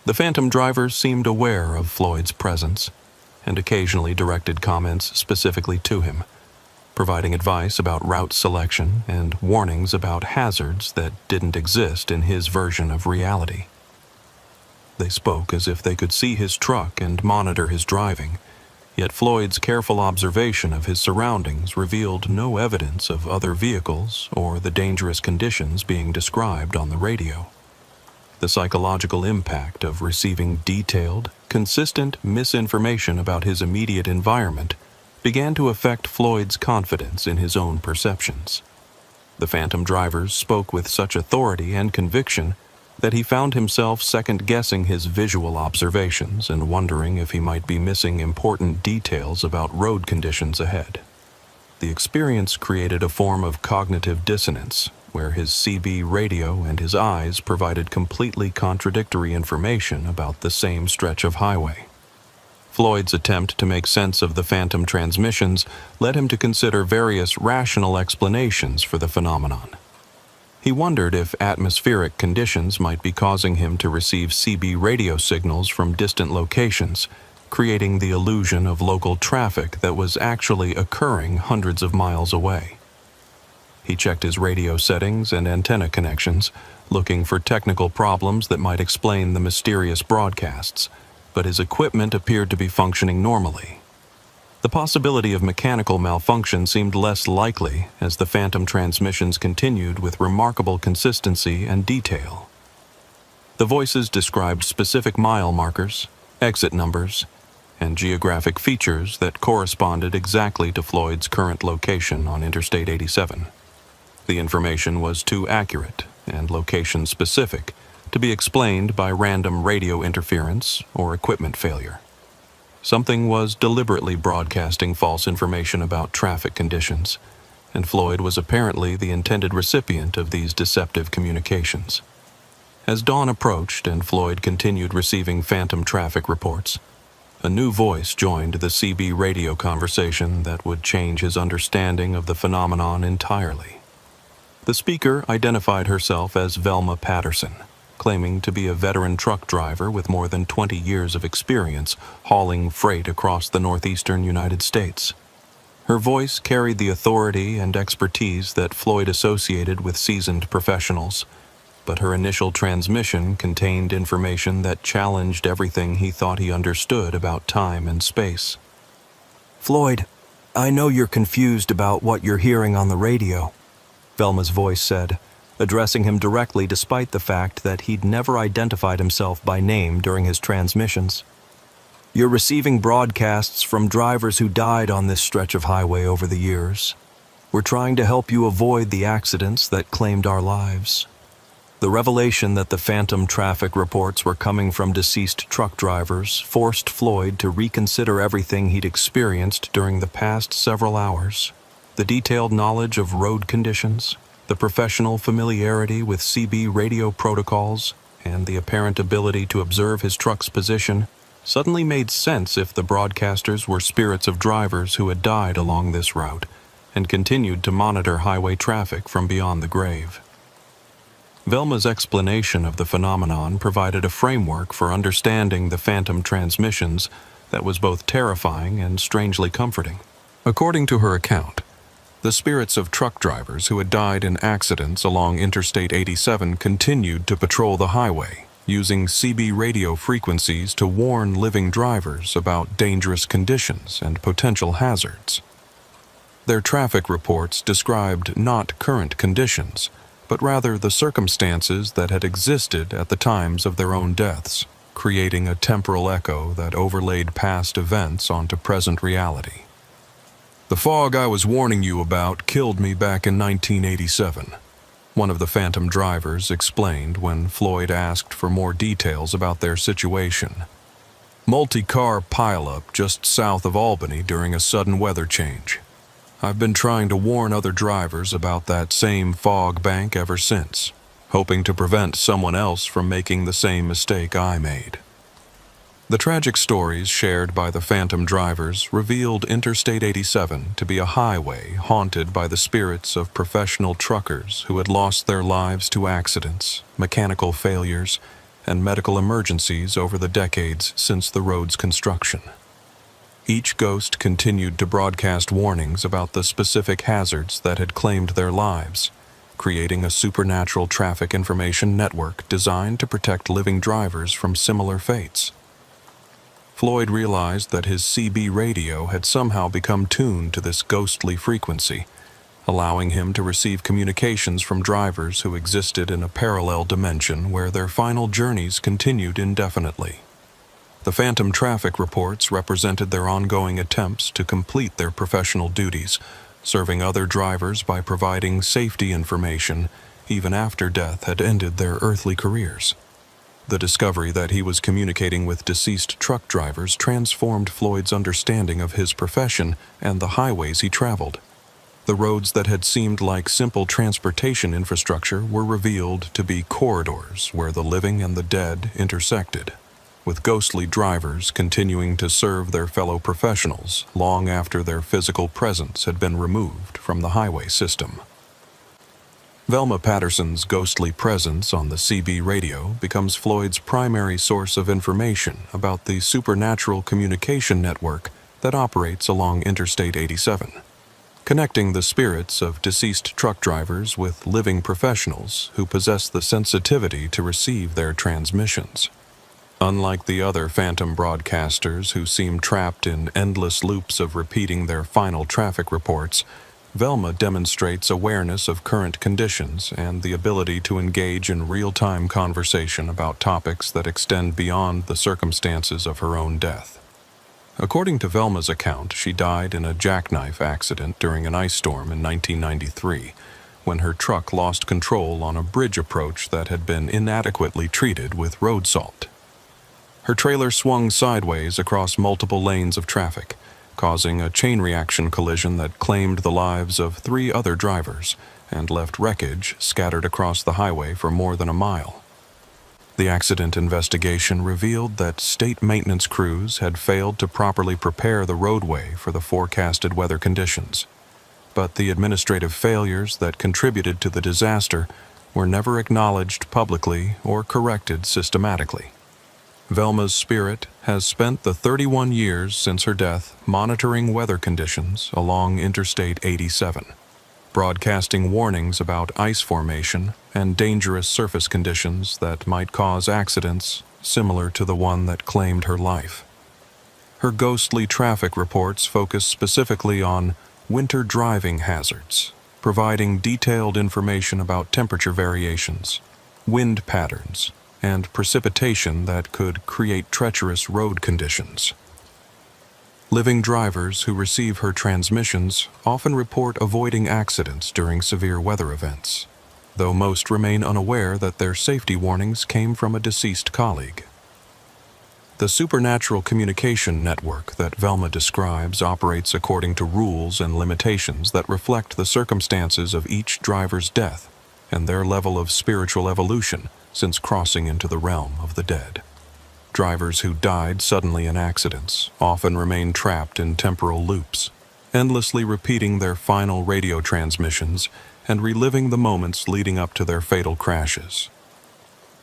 The Phantom drivers seemed aware of Floyd's presence and occasionally directed comments specifically to him, providing advice about route selection and warnings about hazards that didn't exist in his version of reality. They spoke as if they could see his truck and monitor his driving, yet Floyd's careful observation of his surroundings revealed no evidence of other vehicles or the dangerous conditions being described on the radio. The psychological impact of receiving detailed, consistent misinformation about his immediate environment began to affect Floyd's confidence in his own perceptions. The Phantom drivers spoke with such authority and conviction that he found himself second-guessing his visual observations and wondering if he might be missing important details about road conditions ahead. The experience created a form of cognitive dissonance, where his CB radio and his eyes provided completely contradictory information about the same stretch of highway. Floyd's attempt to make sense of the phantom transmissions led him to consider various rational explanations for the phenomenon. He wondered if atmospheric conditions might be causing him to receive CB radio signals from distant locations, creating the illusion of local traffic that was actually occurring hundreds of miles away. He checked his radio settings and antenna connections, looking for technical problems that might explain the mysterious broadcasts, but his equipment appeared to be functioning normally. The possibility of mechanical malfunction seemed less likely as the phantom transmissions continued with remarkable consistency and detail. The voices described specific mile markers, exit numbers, and geographic features that corresponded exactly to Floyd's current location on Interstate 87. The information was too accurate and location-specific to be explained by random radio interference or equipment failure. Something was deliberately broadcasting false information about traffic conditions, and Floyd was apparently the intended recipient of these deceptive communications. As dawn approached and Floyd continued receiving phantom traffic reports, a new voice joined the CB radio conversation that would change his understanding of the phenomenon entirely. The speaker identified herself as Velma Patterson, claiming to be a veteran truck driver with more than 20 years of experience hauling freight across the northeastern United States. Her voice carried the authority and expertise that Floyd associated with seasoned professionals, but her initial transmission contained information that challenged everything he thought he understood about time and space. "Floyd, I know you're confused about what you're hearing on the radio," Velma's voice said, addressing him directly despite the fact that he'd never identified himself by name during his transmissions. You're receiving broadcasts from drivers who died on this stretch of highway over the years. We're trying to help you avoid the accidents that claimed our lives. The revelation that the phantom traffic reports were coming from deceased truck drivers forced Floyd to reconsider everything he'd experienced during the past several hours. The detailed knowledge of road conditions, the professional familiarity with CB radio protocols, and the apparent ability to observe his truck's position suddenly made sense if the broadcasters were spirits of drivers who had died along this route and continued to monitor highway traffic from beyond the grave. Velma's explanation of the phenomenon provided a framework for understanding the phantom transmissions that was both terrifying and strangely comforting. According to her account, the spirits of truck drivers who had died in accidents along Interstate 87 continued to patrol the highway, using CB radio frequencies to warn living drivers about dangerous conditions and potential hazards. Their traffic reports described not current conditions, but rather the circumstances that had existed at the times of their own deaths, creating a temporal echo that overlaid past events onto present reality. "The fog I was warning you about killed me back in 1987, one of the phantom drivers explained when Floyd asked for more details about their situation. "Multi-car pileup just south of Albany during a sudden weather change. I've been trying to warn other drivers about that same fog bank ever since, hoping to prevent someone else from making the same mistake I made." The tragic stories shared by the phantom drivers revealed Interstate 87 to be a highway haunted by the spirits of professional truckers who had lost their lives to accidents, mechanical failures, and medical emergencies over the decades since the road's construction. Each ghost continued to broadcast warnings about the specific hazards that had claimed their lives, creating a supernatural traffic information network designed to protect living drivers from similar fates. Floyd realized that his CB radio had somehow become tuned to this ghostly frequency, allowing him to receive communications from drivers who existed in a parallel dimension where their final journeys continued indefinitely. The phantom traffic reports represented their ongoing attempts to complete their professional duties, serving other drivers by providing safety information even after death had ended their earthly careers. The discovery that he was communicating with deceased truck drivers transformed Floyd's understanding of his profession and the highways he traveled. The roads that had seemed like simple transportation infrastructure were revealed to be corridors where the living and the dead intersected, with ghostly drivers continuing to serve their fellow professionals long after their physical presence had been removed from the highway system. Velma Patterson's ghostly presence on the CB radio becomes Floyd's primary source of information about the supernatural communication network that operates along Interstate 87, connecting the spirits of deceased truck drivers with living professionals who possess the sensitivity to receive their transmissions. Unlike the other phantom broadcasters who seem trapped in endless loops of repeating their final traffic reports, Velma demonstrates awareness of current conditions and the ability to engage in real-time conversation about topics that extend beyond the circumstances of her own death. According to Velma's account, she died in a jackknife accident during an ice storm in 1993, when her truck lost control on a bridge approach that had been inadequately treated with road salt. Her trailer swung sideways across multiple lanes of traffic, causing a chain reaction collision that claimed the lives of 3 other drivers and left wreckage scattered across the highway for more than a mile. The accident investigation revealed that state maintenance crews had failed to properly prepare the roadway for the forecasted weather conditions, but the administrative failures that contributed to the disaster were never acknowledged publicly or corrected systematically. Velma's spirit has spent the 31 years since her death monitoring weather conditions along Interstate 87, broadcasting warnings about ice formation and dangerous surface conditions that might cause accidents similar to the one that claimed her life. Her ghostly traffic reports focus specifically on winter driving hazards, providing detailed information about temperature variations, wind patterns, and precipitation that could create treacherous road conditions. Living drivers who receive her transmissions often report avoiding accidents during severe weather events, though most remain unaware that their safety warnings came from a deceased colleague. The supernatural communication network that Velma describes operates according to rules and limitations that reflect the circumstances of each driver's death and their level of spiritual evolution since crossing into the realm of the dead. Drivers who died suddenly in accidents often remain trapped in temporal loops, endlessly repeating their final radio transmissions and reliving the moments leading up to their fatal crashes.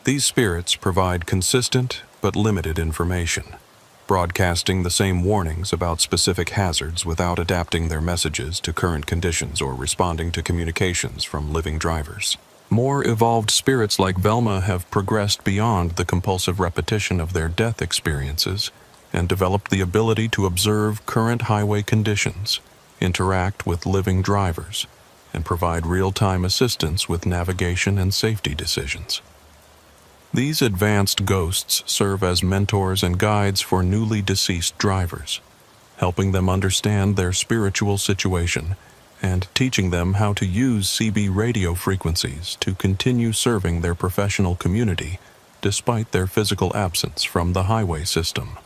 These spirits provide consistent but limited information, broadcasting the same warnings about specific hazards without adapting their messages to current conditions or responding to communications from living drivers. More evolved spirits like Velma have progressed beyond the compulsive repetition of their death experiences and developed the ability to observe current highway conditions, interact with living drivers, and provide real-time assistance with navigation and safety decisions. These advanced ghosts serve as mentors and guides for newly deceased drivers, helping them understand their spiritual situation and teaching them how to use CB radio frequencies to continue serving their professional community despite their physical absence from the highway system.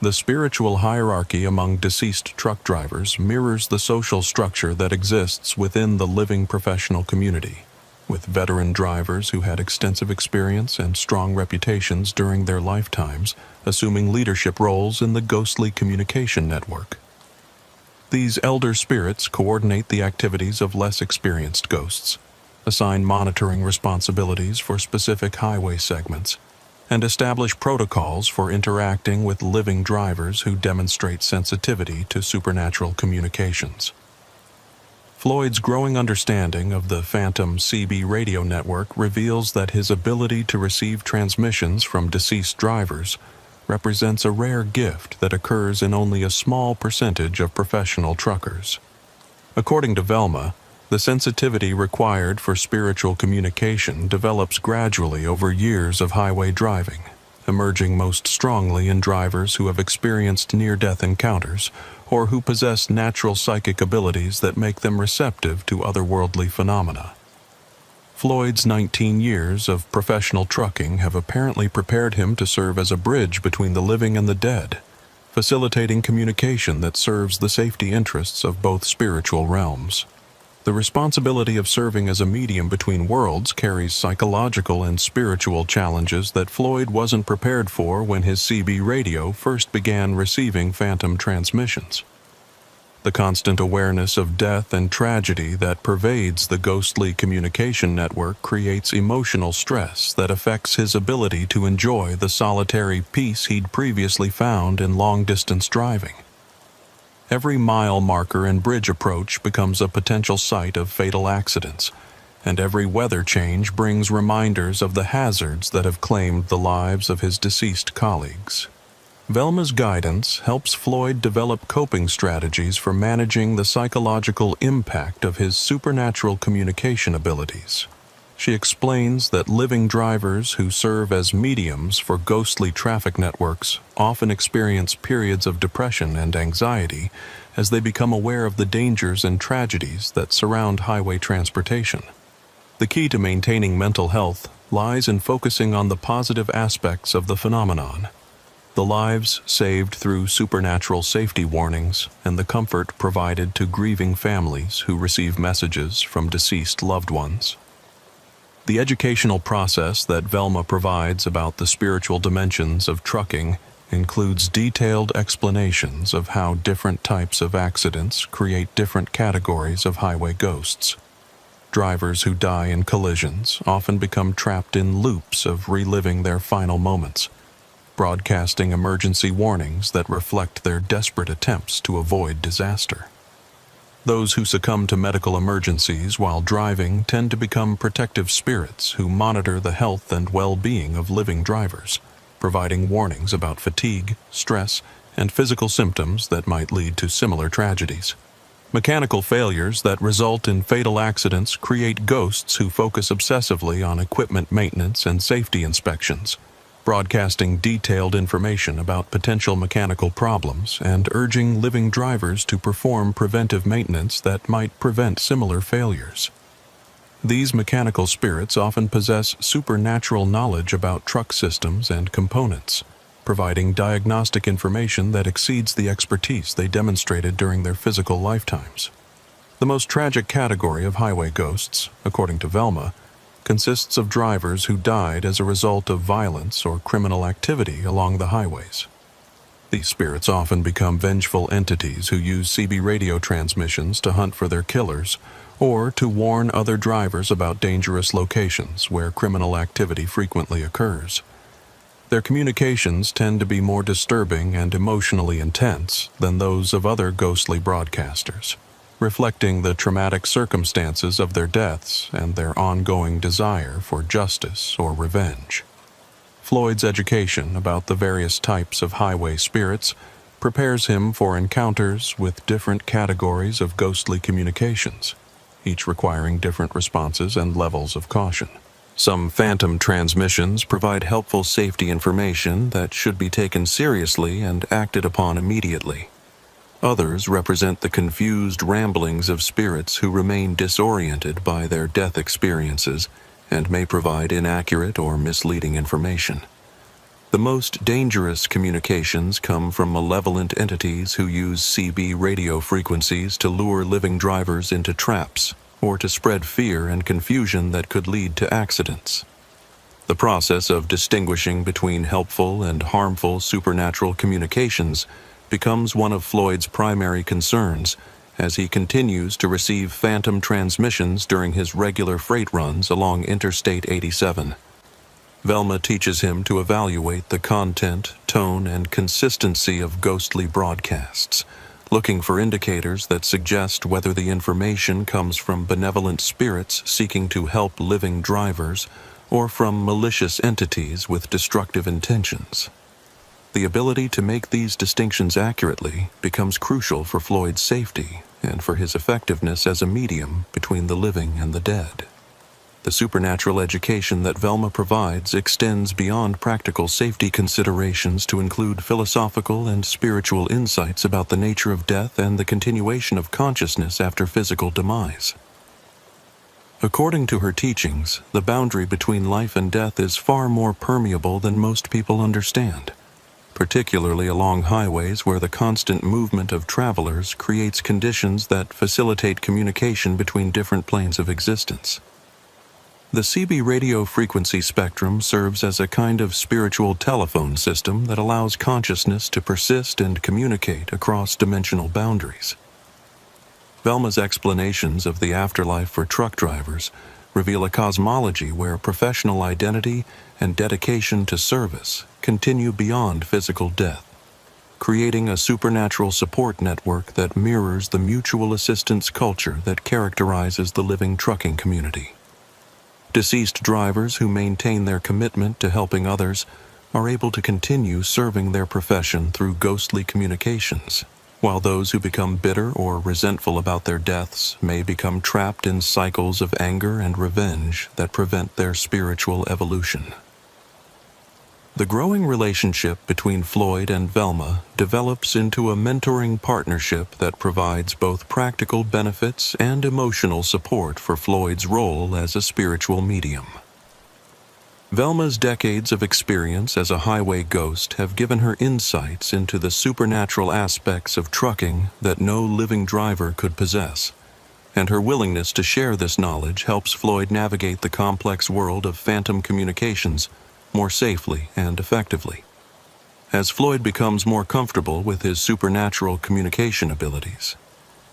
The spiritual hierarchy among deceased truck drivers mirrors the social structure that exists within the living professional community, with veteran drivers who had extensive experience and strong reputations during their lifetimes assuming leadership roles in the ghostly communication network. These elder spirits coordinate the activities of less experienced ghosts, assign monitoring responsibilities for specific highway segments, and establish protocols for interacting with living drivers who demonstrate sensitivity to supernatural communications. Floyd's growing understanding of the Phantom CB radio network reveals that his ability to receive transmissions from deceased drivers represents a rare gift that occurs in only a small percentage of professional truckers. According to Velma, the sensitivity required for spiritual communication develops gradually over years of highway driving, emerging most strongly in drivers who have experienced near-death encounters or who possess natural psychic abilities that make them receptive to otherworldly phenomena. Floyd's 19 years of professional trucking have apparently prepared him to serve as a bridge between the living and the dead, facilitating communication that serves the safety interests of both spiritual realms. The responsibility of serving as a medium between worlds carries psychological and spiritual challenges that Floyd wasn't prepared for when his CB radio first began receiving phantom transmissions. The constant awareness of death and tragedy that pervades the ghostly communication network creates emotional stress that affects his ability to enjoy the solitary peace he'd previously found in long-distance driving. Every mile marker and bridge approach becomes a potential site of fatal accidents, and every weather change brings reminders of the hazards that have claimed the lives of his deceased colleagues. Velma's guidance helps Floyd develop coping strategies for managing the psychological impact of his supernatural communication abilities. She explains that living drivers who serve as mediums for ghostly traffic networks often experience periods of depression and anxiety as they become aware of the dangers and tragedies that surround highway transportation. The key to maintaining mental health lies in focusing on the positive aspects of the phenomenon: the lives saved through supernatural safety warnings and the comfort provided to grieving families who receive messages from deceased loved ones. The educational process that Velma provides about the spiritual dimensions of trucking includes detailed explanations of how different types of accidents create different categories of highway ghosts. Drivers who die in collisions often become trapped in loops of reliving their final moments, broadcasting emergency warnings that reflect their desperate attempts to avoid disaster. Those who succumb to medical emergencies while driving tend to become protective spirits who monitor the health and well-being of living drivers, providing warnings about fatigue, stress, and physical symptoms that might lead to similar tragedies. Mechanical failures that result in fatal accidents create ghosts who focus obsessively on equipment maintenance and safety inspections, broadcasting detailed information about potential mechanical problems and urging living drivers to perform preventive maintenance that might prevent similar failures. These mechanical spirits often possess supernatural knowledge about truck systems and components, providing diagnostic information that exceeds the expertise they demonstrated during their physical lifetimes. The most tragic category of highway ghosts, according to Velma, consists of drivers who died as a result of violence or criminal activity along the highways. These spirits often become vengeful entities who use CB radio transmissions to hunt for their killers or to warn other drivers about dangerous locations where criminal activity frequently occurs. Their communications tend to be more disturbing and emotionally intense than those of other ghostly broadcasters, reflecting the traumatic circumstances of their deaths and their ongoing desire for justice or revenge. Floyd's education about the various types of highway spirits prepares him for encounters with different categories of ghostly communications, each requiring different responses and levels of caution. Some phantom transmissions provide helpful safety information that should be taken seriously and acted upon immediately. Others represent the confused ramblings of spirits who remain disoriented by their death experiences and may provide inaccurate or misleading information. The most dangerous communications come from malevolent entities who use CB radio frequencies to lure living drivers into traps or to spread fear and confusion that could lead to accidents. The process of distinguishing between helpful and harmful supernatural communications becomes one of Floyd's primary concerns as he continues to receive phantom transmissions during his regular freight runs along Interstate 87. Velma teaches him to evaluate the content, tone, and consistency of ghostly broadcasts, looking for indicators that suggest whether the information comes from benevolent spirits seeking to help living drivers or from malicious entities with destructive intentions. The ability to make these distinctions accurately becomes crucial for Floyd's safety and for his effectiveness as a medium between the living and the dead. The supernatural education that Velma provides extends beyond practical safety considerations to include philosophical and spiritual insights about the nature of death and the continuation of consciousness after physical demise. According to her teachings, the boundary between life and death is far more permeable than most people understand, particularly along highways where the constant movement of travelers creates conditions that facilitate communication between different planes of existence. The CB radio frequency spectrum serves as a kind of spiritual telephone system that allows consciousness to persist and communicate across dimensional boundaries. Velma's explanations of the afterlife for truck drivers reveal a cosmology where professional identity and dedication to service continue beyond physical death, creating a supernatural support network that mirrors the mutual assistance culture that characterizes the living trucking community. Deceased drivers who maintain their commitment to helping others are able to continue serving their profession through ghostly communications, while those who become bitter or resentful about their deaths may become trapped in cycles of anger and revenge that prevent their spiritual evolution. The growing relationship between Floyd and Velma develops into a mentoring partnership that provides both practical benefits and emotional support for Floyd's role as a spiritual medium. Velma's decades of experience as a highway ghost have given her insights into the supernatural aspects of trucking that no living driver could possess, and her willingness to share this knowledge helps Floyd navigate the complex world of phantom communications more safely and effectively. As Floyd becomes more comfortable with his supernatural communication abilities,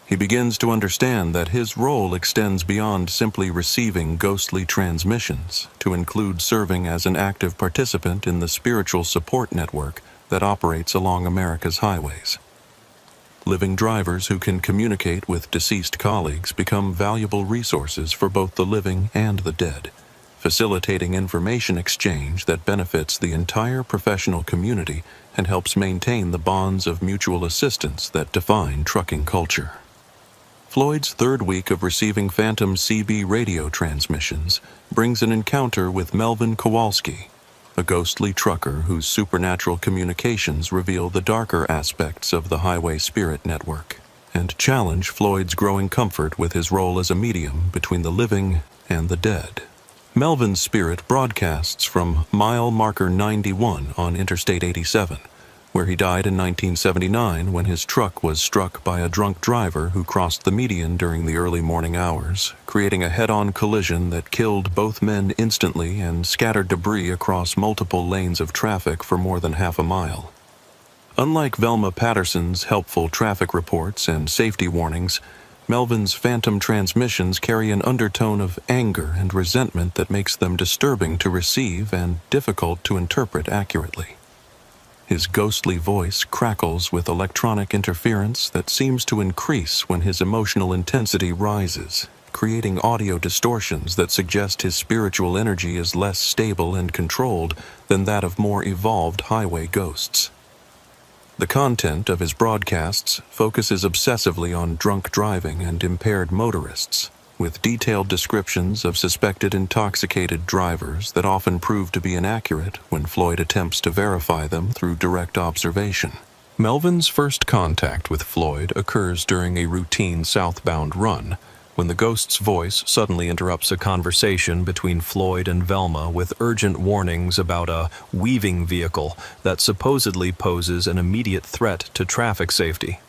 he begins to understand that his role extends beyond simply receiving ghostly transmissions to include serving as an active participant in the spiritual support network that operates along America's highways. Living drivers who can communicate with deceased colleagues become valuable resources for both the living and the dead, facilitating information exchange that benefits the entire professional community and helps maintain the bonds of mutual assistance that define trucking culture. Floyd's third week of receiving phantom CB radio transmissions brings an encounter with Melvin Kowalski, a ghostly trucker whose supernatural communications reveal the darker aspects of the highway spirit network, and challenge Floyd's growing comfort with his role as a medium between the living and the dead. Melvin's spirit broadcasts from mile marker 91 on Interstate 87, where he died in 1979 when his truck was struck by a drunk driver who crossed the median during the early morning hours, creating a head-on collision that killed both men instantly and scattered debris across multiple lanes of traffic for more than half a mile. Unlike Velma Patterson's helpful traffic reports and safety warnings, Melvin's phantom transmissions carry an undertone of anger and resentment that makes them disturbing to receive and difficult to interpret accurately. His ghostly voice crackles with electronic interference that seems to increase when his emotional intensity rises, creating audio distortions that suggest his spiritual energy is less stable and controlled than that of more evolved highway ghosts. The content of his broadcasts focuses obsessively on drunk driving and impaired motorists, with detailed descriptions of suspected intoxicated drivers that often prove to be inaccurate when Floyd attempts to verify them through direct observation. Melvin's first contact with Floyd occurs during a routine southbound run, when the ghost's voice suddenly interrupts a conversation between Floyd and Velma with urgent warnings about a weaving vehicle that supposedly poses an immediate threat to traffic safety.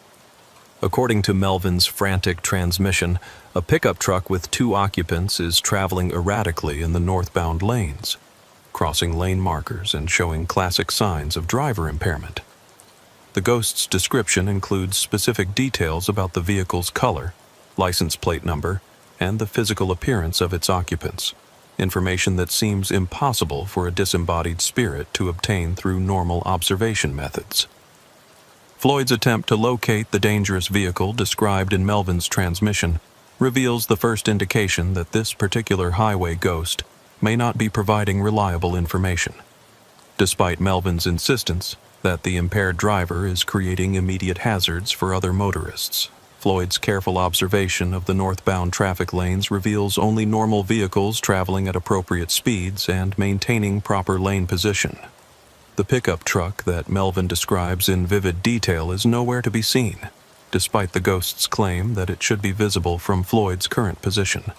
According to Melvin's frantic transmission, a pickup truck with 2 occupants is traveling erratically in the northbound lanes, crossing lane markers and showing classic signs of driver impairment. The ghost's description includes specific details about the vehicle's color, license plate number, and the physical appearance of its occupants, information that seems impossible for a disembodied spirit to obtain through normal observation methods. Floyd's attempt to locate the dangerous vehicle described in Melvin's transmission reveals the first indication that this particular highway ghost may not be providing reliable information. Despite Melvin's insistence that the impaired driver is creating immediate hazards for other motorists, Floyd's careful observation of the northbound traffic lanes reveals only normal vehicles traveling at appropriate speeds and maintaining proper lane position. The pickup truck that Melvin describes in vivid detail is nowhere to be seen, despite the ghost's claim that it should be visible from Floyd's current position.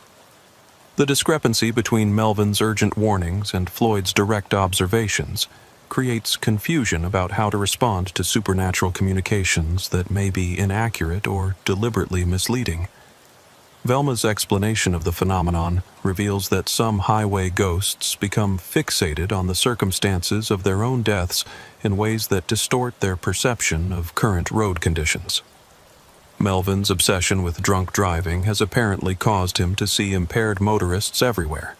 The discrepancy between Melvin's urgent warnings and Floyd's direct observations creates confusion about how to respond to supernatural communications that may be inaccurate or deliberately misleading. Velma's explanation of the phenomenon reveals that some highway ghosts become fixated on the circumstances of their own deaths in ways that distort their perception of current road conditions. Melvin's obsession with drunk driving has apparently caused him to see impaired motorists everywhere,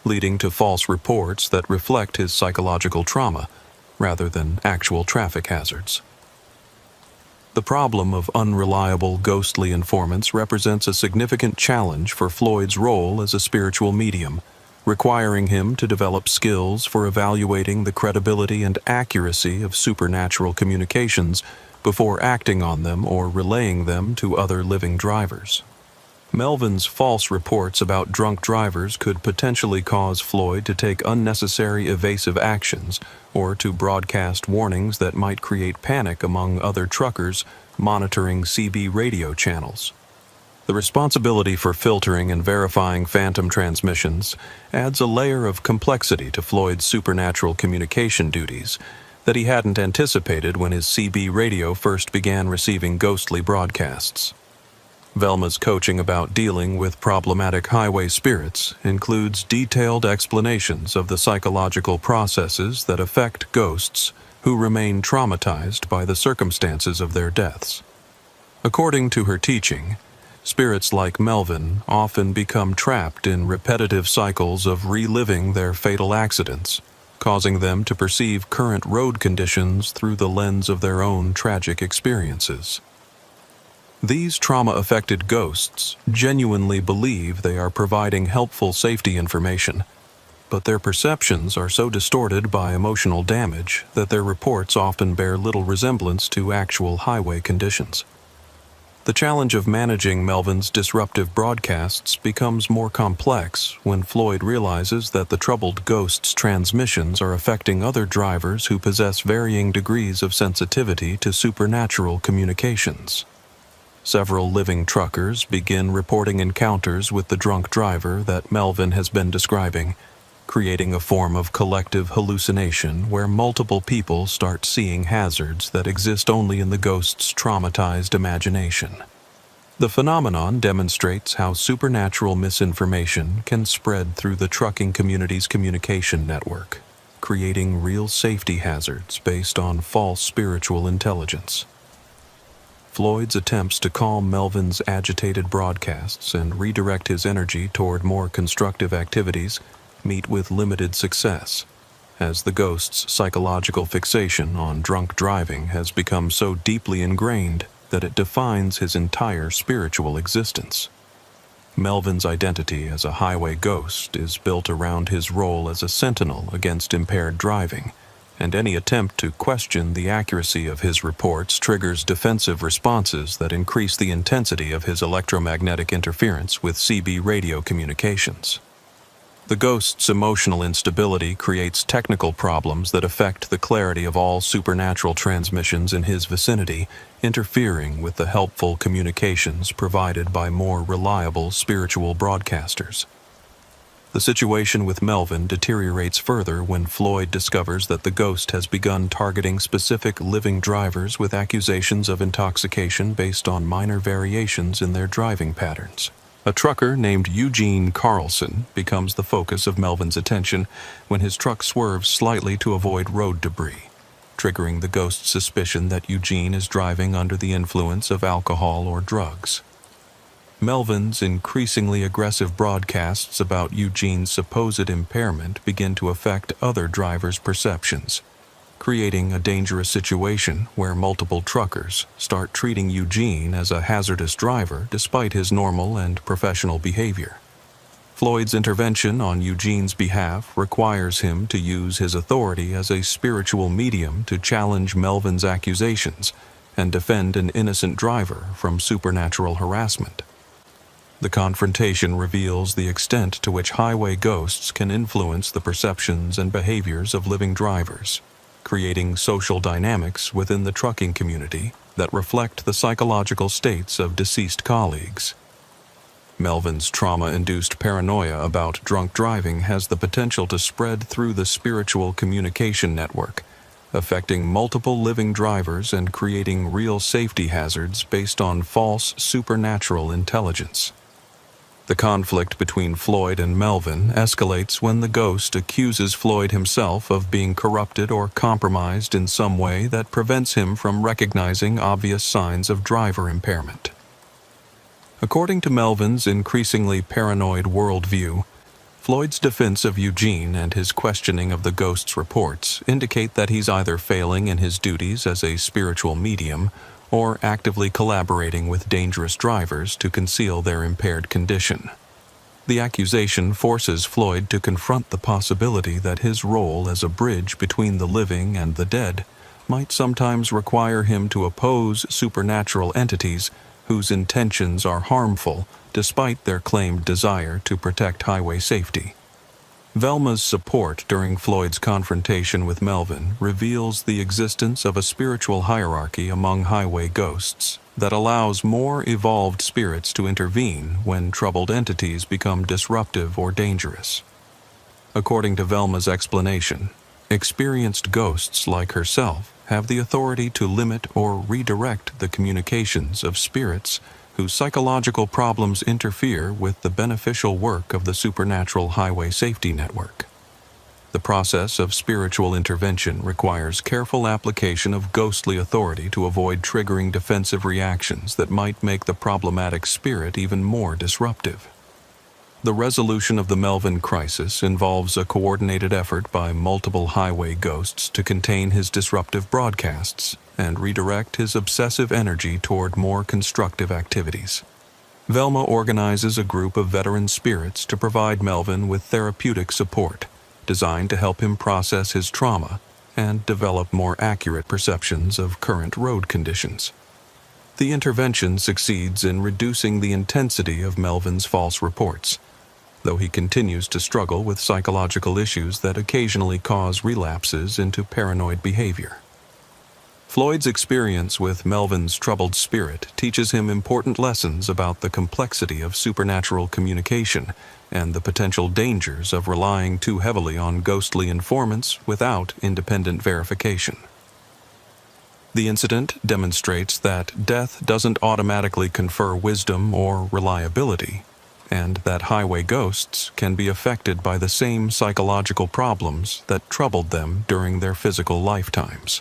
leading to false reports that reflect his psychological trauma rather than actual traffic hazards. The problem of unreliable, ghostly informants represents a significant challenge for Floyd's role as a spiritual medium, requiring him to develop skills for evaluating the credibility and accuracy of supernatural communications before acting on them or relaying them to other living drivers. Melvin's false reports about drunk drivers could potentially cause Floyd to take unnecessary evasive actions or to broadcast warnings that might create panic among other truckers monitoring CB radio channels. The responsibility for filtering and verifying phantom transmissions adds a layer of complexity to Floyd's supernatural communication duties that he hadn't anticipated when his CB radio first began receiving ghostly broadcasts. Velma's coaching about dealing with problematic highway spirits includes detailed explanations of the psychological processes that affect ghosts who remain traumatized by the circumstances of their deaths. According to her teaching, spirits like Melvin often become trapped in repetitive cycles of reliving their fatal accidents, causing them to perceive current road conditions through the lens of their own tragic experiences. These trauma-affected ghosts genuinely believe they are providing helpful safety information, but their perceptions are so distorted by emotional damage that their reports often bear little resemblance to actual highway conditions. The challenge of managing Melvin's disruptive broadcasts becomes more complex when Floyd realizes that the troubled ghost's transmissions are affecting other drivers who possess varying degrees of sensitivity to supernatural communications. Several living truckers begin reporting encounters with the drunk driver that Melvin has been describing, creating a form of collective hallucination where multiple people start seeing hazards that exist only in the ghost's traumatized imagination. The phenomenon demonstrates how supernatural misinformation can spread through the trucking community's communication network, creating real safety hazards based on false spiritual intelligence. Floyd's attempts to calm Melvin's agitated broadcasts and redirect his energy toward more constructive activities meet with limited success, as the ghost's psychological fixation on drunk driving has become so deeply ingrained that it defines his entire spiritual existence. Melvin's identity as a highway ghost is built around his role as a sentinel against impaired driving, and any attempt to question the accuracy of his reports triggers defensive responses that increase the intensity of his electromagnetic interference with CB radio communications. The ghost's emotional instability creates technical problems that affect the clarity of all supernatural transmissions in his vicinity, interfering with the helpful communications provided by more reliable spiritual broadcasters. The situation with Melvin deteriorates further when Floyd discovers that the ghost has begun targeting specific living drivers with accusations of intoxication based on minor variations in their driving patterns. A trucker named Eugene Carlson becomes the focus of Melvin's attention when his truck swerves slightly to avoid road debris, triggering the ghost's suspicion that Eugene is driving under the influence of alcohol or drugs. Melvin's increasingly aggressive broadcasts about Eugene's supposed impairment begin to affect other drivers' perceptions, creating a dangerous situation where multiple truckers start treating Eugene as a hazardous driver despite his normal and professional behavior. Floyd's intervention on Eugene's behalf requires him to use his authority as a spiritual medium to challenge Melvin's accusations and defend an innocent driver from supernatural harassment. The confrontation reveals the extent to which highway ghosts can influence the perceptions and behaviors of living drivers, creating social dynamics within the trucking community that reflect the psychological states of deceased colleagues. Melvin's trauma-induced paranoia about drunk driving has the potential to spread through the spiritual communication network, affecting multiple living drivers and creating real safety hazards based on false supernatural intelligence. The conflict between Floyd and Melvin escalates when the ghost accuses Floyd himself of being corrupted or compromised in some way that prevents him from recognizing obvious signs of driver impairment. According to Melvin's increasingly paranoid worldview, Floyd's defense of Eugene and his questioning of the ghost's reports indicate that he's either failing in his duties as a spiritual medium or actively collaborating with dangerous drivers to conceal their impaired condition. The accusation forces Floyd to confront the possibility that his role as a bridge between the living and the dead might sometimes require him to oppose supernatural entities whose intentions are harmful despite their claimed desire to protect highway safety. Velma's support during Floyd's confrontation with Melvin reveals the existence of a spiritual hierarchy among highway ghosts that allows more evolved spirits to intervene when troubled entities become disruptive or dangerous. According to Velma's explanation, experienced ghosts like herself have the authority to limit or redirect the communications of spirits whose psychological problems interfere with the beneficial work of the supernatural highway safety network. The process of spiritual intervention requires careful application of ghostly authority to avoid triggering defensive reactions that might make the problematic spirit even more disruptive. The resolution of the Melvin crisis involves a coordinated effort by multiple highway ghosts to contain his disruptive broadcasts and redirect his obsessive energy toward more constructive activities. Velma organizes a group of veteran spirits to provide Melvin with therapeutic support, designed to help him process his trauma and develop more accurate perceptions of current road conditions. The intervention succeeds in reducing the intensity of Melvin's false reports, though he continues to struggle with psychological issues that occasionally cause relapses into paranoid behavior. Floyd's experience with Melvin's troubled spirit teaches him important lessons about the complexity of supernatural communication and the potential dangers of relying too heavily on ghostly informants without independent verification. The incident demonstrates that death doesn't automatically confer wisdom or reliability, and that highway ghosts can be affected by the same psychological problems that troubled them during their physical lifetimes.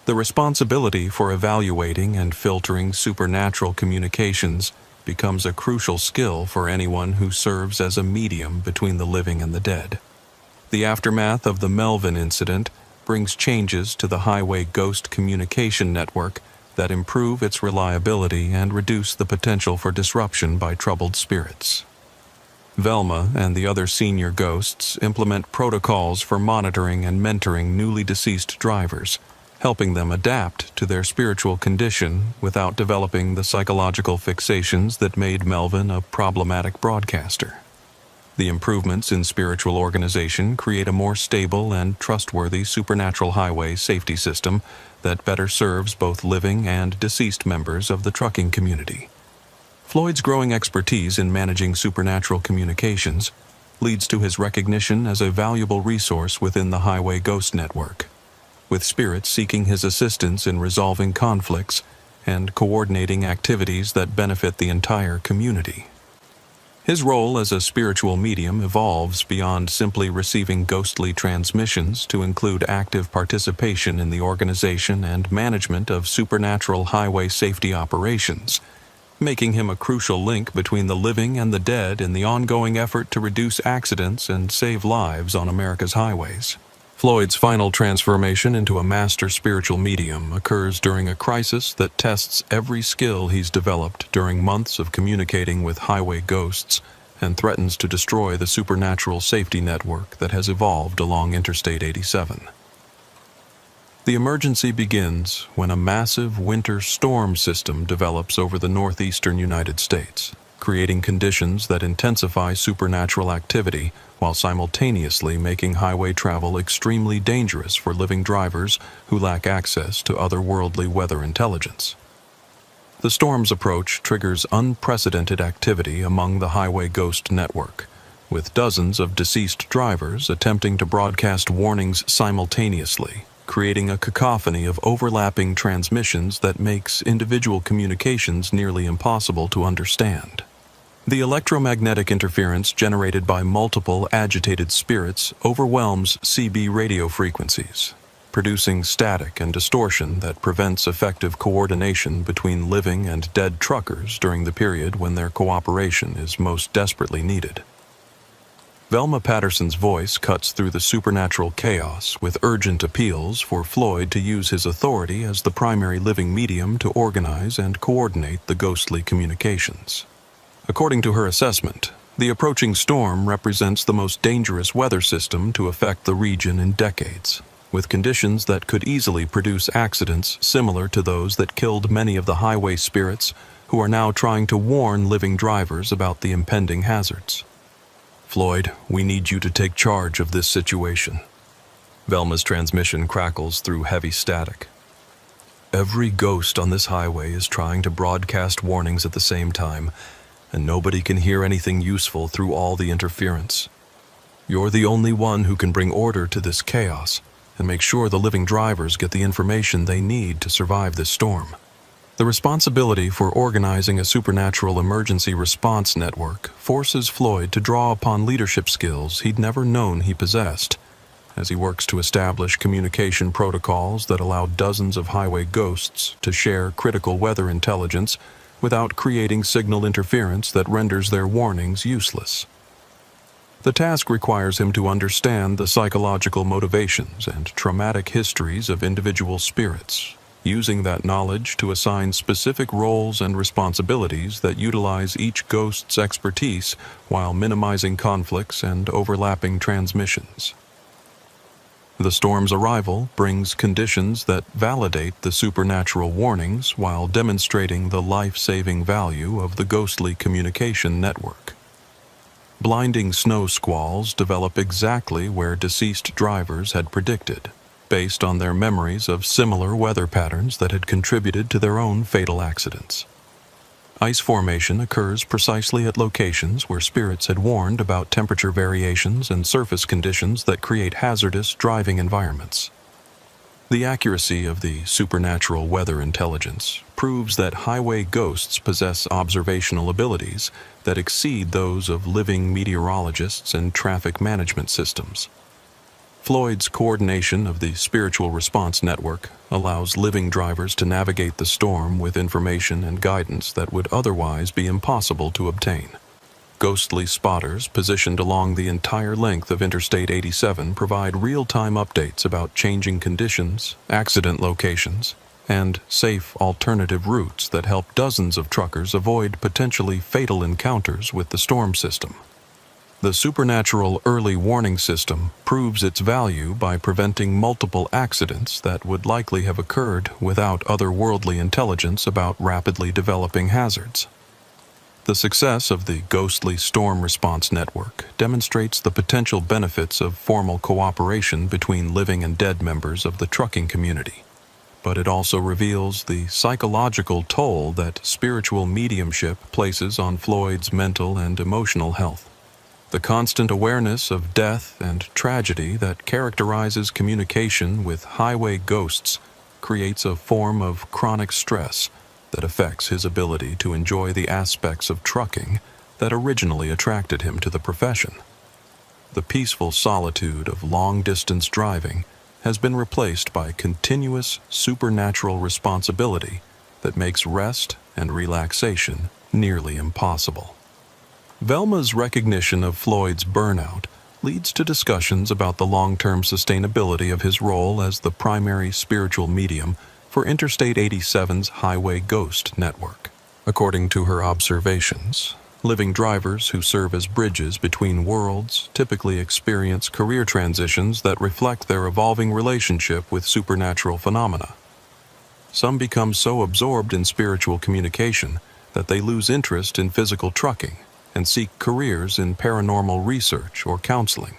The responsibility for evaluating and filtering supernatural communications becomes a crucial skill for anyone who serves as a medium between the living and the dead. The aftermath of the Melvin incident brings changes to the highway ghost communication network that improve its reliability and reduce the potential for disruption by troubled spirits. Velma and the other senior ghosts implement protocols for monitoring and mentoring newly deceased drivers, helping them adapt to their spiritual condition without developing the psychological fixations that made Melvin a problematic broadcaster. The improvements in spiritual organization create a more stable and trustworthy supernatural highway safety system that better serves both living and deceased members of the trucking community. Floyd's growing expertise in managing supernatural communications leads to his recognition as a valuable resource within the highway ghost network, with spirits seeking his assistance in resolving conflicts and coordinating activities that benefit the entire community. His role as a spiritual medium evolves beyond simply receiving ghostly transmissions to include active participation in the organization and management of supernatural highway safety operations, making him a crucial link between the living and the dead in the ongoing effort to reduce accidents and save lives on America's highways. Floyd's final transformation into a master spiritual medium occurs during a crisis that tests every skill he's developed during months of communicating with highway ghosts and threatens to destroy the supernatural safety network that has evolved along Interstate 87. The emergency begins when a massive winter storm system develops over the northeastern United States, creating conditions that intensify supernatural activity while simultaneously making highway travel extremely dangerous for living drivers who lack access to otherworldly weather intelligence. The storm's approach triggers unprecedented activity among the highway ghost network, with dozens of deceased drivers attempting to broadcast warnings simultaneously, creating a cacophony of overlapping transmissions that makes individual communications nearly impossible to understand. The electromagnetic interference generated by multiple agitated spirits overwhelms CB radio frequencies, producing static and distortion that prevents effective coordination between living and dead truckers during the period when their cooperation is most desperately needed. Velma Patterson's voice cuts through the supernatural chaos with urgent appeals for Floyd to use his authority as the primary living medium to organize and coordinate the ghostly communications. According to her assessment, the approaching storm represents the most dangerous weather system to affect the region in decades, with conditions that could easily produce accidents similar to those that killed many of the highway spirits who are now trying to warn living drivers about the impending hazards. Floyd, we need you to take charge of this situation. Velma's transmission crackles through heavy static. Every ghost on this highway is trying to broadcast warnings at the same time, and nobody can hear anything useful through all the interference. You're the only one who can bring order to this chaos and make sure the living drivers get the information they need to survive this storm. The responsibility for organizing a supernatural emergency response network forces Floyd to draw upon leadership skills he'd never known he possessed, as he works to establish communication protocols that allow dozens of highway ghosts to share critical weather intelligence without creating signal interference that renders their warnings useless. The task requires him to understand the psychological motivations and traumatic histories of individual spirits, using that knowledge to assign specific roles and responsibilities that utilize each ghost's expertise while minimizing conflicts and overlapping transmissions. The storm's arrival brings conditions that validate the supernatural warnings while demonstrating the life-saving value of the ghostly communication network. Blinding snow squalls develop exactly where deceased drivers had predicted, based on their memories of similar weather patterns that had contributed to their own fatal accidents. Ice formation occurs precisely at locations where spirits had warned about temperature variations and surface conditions that create hazardous driving environments. The accuracy of the supernatural weather intelligence proves that highway ghosts possess observational abilities that exceed those of living meteorologists and traffic management systems. Floyd's coordination of the spiritual response network allows living drivers to navigate the storm with information and guidance that would otherwise be impossible to obtain. Ghostly spotters positioned along the entire length of Interstate 87 provide real-time updates about changing conditions, accident locations, and safe alternative routes that help dozens of truckers avoid potentially fatal encounters with the storm system. The supernatural early warning system proves its value by preventing multiple accidents that would likely have occurred without otherworldly intelligence about rapidly developing hazards. The success of the ghostly storm response network demonstrates the potential benefits of formal cooperation between living and dead members of the trucking community. But it also reveals the psychological toll that spiritual mediumship places on Floyd's mental and emotional health. The constant awareness of death and tragedy that characterizes communication with highway ghosts creates a form of chronic stress that affects his ability to enjoy the aspects of trucking that originally attracted him to the profession. The peaceful solitude of long-distance driving has been replaced by continuous supernatural responsibility that makes rest and relaxation nearly impossible. Velma's recognition of Floyd's burnout leads to discussions about the long-term sustainability of his role as the primary spiritual medium for Interstate 87's highway ghost network. According to her observations, living drivers who serve as bridges between worlds typically experience career transitions that reflect their evolving relationship with supernatural phenomena. Some become so absorbed in spiritual communication that they lose interest in physical trucking and seek careers in paranormal research or counseling.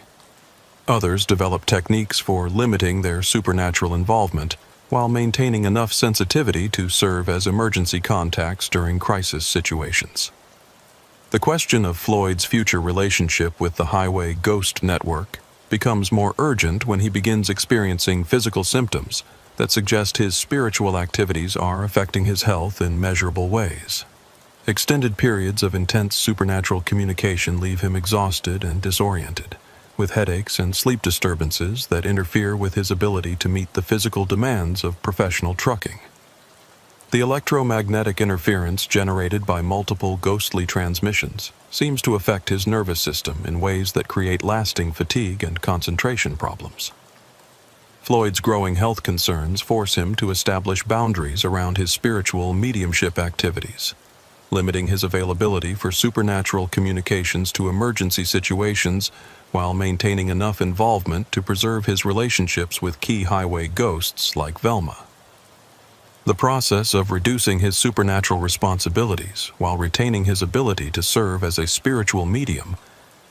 Others develop techniques for limiting their supernatural involvement while maintaining enough sensitivity to serve as emergency contacts during crisis situations. The question of Floyd's future relationship with the highway ghost network becomes more urgent when he begins experiencing physical symptoms that suggest his spiritual activities are affecting his health in measurable ways. Extended periods of intense supernatural communication leave him exhausted and disoriented, with headaches and sleep disturbances that interfere with his ability to meet the physical demands of professional trucking. The electromagnetic interference generated by multiple ghostly transmissions seems to affect his nervous system in ways that create lasting fatigue and concentration problems. Floyd's growing health concerns force him to establish boundaries around his spiritual mediumship activities, limiting his availability for supernatural communications to emergency situations while maintaining enough involvement to preserve his relationships with key highway ghosts like Velma. The process of reducing his supernatural responsibilities while retaining his ability to serve as a spiritual medium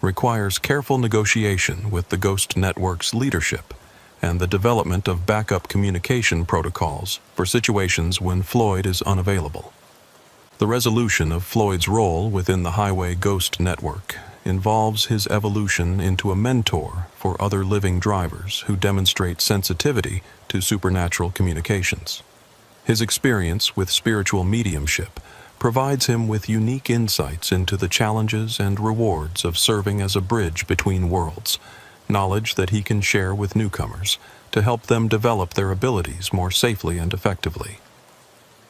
requires careful negotiation with the Ghost Network's leadership and the development of backup communication protocols for situations when Floyd is unavailable. The resolution of Floyd's role within the Highway Ghost Network involves his evolution into a mentor for other living drivers who demonstrate sensitivity to supernatural communications. His experience with spiritual mediumship provides him with unique insights into the challenges and rewards of serving as a bridge between worlds, knowledge that he can share with newcomers to help them develop their abilities more safely and effectively.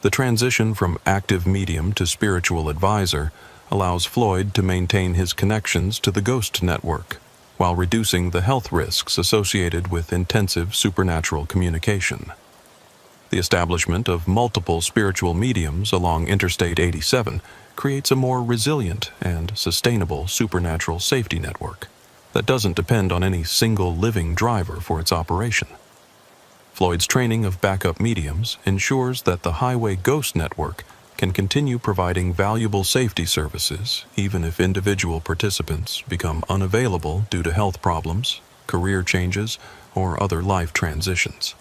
The transition from active medium to spiritual advisor allows Floyd to maintain his connections to the Ghost Network while reducing the health risks associated with intensive supernatural communication. The establishment of multiple spiritual mediums along Interstate 87 creates a more resilient and sustainable supernatural safety network. that doesn't depend on any single living driver for its operation. Floyd's training of backup mediums ensures that the Highway Ghost Network can continue providing valuable safety services even if individual participants become unavailable due to health problems, career changes, or other life transitions.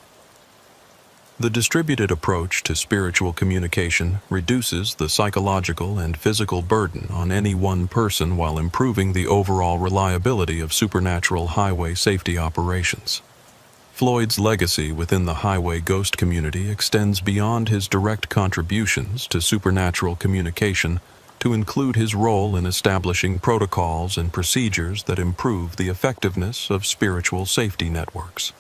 The distributed approach to spiritual communication reduces the psychological and physical burden on any one person while improving the overall reliability of supernatural highway safety operations. Floyd's legacy within the highway ghost community extends beyond his direct contributions to supernatural communication to include his role in establishing protocols and procedures that improve the effectiveness of spiritual safety networks.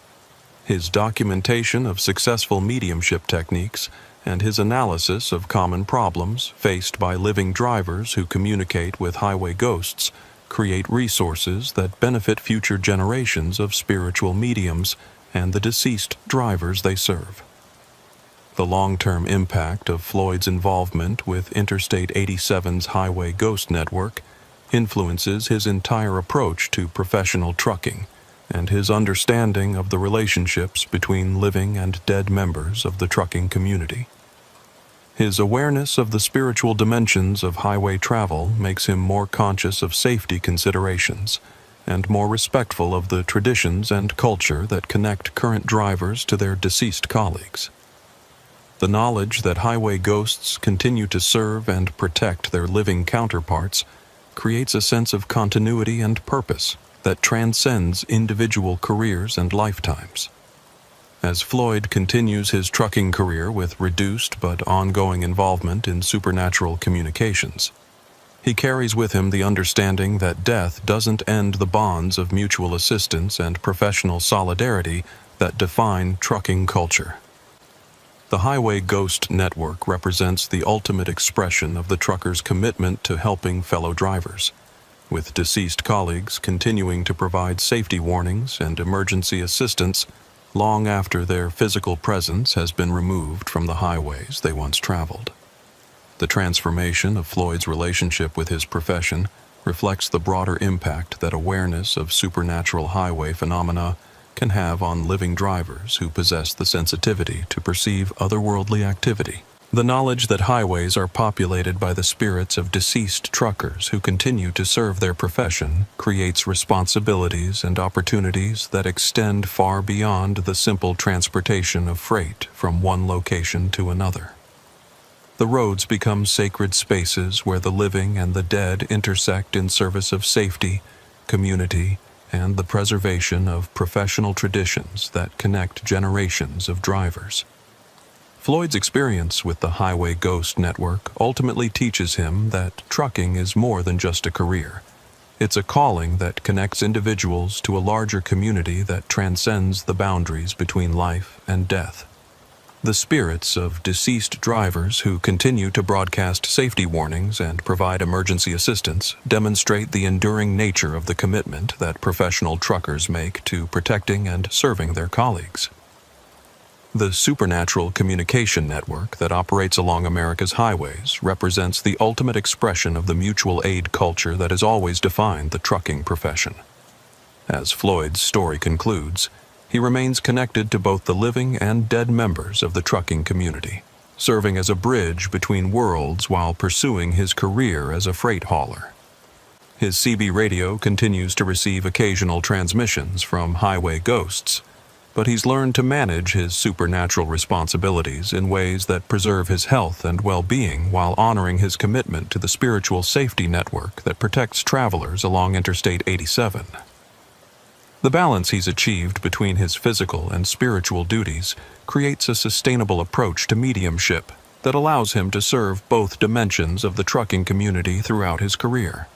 His documentation of successful mediumship techniques and his analysis of common problems faced by living drivers who communicate with highway ghosts create resources that benefit future generations of spiritual mediums and the deceased drivers they serve. The long-term impact of Floyd's involvement with Interstate 87's Highway Ghost Network influences his entire approach to professional trucking and his understanding of the relationships between living and dead members of the trucking community. His awareness of the spiritual dimensions of highway travel makes him more conscious of safety considerations and more respectful of the traditions and culture that connect current drivers to their deceased colleagues. The knowledge that highway ghosts continue to serve and protect their living counterparts creates a sense of continuity and purpose that transcends individual careers and lifetimes. As Floyd continues his trucking career with reduced but ongoing involvement in supernatural communications, he carries with him the understanding that death doesn't end the bonds of mutual assistance and professional solidarity that define trucking culture. The Highway Ghost Network represents the ultimate expression of the trucker's commitment to helping fellow drivers, with deceased colleagues continuing to provide safety warnings and emergency assistance long after their physical presence has been removed from the highways they once traveled. The transformation of Floyd's relationship with his profession reflects the broader impact that awareness of supernatural highway phenomena can have on living drivers who possess the sensitivity to perceive otherworldly activity. The knowledge that highways are populated by the spirits of deceased truckers who continue to serve their profession creates responsibilities and opportunities that extend far beyond the simple transportation of freight from one location to another. The roads become sacred spaces where the living and the dead intersect in service of safety, community, and the preservation of professional traditions that connect generations of drivers. Floyd's experience with the Highway Ghost Network ultimately teaches him that trucking is more than just a career. It's a calling that connects individuals to a larger community that transcends the boundaries between life and death. The spirits of deceased drivers who continue to broadcast safety warnings and provide emergency assistance demonstrate the enduring nature of the commitment that professional truckers make to protecting and serving their colleagues. The supernatural communication network that operates along America's highways represents the ultimate expression of the mutual aid culture that has always defined the trucking profession. As Floyd's story concludes, he remains connected to both the living and dead members of the trucking community, serving as a bridge between worlds while pursuing his career as a freight hauler. His CB radio continues to receive occasional transmissions from highway ghosts, but he's learned to manage his supernatural responsibilities in ways that preserve his health and well-being while honoring his commitment to the spiritual safety network that protects travelers along Interstate 87. The balance he's achieved between his physical and spiritual duties creates a sustainable approach to mediumship that allows him to serve both dimensions of the trucking community throughout his career.